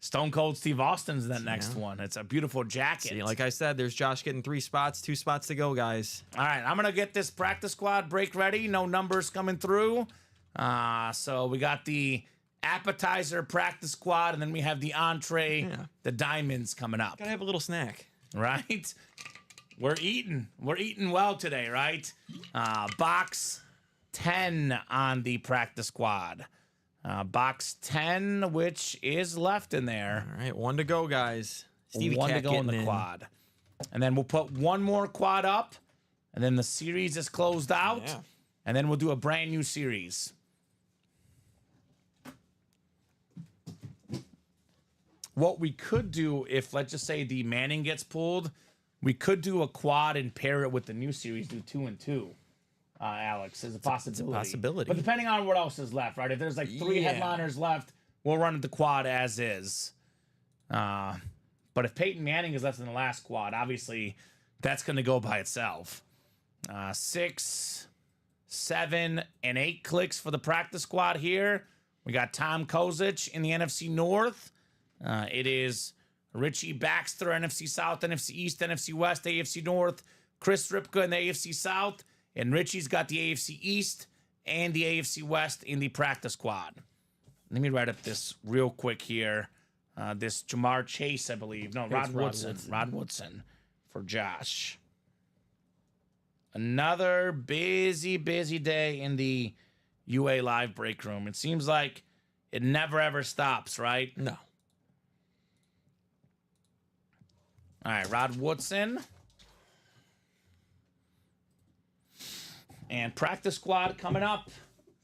Stone Cold Steve Austin's that next one. It's a beautiful jacket. See, like I said, there's Josh getting 3 spots, 2 spots to go, guys. All right, I'm going to get this practice squad break ready. No numbers coming through. So we got the appetizer practice squad, and then we have the entree, the diamonds coming up. Gotta have a little snack. Right? We're eating well today, right? Box 10 on the practice squad. Box 10, which is left in there. All right, 1 to go, guys. Stevie 1 to Cat go in the getting quad. And then we'll put 1 more quad up, and then the series is closed out, and then we'll do a brand new series. What we could do if, let's just say, the Manning gets pulled, we could do a quad and pair it with the new series, do 2 and 2. Alex, is a possibility. It's a possibility. But depending on what else is left, right? If there's like 3 headliners left, we'll run the quad as is. But if Peyton Manning is left in the last quad, obviously that's going to go by itself. 6, 7, and 8 clicks for the practice squad here. We got Tom Kozich in the NFC North. It is Richie Baxter, NFC South, NFC East, NFC West, AFC North, Chris Ripka in the AFC South, and Richie's got the AFC East and the AFC West in the practice squad. Let me write up this real quick here. This Jamar Chase, I believe. No, Rod Woodson. Rod Woodson for Josh. Another busy, busy day in the UA Live break room. It seems like it never, ever stops, right? No. All right, Rod Woodson. And practice squad coming up.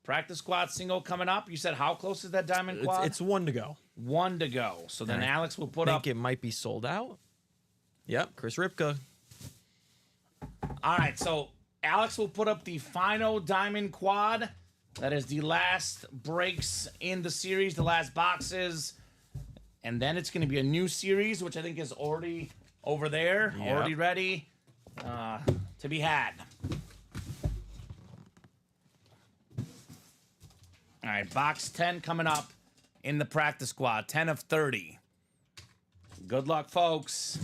Practice squad single coming up. You said how close is that diamond quad? It's 1 to go. 1 to go. So then Alex will put I up. think it might be sold out. Yep, Chris Ripka. All right, so Alex will put up the final diamond quad. That is the last breaks in the series, the last boxes. And then it's going to be a new series, which I think is already over there, already ready to be had. All right, box 10 coming up in the practice squad, 10 of 30. Good luck, folks.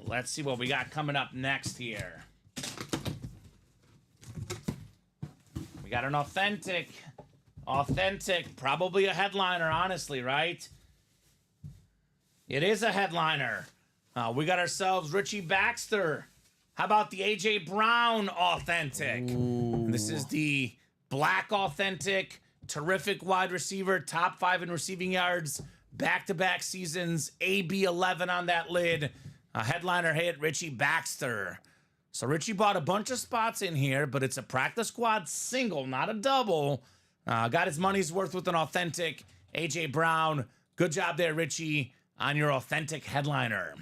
Let's see what we got coming up next here. We got an authentic, probably a headliner, honestly, right? It is a headliner. We got ourselves Richie Baxter. How about the A.J. Brown authentic? This is the black authentic, terrific wide receiver, top 5 in receiving yards, back-to-back seasons, AB 11 on that lid. A headliner hit, Richie Baxter. So Richie bought a bunch of spots in here, but it's a practice squad single, not a double. Got his money's worth with an authentic AJ Brown. Good job there, Richie, on your authentic headliner.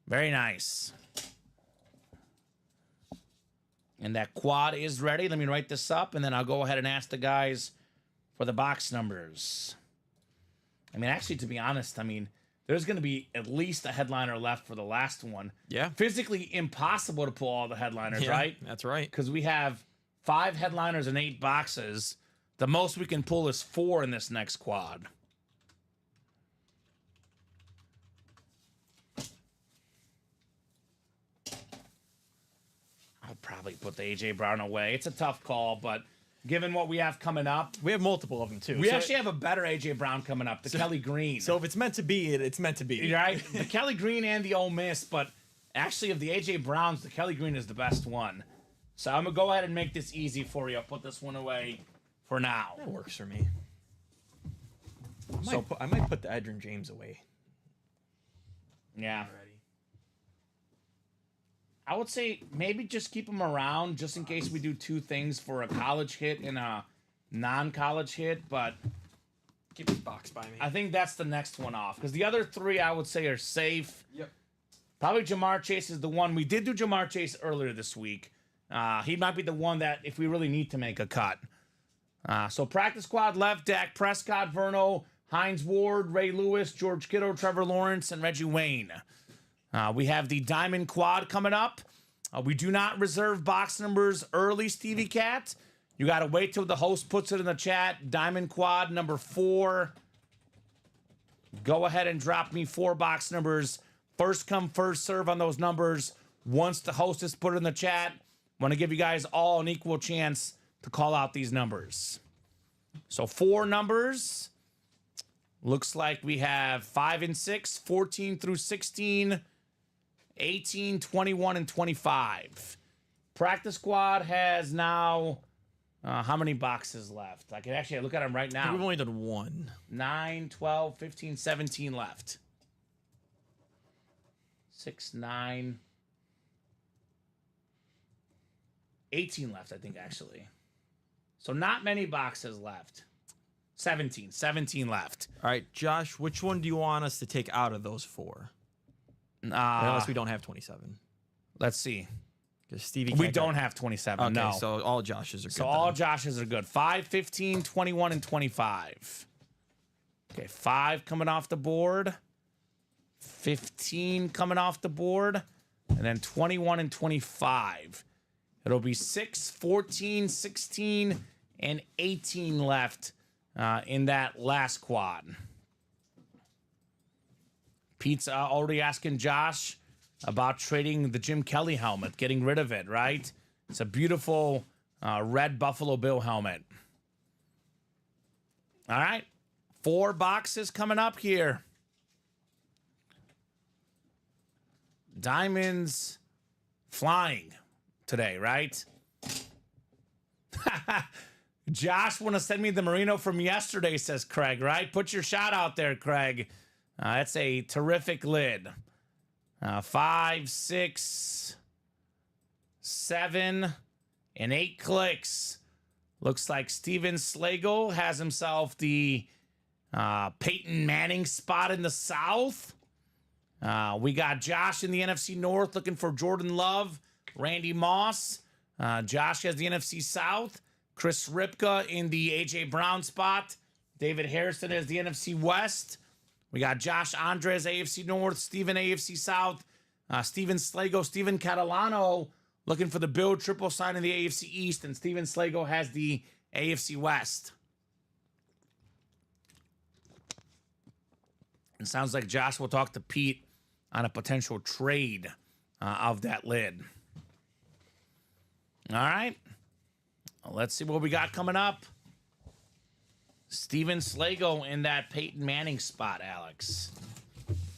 Very nice. And that quad is ready. Let me write this up, and then I'll go ahead and ask the guys for the box numbers. I mean, actually, to be honest, I mean, there's going to be at least a headliner left for the last one. Yeah. Physically impossible to pull all the headliners, right? That's right. Because we have 5 headliners and 8 boxes. The most we can pull is 4 in this next quad. I'll probably put the AJ Brown away. It's a tough call, but given what we have coming up, We have multiple of them, too. we actually have a better AJ Brown coming up, the Kelly Green. So if it's meant to be, it's meant to be. Right? The Kelly Green and the Ole Miss, but actually of the AJ Browns, the Kelly Green is the best one. So I'm going to go ahead and make this easy for you. I'll put this one away for now. That works for me. I might put the Edgerrin James away. Yeah. Already. I would say maybe just keep them around just in case we do 2 things for a college hit and a non-college hit, but Keep this box by me. I think that's the next one off because the other 3 I would say are safe. Yep. Probably Jamar Chase is the one. We did do Jamar Chase earlier this week. He might be the one that if we really need to make a cut. So practice squad left, Dak Prescott, Verno, Hines Ward, Ray Lewis, George Kittle, Trevor Lawrence, and Reggie Wayne. We have the Diamond Quad coming up. We do not reserve box numbers early, Stevie Cat. You got to wait till the host puts it in the chat. Diamond Quad number 4. Go ahead and drop me 4 box numbers. First come, first serve on those numbers. Once the host has put it in the chat, want to give you guys all an equal chance to call out these numbers. So 4 numbers. Looks like we have 5 and 6, 14 through 16, 18, 21, and 25. Practice squad has now how many boxes left? I can actually look at them right now. We've only done 1. 9, 12, 15, 17 left. 6, 9, 18 left, I think, actually. So not many boxes left. 17 left. All right, Josh, which one do you want us to take out of those 4? Unless we don't have 27. Let's see. Because Stevie We can't don't go- have 27, Okay, no. so all Josh's are good. So all Josh's are good. 5, 15, 21, and 25. Okay, 5 coming off the board. 15 coming off the board. And then 21 and 25. It'll be 6, 14, 16, and 18 left in that last quad. Pete's already asking Josh about trading the Jim Kelly helmet, getting rid of it, right? It's a beautiful red Buffalo Bill helmet. All right. 4 boxes coming up here. Diamonds flying today, right? Josh want to send me the Merino from yesterday, says Craig, right? Put your shot out there, Craig. That's a terrific lid. 5, 6, 7, and 8 clicks. Looks like Steven Slagle has himself the Peyton Manning spot in the South. We got Josh in the NFC North looking for Jordan Love, Randy Moss. Josh has the NFC South. Chris Ripka in the AJ Brown spot. David Harrison has the NFC West. We got Josh Andres, AFC North. Steven, AFC South. Steven Slago, Steven Catalano looking for the Bill triple sign in the AFC East. And Steven Slago has the AFC West. It sounds like Josh will talk to Pete on a potential trade of that lid. All right. Let's see what we got coming up. Steven Slago in that Peyton Manning spot, Alex.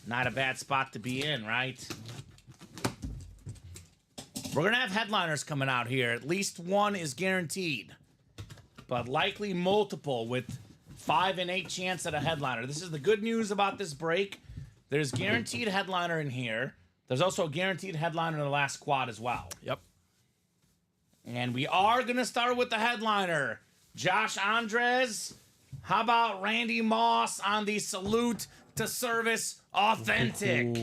Not a bad spot to be in, right? We're going to have headliners coming out here. At least one is guaranteed, but likely multiple with 5 and 8 chance at a headliner. This is the good news about this break. There's guaranteed headliner in here. There's also a guaranteed headliner in the last quad as well. Yep. And we are going to start with the headliner, Josh Andres. How about Randy Moss on the Salute to Service Authentic?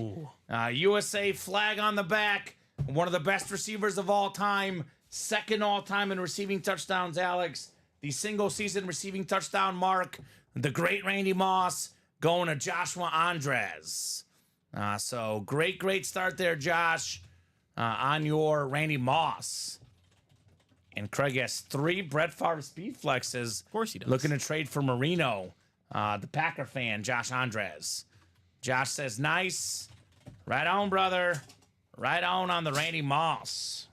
USA flag on the back. One of the best receivers of all time. Second all time in receiving touchdowns, Alex. The single season receiving touchdown mark. The great Randy Moss going to Joshua Andres. So great start there, Josh, on your Randy Moss. And Craig has 3 Brett Favre speed flexes. Of course he does. Looking to trade for Marino, the Packer fan, Josh Andres. Josh says, nice. Right on, brother. Right on the Randy Moss.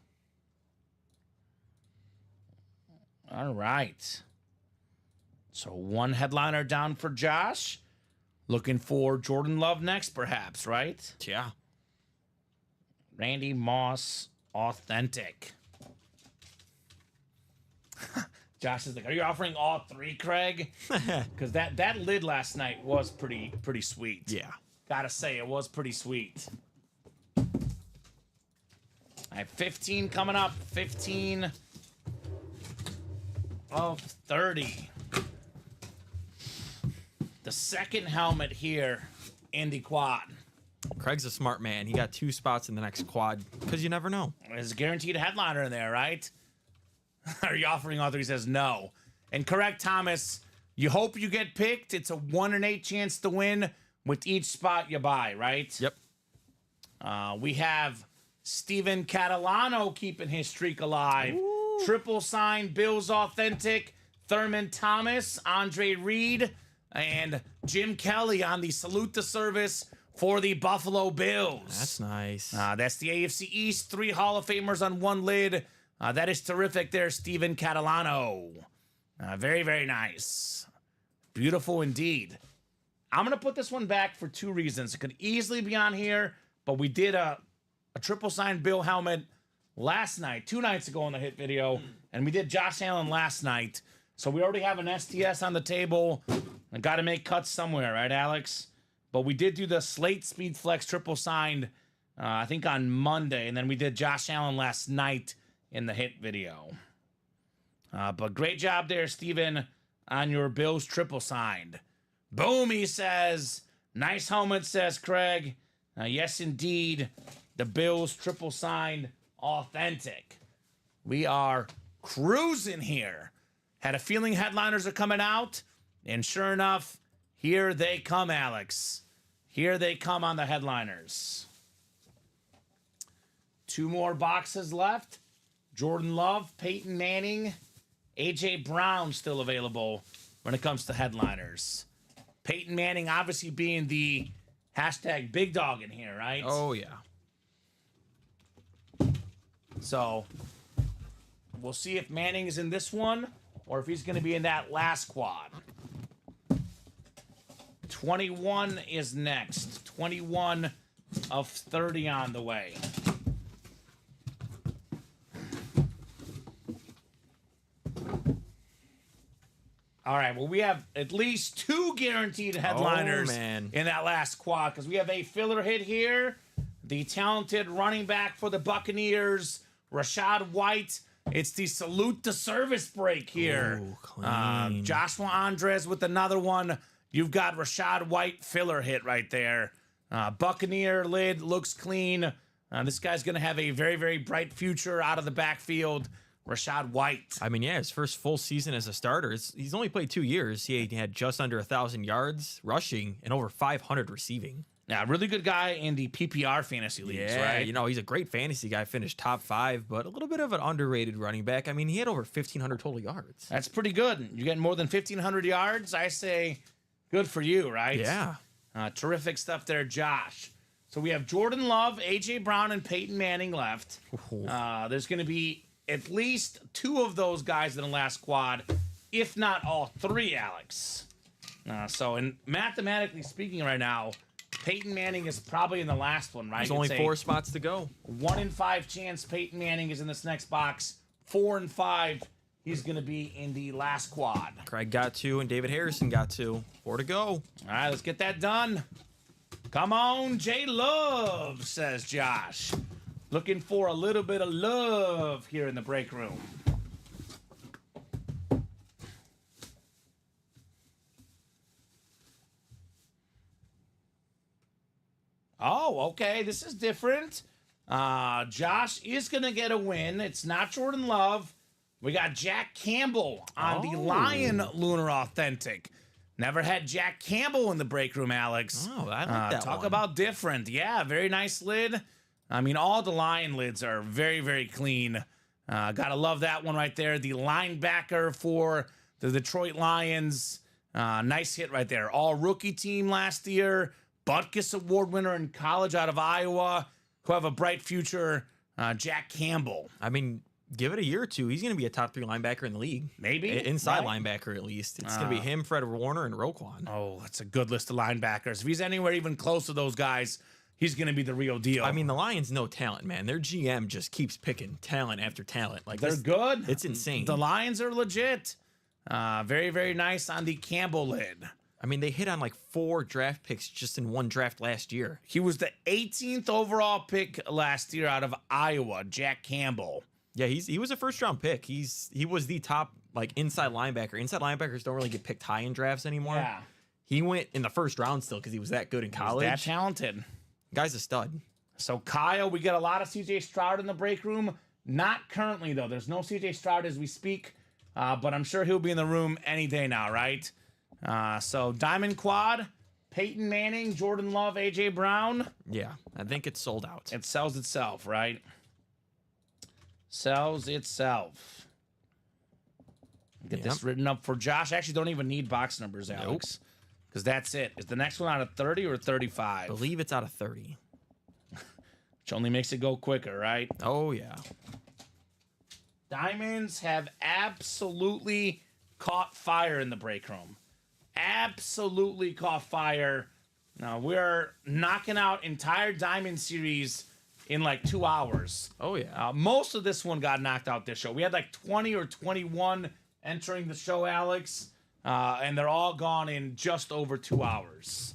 All right. So 1 headliner down for Josh. Looking for Jordan Love next, perhaps, right? Yeah. Randy Moss, authentic. Josh is like, are you offering all 3, Craig? Because that lid last night was pretty sweet. Yeah. Gotta say, it was pretty sweet. All right, 15 coming up. 15 of 30. The second helmet here in the quad. Craig's a smart man. He got 2 spots in the next quad because you never know. There's a guaranteed headliner in there, right? Are you offering all 3? He says no. And correct, Thomas. You hope you get picked. It's a 1 in 8 chance to win with each spot you buy, right? Yep. We have Steven Catalano keeping his streak alive. Ooh. Triple sign Bills Authentic. Thurman Thomas, Andre Reed, and Jim Kelly on the Salute to Service for the Buffalo Bills. That's nice. That's the AFC East. 3 Hall of Famers on 1 lid. That is terrific there, Steven Catalano. Very nice. Beautiful indeed. I'm going to put this one back for 2 reasons. It could easily be on here, but we did a triple sign Bill helmet last night, 2 nights ago in the hit video, and we did Josh Allen last night. So we already have an STS on the table. I got to make cuts somewhere, right, Alex? But we did do the Slate Speed Flex triple signed, I think on Monday, and then we did Josh Allen last night in the hit video. But great job there, Steven, on your Bills triple signed. Boom, he says. Nice helmet, says Craig. Yes, indeed. The Bills triple signed authentic. We are cruising here. Had a feeling headliners are coming out. And sure enough, here they come, Alex. Here they come on the headliners. 2 more boxes left. Jordan Love, Peyton Manning, A.J. Brown still available when it comes to headliners. Peyton Manning obviously being the hashtag big dog in here, right? Oh, yeah. So we'll see if Manning is in this one or if he's going to be in that last quad. 21 is next. 21 of 30 on the way. All right, well, we have at least 2 guaranteed headliners in that last quad because we have a filler hit here. The talented running back for the Buccaneers, Rashad White. It's the Salute to Service break here. Ooh, clean. Joshua Andres with another one. You've got Rashad White filler hit right there. Buccaneer lid looks clean. This guy's going to have a very bright future out of the backfield. Rashad White. I mean, yeah, his first full season as a starter. He's only played 2 years. He had just under 1,000 yards rushing and over 500 receiving. Yeah, really good guy in the PPR fantasy leagues, right? You know, he's a great fantasy guy, finished top 5, but a little bit of an underrated running back. I mean, he had over 1,500 total yards. That's pretty good. You getting more than 1,500 yards? I say good for you, right? Yeah. Terrific stuff there, Josh. So we have Jordan Love, A.J. Brown, and Peyton Manning left. There's going to be at least 2 of those guys in the last quad, if not all 3, Alex. So mathematically speaking right now, Peyton Manning is probably in the last one, right? There's only 4 spots to go. 1 in 5 chance Peyton Manning is in this next box. 4 and 5, he's going to be in the last quad. Craig got 2 and David Harrison got 2. 4 to go. All right, let's get that done. Come on, J Love, says Josh. Looking for a little bit of love here in the break room. Oh, okay. This is different. Josh is going to get a win. It's not Jordan Love. We got Jack Campbell on the Lion Lunar Authentic. Never had Jack Campbell in the break room, Alex. Oh, I like that Talk one. about different. Yeah, very nice lid. I mean, all the Lion lids are very, very clean. Gotta love that one right there. The linebacker for the Detroit Lions. Nice hit right there. All rookie team last year. Butkus Award winner in college out of Iowa, who have a bright future. Jack Campbell. I mean, give it a year or two. He's going to be a top 3 linebacker in the league. Maybe. Inside right? linebacker, at least. It's going to be him, Fred Warner, and Roquan. Oh, that's a good list of linebackers. If he's anywhere even close to those guys, he's going to be the real deal. I mean, the Lions know talent, man. Their GM just keeps picking talent after talent. Like they're good. It's insane. The Lions are legit. Very, very nice on the Campbell lid. I mean, they hit on like 4 draft picks just in one draft last year. He was the 18th overall pick last year out of Iowa, Jack Campbell. Yeah, he was a first-round pick. He was the top like inside linebacker. Inside linebackers don't really get picked high in drafts anymore. Yeah. He went in the first round still because he was that good in college. That talented. Guy's a stud. So, Kyle, we get a lot of C.J. Stroud in the break room. Not currently, though. There's no C.J. Stroud as we speak, but I'm sure he'll be in the room any day now, right? So, Diamond Quad, Peyton Manning, Jordan Love, A.J. Brown. Yeah, I think it's sold out. It sells itself, right? Sells itself. Get this written up for Josh. Actually, don't even need box numbers, Alex. Because that's it. Is the next one out of 30 or 35? I believe it's out of 30. Which only makes it go quicker, right? Oh, yeah. Diamonds have absolutely caught fire in the break room. Absolutely caught fire. Now, we're knocking out entire Diamond series in like 2 hours. Oh, yeah. Most of this one got knocked out this show. We had like 20 or 21 entering the show, Alex. And they're all gone in just over 2 hours.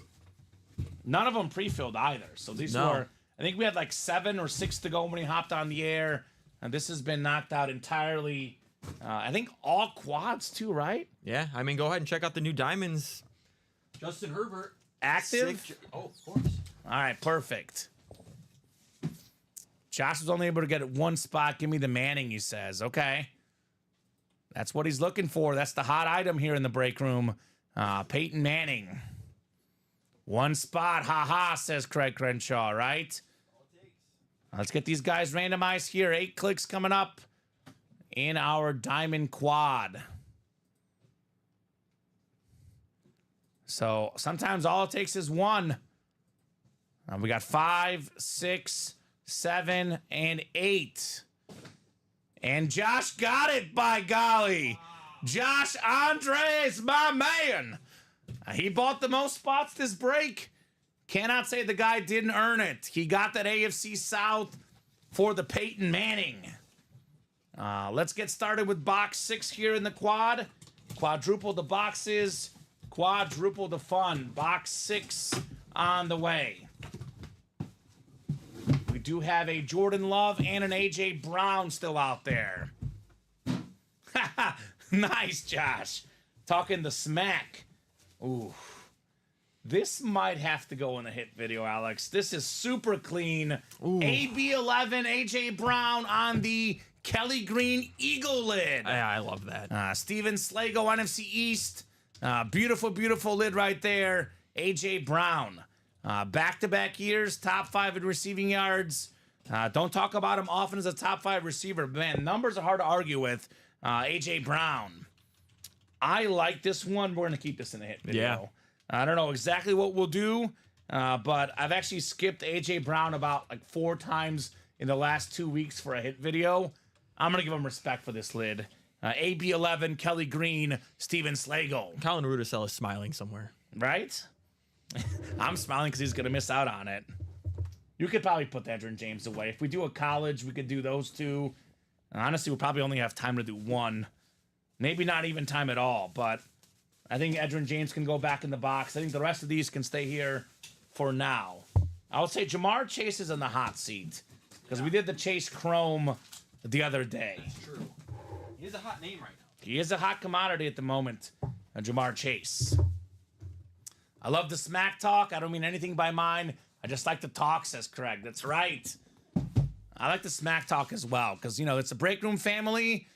None of them pre-filled either. So these were, I think we had like 7 or 6 to go when he hopped on the air. And this has been knocked out entirely. I think all quads too, right? Yeah, I mean, go ahead and check out the new Diamonds. Justin Herbert. Active? Oh, of course. All right, perfect. Josh was only able to get it one spot. Give me the Manning, he says. Okay. That's what he's looking for. That's the hot item here in the break room. Peyton Manning. One spot. Ha-ha, says Craig Crenshaw, right? Let's get these guys randomized here. 8 clicks coming up in our Diamond Quad. So sometimes all it takes is one. We got 5, 6, 7, and 8. And Josh got it, by golly. Josh Andres, my man. He bought the most spots this break. Cannot say the guy didn't earn it. He got that AFC South for the Peyton Manning. Let's get started with box 6 here in the quad. Quadruple the boxes, quadruple the fun. Box 6 on the way. We do have a Jordan Love and an A.J. Brown still out there. Nice, Josh. Talking the smack. Ooh. This might have to go in the hit video, Alex. This is super clean. Ooh. AB11, A.J. Brown on the Kelly Green Eagle lid. Yeah, I love that. Steven Slago, NFC East. Beautiful, beautiful lid right there. A.J. Brown. Back-to-back years, top 5 in receiving yards. Don't talk about him often as a top 5 receiver. Man, numbers are hard to argue with. A.J. Brown. I like this one. We're going to keep this in the hit video. Yeah. I don't know exactly what we'll do, but I've actually skipped A.J. Brown about like 4 times in the last 2 weeks for a hit video. I'm going to give him respect for this lid. AB11, Kelly Green, Steven Slago. Colin Rudisell is smiling somewhere. Right? I'm smiling because he's going to miss out on it. You could probably put Edgerrin James away. If we do a college, we could do those 2. And honestly, we'll probably only have time to do 1. Maybe not even time at all, but I think Edgerrin James can go back in the box. I think the rest of these can stay here for now. I would say Jamar Chase is in the hot seat because we did the Chase Chrome the other day. That's true. He is a hot name right now. He is a hot commodity at the moment, Jamar Chase. I love the smack talk. I don't mean anything by mine. I just like to talk, says Craig. That's right. I like the smack talk as well because, you know, it's a break room family.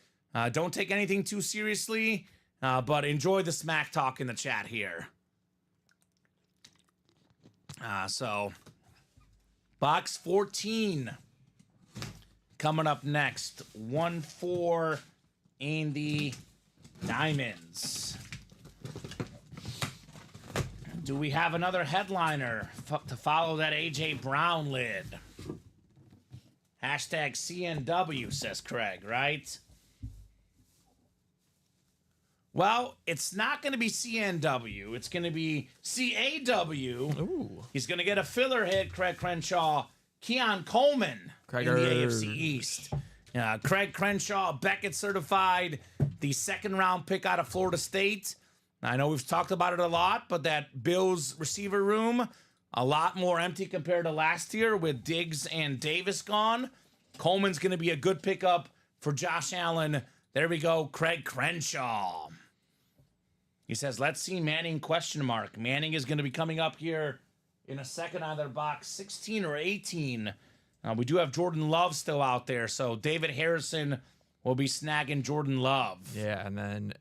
Don't take anything too seriously, but enjoy the smack talk in the chat here. So, box 14 coming up next. 1-4 in the Diamonds. Do we have another headliner to follow that AJ Brown lid? Hashtag CNW, says Craig, right? Well, it's not going to be CNW. It's going to be CAW. Ooh. He's going to get a filler hit, Craig Crenshaw. Keon Coleman in the AFC East. Craig Crenshaw, Beckett certified, the second-round pick out of Florida State. I know we've talked about it a lot, but that Bills receiver room, a lot more empty compared to last year with Diggs and Davis gone. Coleman's going to be a good pickup for Josh Allen. There we go, Craig Crenshaw. He says, let's see Manning ? Manning is going to be coming up here in a second, either box 16 or 18. We do have Jordan Love still out there, so David Harrison will be snagging Jordan Love. Yeah, and then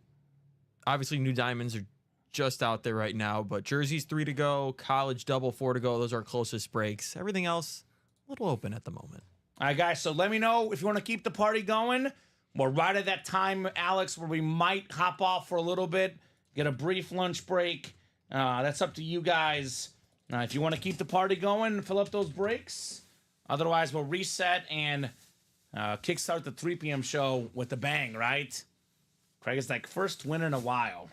obviously new diamonds are just out there right now, but jerseys 3 to go, college double 4 to go. Those are our closest breaks. Everything else, a little open at the moment. All right, guys, so let me know if you want to keep the party going. We're right at that time, Alex, where we might hop off for a little bit, get a brief lunch break. That's up to you guys. If you want to keep the party going, fill up those breaks. Otherwise, we'll reset and kickstart the 3 p.m. show with a bang, right? Craig is like first win in a while.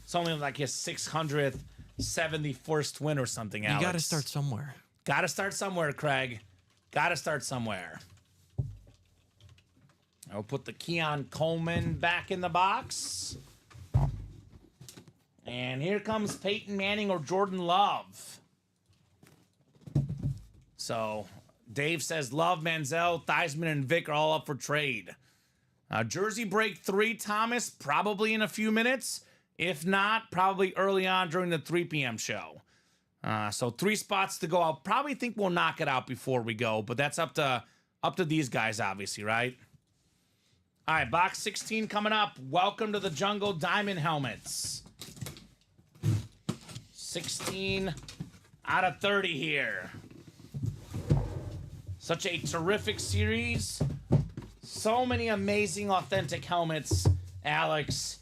It's only like his 671st win or something, Alex. You got to start somewhere. Got to start somewhere, Craig. Got to start somewhere. I'll put the Keon Coleman back in the box. And here comes Peyton Manning or Jordan Love. So, Dave says Love, Manziel, Theismann, and Vic are all up for trade. Jersey break 3, Thomas, probably in a few minutes. If not, probably early on during the 3 p.m. show. So 3 spots to go. I'll probably think we'll knock it out before we go, but that's up to these guys, obviously, right? All right, box 16 coming up. Welcome to the Jungle Diamond helmets. 16 out of 30 here. Such a terrific series. So many amazing, authentic helmets, Alex.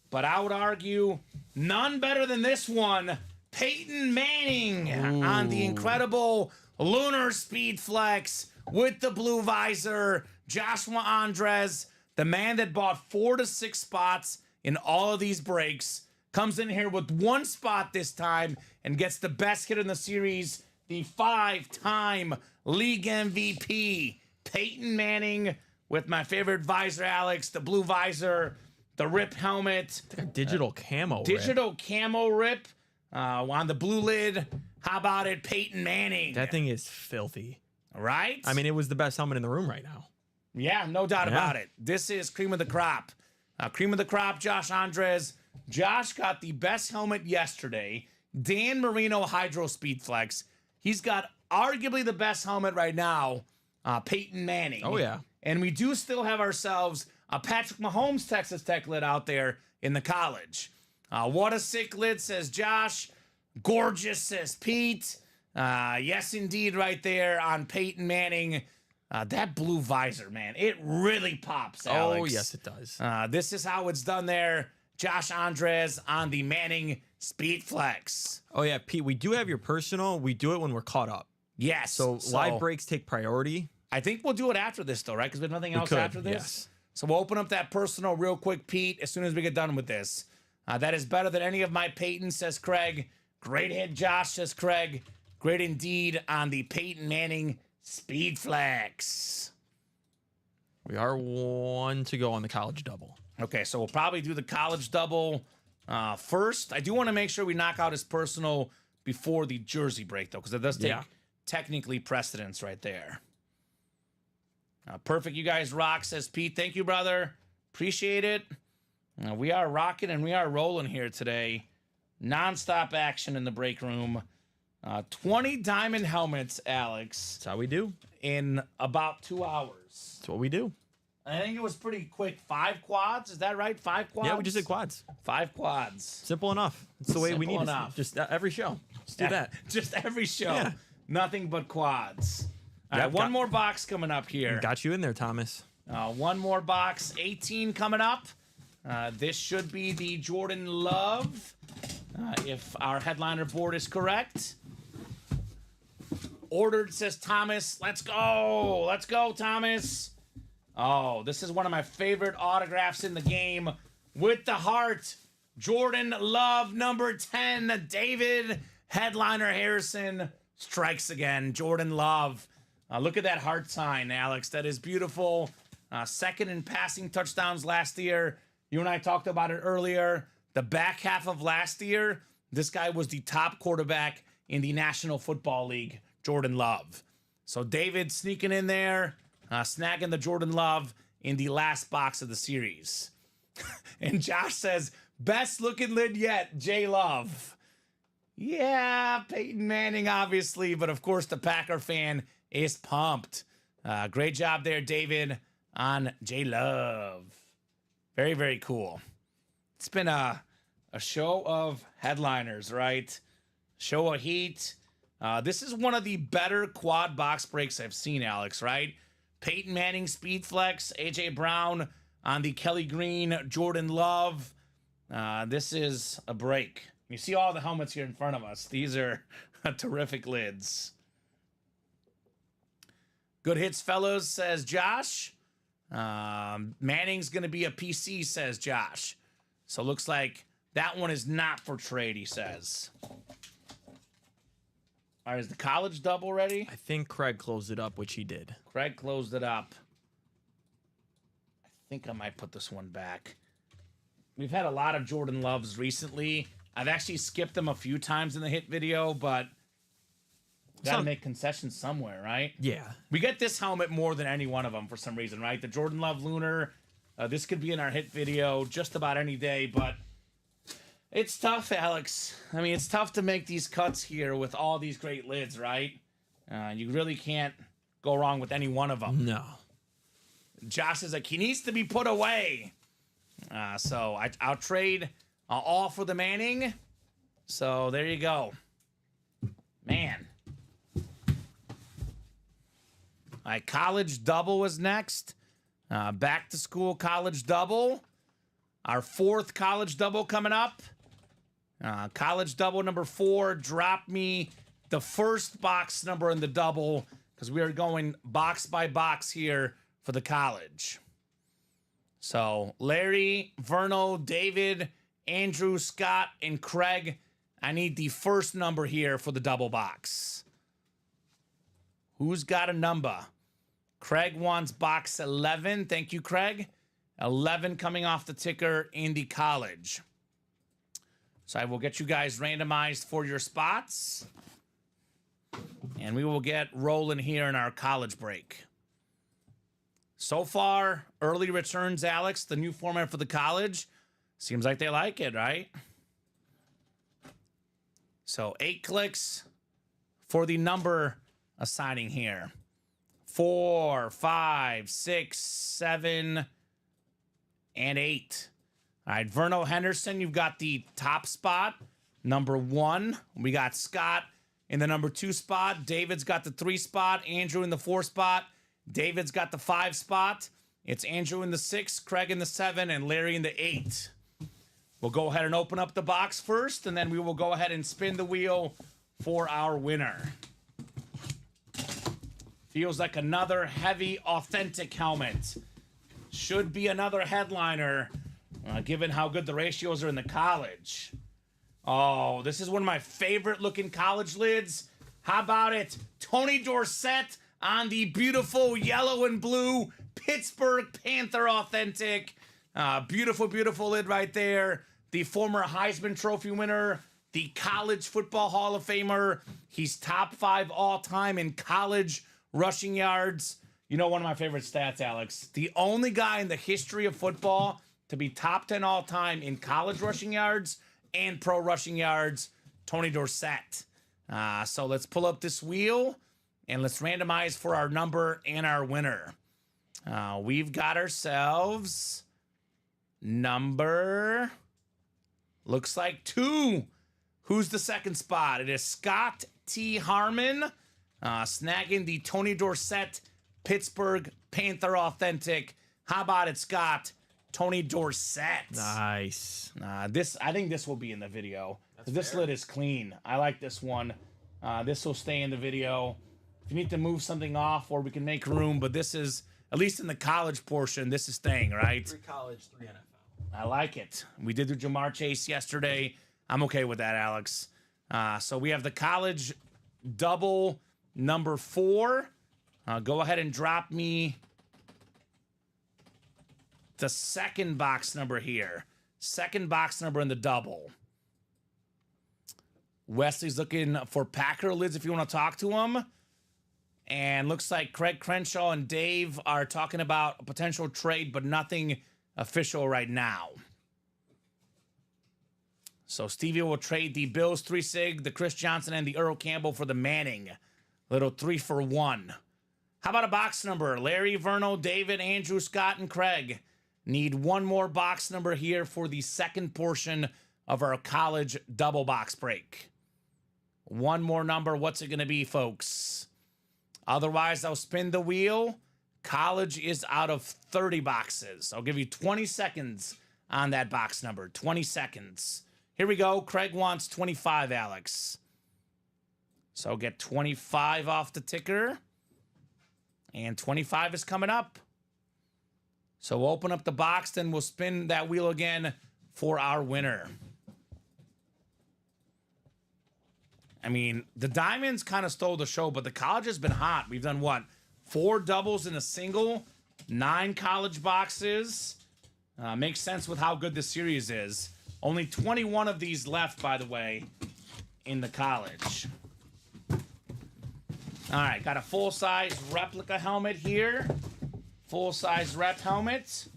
But I would argue none better than this one. Peyton Manning on the incredible Lunar Speed Flex with the blue visor. Joshua Andres, the man that bought 4 to 6 spots in all of these breaks, comes in here with 1 spot this time and gets the best hit in the series, the 5-time league MVP, Peyton Manning, with my favorite visor, Alex, the blue visor, the rip helmet. It's like a digital camo rip. Digital camo rip on the blue lid. How about it, Peyton Manning? That thing is filthy. Right? I mean, it was the best helmet in the room right now. Yeah, no doubt about it. This is cream of the crop. Cream of the crop, Josh Andres. Josh got the best helmet yesterday. Dan Marino Hydro Speed Flex. He's got arguably the best helmet right now, Peyton Manning. Oh, yeah. And we do still have ourselves a Patrick Mahomes Texas Tech lid out there in the college. What a sick lid, says Josh. Gorgeous, says Pete. Yes, indeed, right there on Peyton Manning. That blue visor, man, it really pops, Alex. Oh, yes, it does. This is how it's done there. Josh Andres on the Manning Speed Flex. Oh, yeah, Pete, we do have your personal. We do it when we're caught up. Yes. So live breaks take priority. I think we'll do it after this, though, right? Because we have nothing else after this. Yes. So we'll open up that personal real quick, Pete, as soon as we get done with this. That is better than any of my Peyton, says Craig. Great hit, Josh, says Craig. Great indeed on the Peyton Manning Speed Flex. We are 1 to go on the college double. Okay, so we'll probably do the college double first. I do want to make sure we knock out his personal before the jersey break, though, because it does take Yeah. technically precedence right there. Perfect, you guys rock, says Pete. Thank you, brother. Appreciate it. We are rocking and we are rolling here today. Non-stop action in the break room. 20 diamond helmets, Alex, That's how we do. in about 2 hours. That's what we do. I think it was pretty quick. 5 quads, is that right? 5 quads? Yeah, we just did quads. 5 quads. Simple enough. It's the way we Simple need enough. it. Just every show. Just do that. Just every show. Yeah. Nothing but quads. All Yep, right, one got- more box coming up here. Got you in there, Thomas. One more box. 18 coming up. This should be the Jordan Love, if our headliner board is correct. Ordered, says Thomas. Let's go. Let's go, Thomas. Oh, this is one of my favorite autographs in the game. With the heart, Jordan Love, number 10. David Headliner Harrison strikes again. Jordan Love. Look at that heart sign, Alex. That is beautiful. Second in passing touchdowns last year. You and I talked about it earlier. The back half of last year, this guy was the top quarterback in the National Football League, Jordan Love. So David sneaking in there, snagging the Jordan Love in the last box of the series. And Josh says, best looking lid yet, J Love. Yeah, Peyton Manning, obviously, but of course the Packer fan is pumped. Great job there, David, on J Love. Very, very cool. It's been a show of headliners, right? Show of heat. This is one of the better quad box breaks I've seen, Alex, right? Peyton Manning, Speed Flex, A.J. Brown on the Kelly Green, Jordan Love. This is a break. You see all the helmets here in front of us. These are terrific lids. Good hits, fellas, says Josh. Manning's going to be a PC, says Josh. So looks like that one is not for trade, he says. All right, is the college double ready? I think Craig closed it up, which he did. Craig closed it up. I think I might put this one back. We've had a lot of Jordan Loves recently. I've actually skipped them a few times in the hit video, but gotta make concessions somewhere, right? Yeah. We get this helmet more than any one of them for some reason, right? The Jordan Love Lunar. This could be in our hit video just about any day, but it's tough, Alex. I mean, it's tough to make these cuts here with all these great lids, right? You really can't go wrong with any one of them. No. Josh is like, he needs to be put away. So I'll trade all for the Manning. So there you go. Man. All right, college double was next. Back to school college double. Our 4th college double coming up. College double number 4. Drop me the first box number in the double because we are going box by box here for the college. So Larry, Verno, David, Andrew, Scott, and Craig. I need the first number here for the double box. Who's got a number? Craig wants box 11. Thank you, Craig. 11 coming off the ticker in the college. So I will get you guys randomized for your spots. And we will get rolling here in our college break. So far, early returns, Alex, the new format for the college. Seems like they like it, right? So 8 clicks for the number assigning here. 4, 5, 6, 7, and 8. All right, Verno Henderson, you've got the top spot, number 1. We got Scott in the number 2 spot. David's got the 3 spot. Andrew in the 4 spot. David's got the 5 spot. It's Andrew in the 6, Craig in the 7, and Larry in the 8. We'll go ahead and open up the box first, and then we will go ahead and spin the wheel for our winner. Feels like another heavy, authentic helmet. Should be another headliner, given how good the ratios are in the college. Oh, this is one of my favorite looking college lids. How about it? Tony Dorsett on the beautiful yellow and blue Pittsburgh Panther authentic. Beautiful, beautiful lid right there. The former Heisman Trophy winner, the College Football Hall of Famer. He's top 5 all-time in college rushing yards. You know, one of my favorite stats, Alex. The only guy in the history of football to be top 10 all-time in college rushing yards and pro rushing yards, Tony Dorsett. So let's pull up this wheel and let's randomize for our number and our winner. We've got ourselves number, looks like 2. Who's the second spot? It is Scott T. Harmon, snagging the Tony Dorsett Pittsburgh Panther Authentic. How about it, Scott? Tony Dorsett. Nice. I think this will be in the video. This lid is clean. I like this one. This will stay in the video. If you need to move something off, or we can make room, but this is, at least in the college portion, this is staying, right? 3 college, 3 NFL. I like it. We did the Jamar Chase yesterday. I'm okay with that, Alex. So we have the college double number 4. Go ahead and drop me the second box number here. Second box number in the double. Wesley's looking for Packer lids if you want to talk to him. And looks like Craig Crenshaw and Dave are talking about a potential trade, but nothing official right now. So Stevie will trade the Bills 3 Sig, the Chris Johnson, and the Earl Campbell for the Manning. Little 3-for-1. How about a box number? Larry, Vernal, David, Andrew, Scott, and Craig. Need one more box number here for the second portion of our college double box break. One more number. What's it going to be, folks? Otherwise, I'll spin the wheel. College is out of 30 boxes. I'll give you 20 seconds on that box number. 20 seconds. Here we go. Craig wants 25, Alex. So get 25 off the ticker. And 25 is coming up. So we'll open up the box, then we'll spin that wheel again for our winner. I mean, the Diamonds kind of stole the show, but the college has been hot. We've done what? 4 doubles in a single, 9 college boxes. Makes sense with how good this series is. Only 21 of these left, by the way, in the college. All right, got a full-size replica helmet here. Full-size rep helmet.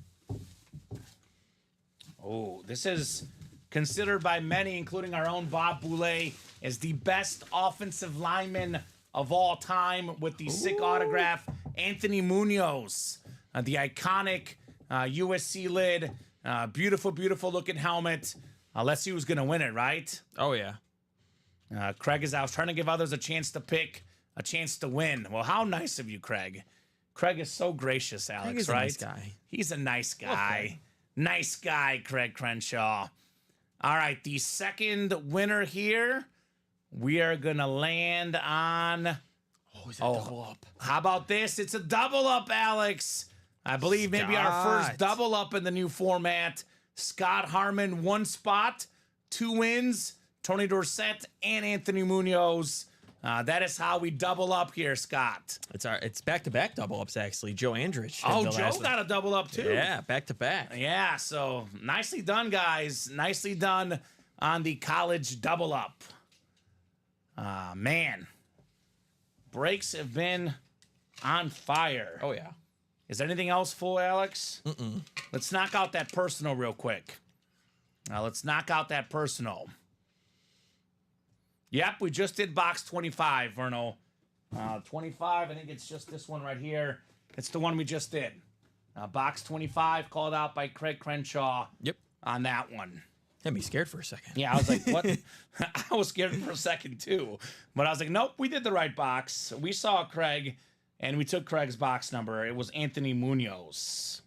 Oh, this is considered by many, including our own Bob Boulay, as the best offensive lineman of all time with the sick autograph, Anthony Munoz. The iconic USC lid. Beautiful, beautiful looking helmet. Let's see who's going to win it, right? Oh, yeah. Craig is out trying to give others a chance to pick, a chance to win. Well, how nice of you, Craig. Craig is so gracious, Alex, Craig is right? a nice guy. He's a nice guy. Okay. Nice guy, Craig Crenshaw. All right, the second winner here, we are going to land on... Oh, is it double up? How about this? It's a double up, Alex. I believe maybe our first double up in the new format. Scott Harmon, 1 spot, 2 wins. Tony Dorsett and Anthony Munoz. That is how we double up here, Scott. It's back-to-back double ups, actually. Joe Andrich. Oh, Joe got a double up, too. Yeah, back-to-back. Yeah, so nicely done, guys. Nicely done on the college double up. Man. Breaks have been on fire. Oh, yeah. Is there anything else full, Alex? Mm-mm. Let's knock out that personal real quick. Let's knock out that personal. Yep, we just did box 25, Vernal. 25, I think it's just this one right here. It's the one we just did. Box 25, called out by Craig Crenshaw. Yep. On that one. Had me scared for a second. Yeah, I was like, what? I was scared for a second, too. But I was like, nope, we did the right box. We saw Craig, and we took Craig's box number. It was Anthony Munoz.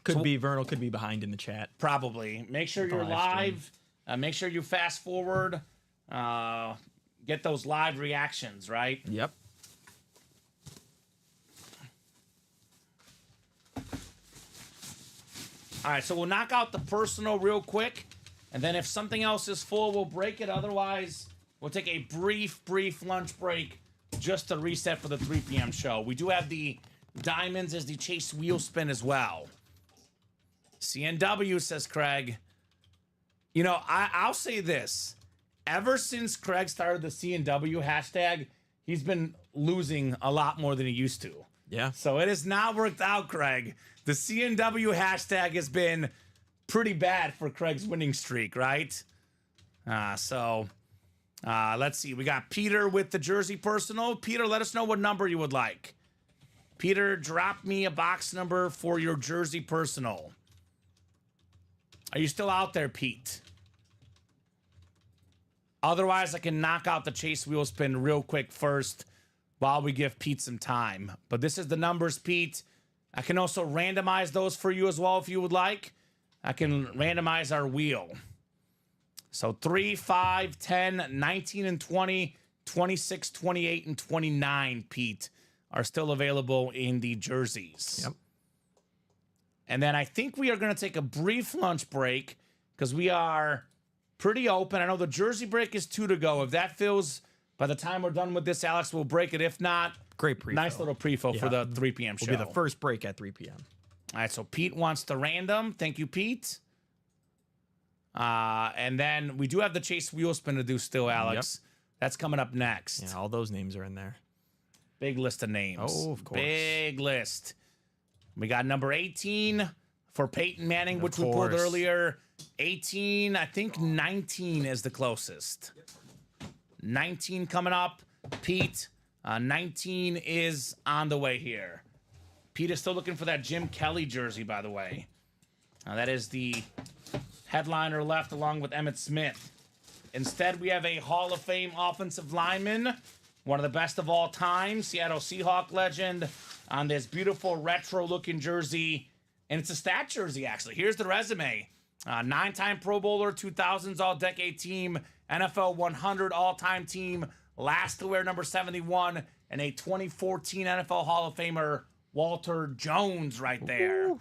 Could be Vernal, could be behind in the chat. Probably. Make sure you're live. Make sure you fast forward. Get those live reactions, right? Yep. All right, so we'll knock out the personal real quick, and then if something else is full, we'll break it. Otherwise, we'll take a brief lunch break just to reset for the 3 p.m. show. We do have the diamonds as the chase wheel spin as well. CNW, says Craig. You know, I'll say this. ever since Craig started the CNW hashtag, he's been losing a lot more than he used to. Yeah. So it has not worked out, Craig. The CNW hashtag has been pretty bad for Craig's winning streak, right? Let's see. We got Peter with the jersey personal. Peter, let us know what number you would like. Peter, drop me a box number for your jersey personal. Are you still out there, Pete? Otherwise, I can knock out the chase wheel spin real quick first while we give Pete some time. But this is the numbers, Pete. I can also randomize those for you as well if you would like. I can randomize our wheel. So 3, 5, 10, 19, and 20, 26, 28, and 29, Pete, are still available in the jerseys. Yep. And then I think we are going to take a brief lunch break because we are pretty open. I know the jersey break is 2 to go. If that fills by the time we're done with this, Alex, we'll break it. If not, Great pre-fill. nice little pre-fill for the 3 p.m. show. Will be the first break at 3 p.m. All right, so Pete wants the random. Thank you, Pete. And then we do have the chase wheel spin to do still, Alex. Yep. That's coming up next. Yeah, all those names are in there. Big list of names. Oh, of course. Big list. We got number 18 for Peyton Manning, which we pulled earlier. 18, I think 19 is the closest. 19 coming up. Pete, 19 is on the way here. Pete is still looking for that Jim Kelly jersey, by the way. That is the headliner left along with Emmitt Smith. Instead, we have a Hall of Fame offensive lineman, one of the best of all time, Seattle Seahawk legend, on this beautiful retro-looking jersey. And it's a stat jersey, actually. Here's the resume. 9-time Pro Bowler, 2000s All-Decade Team, NFL 100 All-Time Team, last to wear number 71, and a 2014 NFL Hall of Famer, Walter Jones, right there.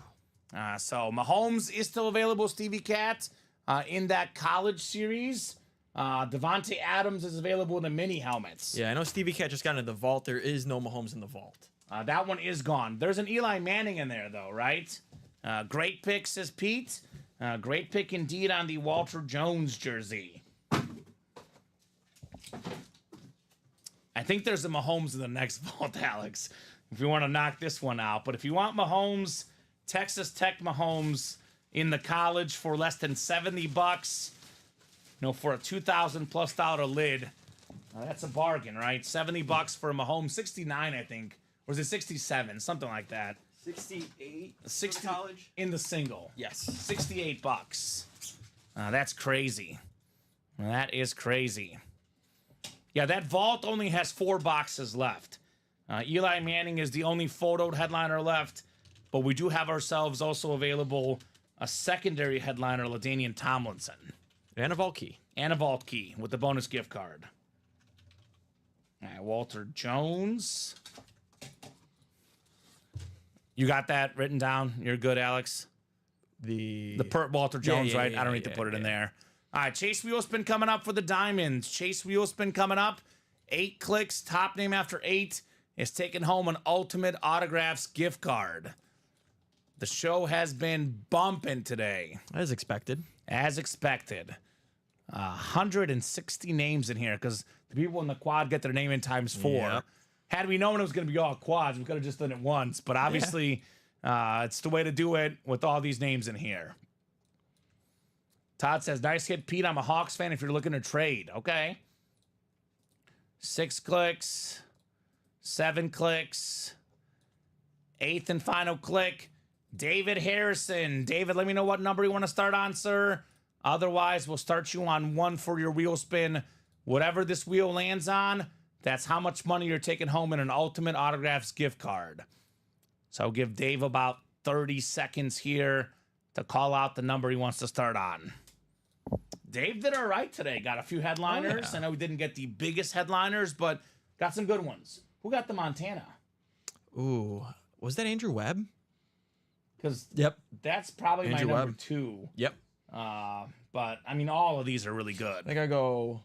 So Mahomes is still available, Stevie Cat, in that college series. Devontae Adams is available in the mini helmets. Yeah, I know Stevie Cat just got into the vault. There is no Mahomes in the vault. That one is gone. There's an Eli Manning in there, though, right? Great pick, says Pete. Great pick indeed on the Walter Jones jersey. I think there's a Mahomes in the next vault, Alex, if you want to knock this one out. But if you want Mahomes, Texas Tech Mahomes in the college for less than $70, for a $2,000+ lid, that's a bargain, right? $70 for a Mahomes, 69, I think. Or is it 67? Something like that. 68 60 college? in the single. Yes. $68. That's crazy. That is crazy. Yeah, that vault only has 4 boxes left. Eli Manning is the only photoed headliner left, but we do have ourselves also available a secondary headliner, LaDainian Tomlinson. And a vault key. And a vault key with the bonus gift card. All right, Walter Jones. You got that written down? You're good, Alex? The Walter Jones, right? I don't need to put it in there. All right, Chase Wheelspin coming up for the Diamonds. Chase Wheelspin coming up. 8 clicks, top name after 8 is taking home an Ultimate Autographs gift card. The show has been bumping today. As expected. As expected. 160 names in here because the people in the quad get their name in times 4. Yep. Had we known it was going to be all quads, we could have just done it once. But obviously, it's the way to do it with all these names in here. Todd says, nice hit, Pete. I'm a Hawks fan if you're looking to trade. Okay. 6 clicks. 7 clicks. 8th and final click. David Harrison. David, let me know what number you want to start on, sir. Otherwise, we'll start you on 1 for your wheel spin. Whatever this wheel lands on, that's how much money you're taking home in an Ultimate Autographs gift card. So I'll give Dave about 30 seconds here to call out the number he wants to start on. Dave did all right today. Got a few headliners. Oh, yeah. I know we didn't get the biggest headliners, but got some good ones. Who got the Montana? Ooh, was that Andrew Webb? Because Yep. that's probably Andrew my number Webb. 2. Yep. But, I mean, all of these are really good. I think I'll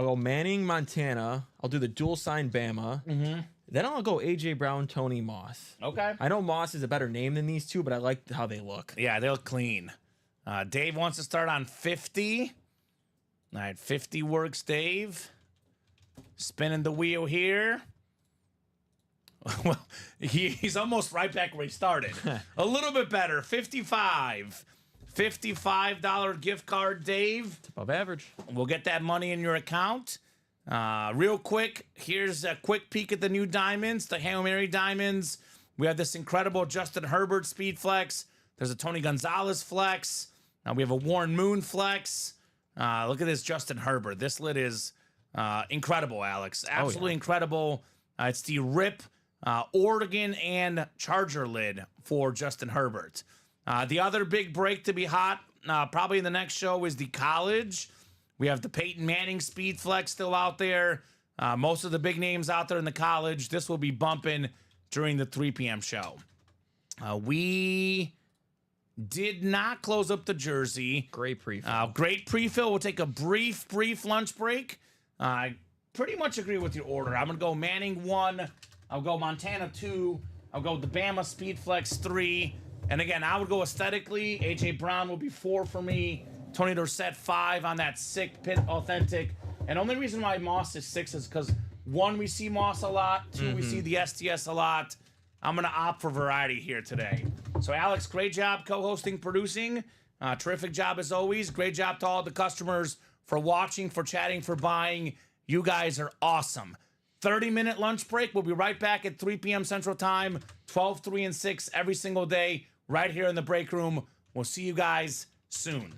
go Manning, Montana. I'll do the dual sign Bama. Mm-hmm. Then I'll go A.J. Brown, Tony Moss. Okay. I know Moss is a better name than these two, but I like how they look. Yeah, they look clean. Dave wants to start on 50. All right, 50 works, Dave. Spinning the wheel here. Well, he's almost right back where he started. A little bit better. 55. $55 gift card, Dave. It's above average. We'll get that money in your account. Real quick, here's a quick peek at the new diamonds, the Hail Mary diamonds. We have this incredible Justin Herbert speed flex. There's a Tony Gonzalez flex. We have a Warren Moon flex. Look at this Justin Herbert. This lid is incredible, Alex. Absolutely incredible. It's the RIP Oregon and Charger lid for Justin Herbert. The other big break to be hot, probably in the next show, is the college. We have the Peyton Manning speed flex still out there. Most of the big names out there in the college. This will be bumping during the 3 p.m. show. We did not close up the jersey. Great pre-fill. Great pre-fill. We'll take a brief lunch break. I pretty much agree with your order. I'm going to go Manning 1. I'll go Montana 2. I'll go the Bama Speed Flex 3. And again, I would go aesthetically. A.J. Brown will be 4 for me. Tony Dorsett 5 on that sick pit authentic. And only reason why Moss is 6 is because 1, we see Moss a lot. 2, we see the STS a lot. I'm going to opt for variety here today. So, Alex, great job co-hosting, producing. Terrific job as always. Great job to all the customers for watching, for chatting, for buying. You guys are awesome. 30-minute lunch break. We'll be right back at 3 p.m. Central Time, 12, 3, and 6 every single day right here in the break room. We'll see you guys soon.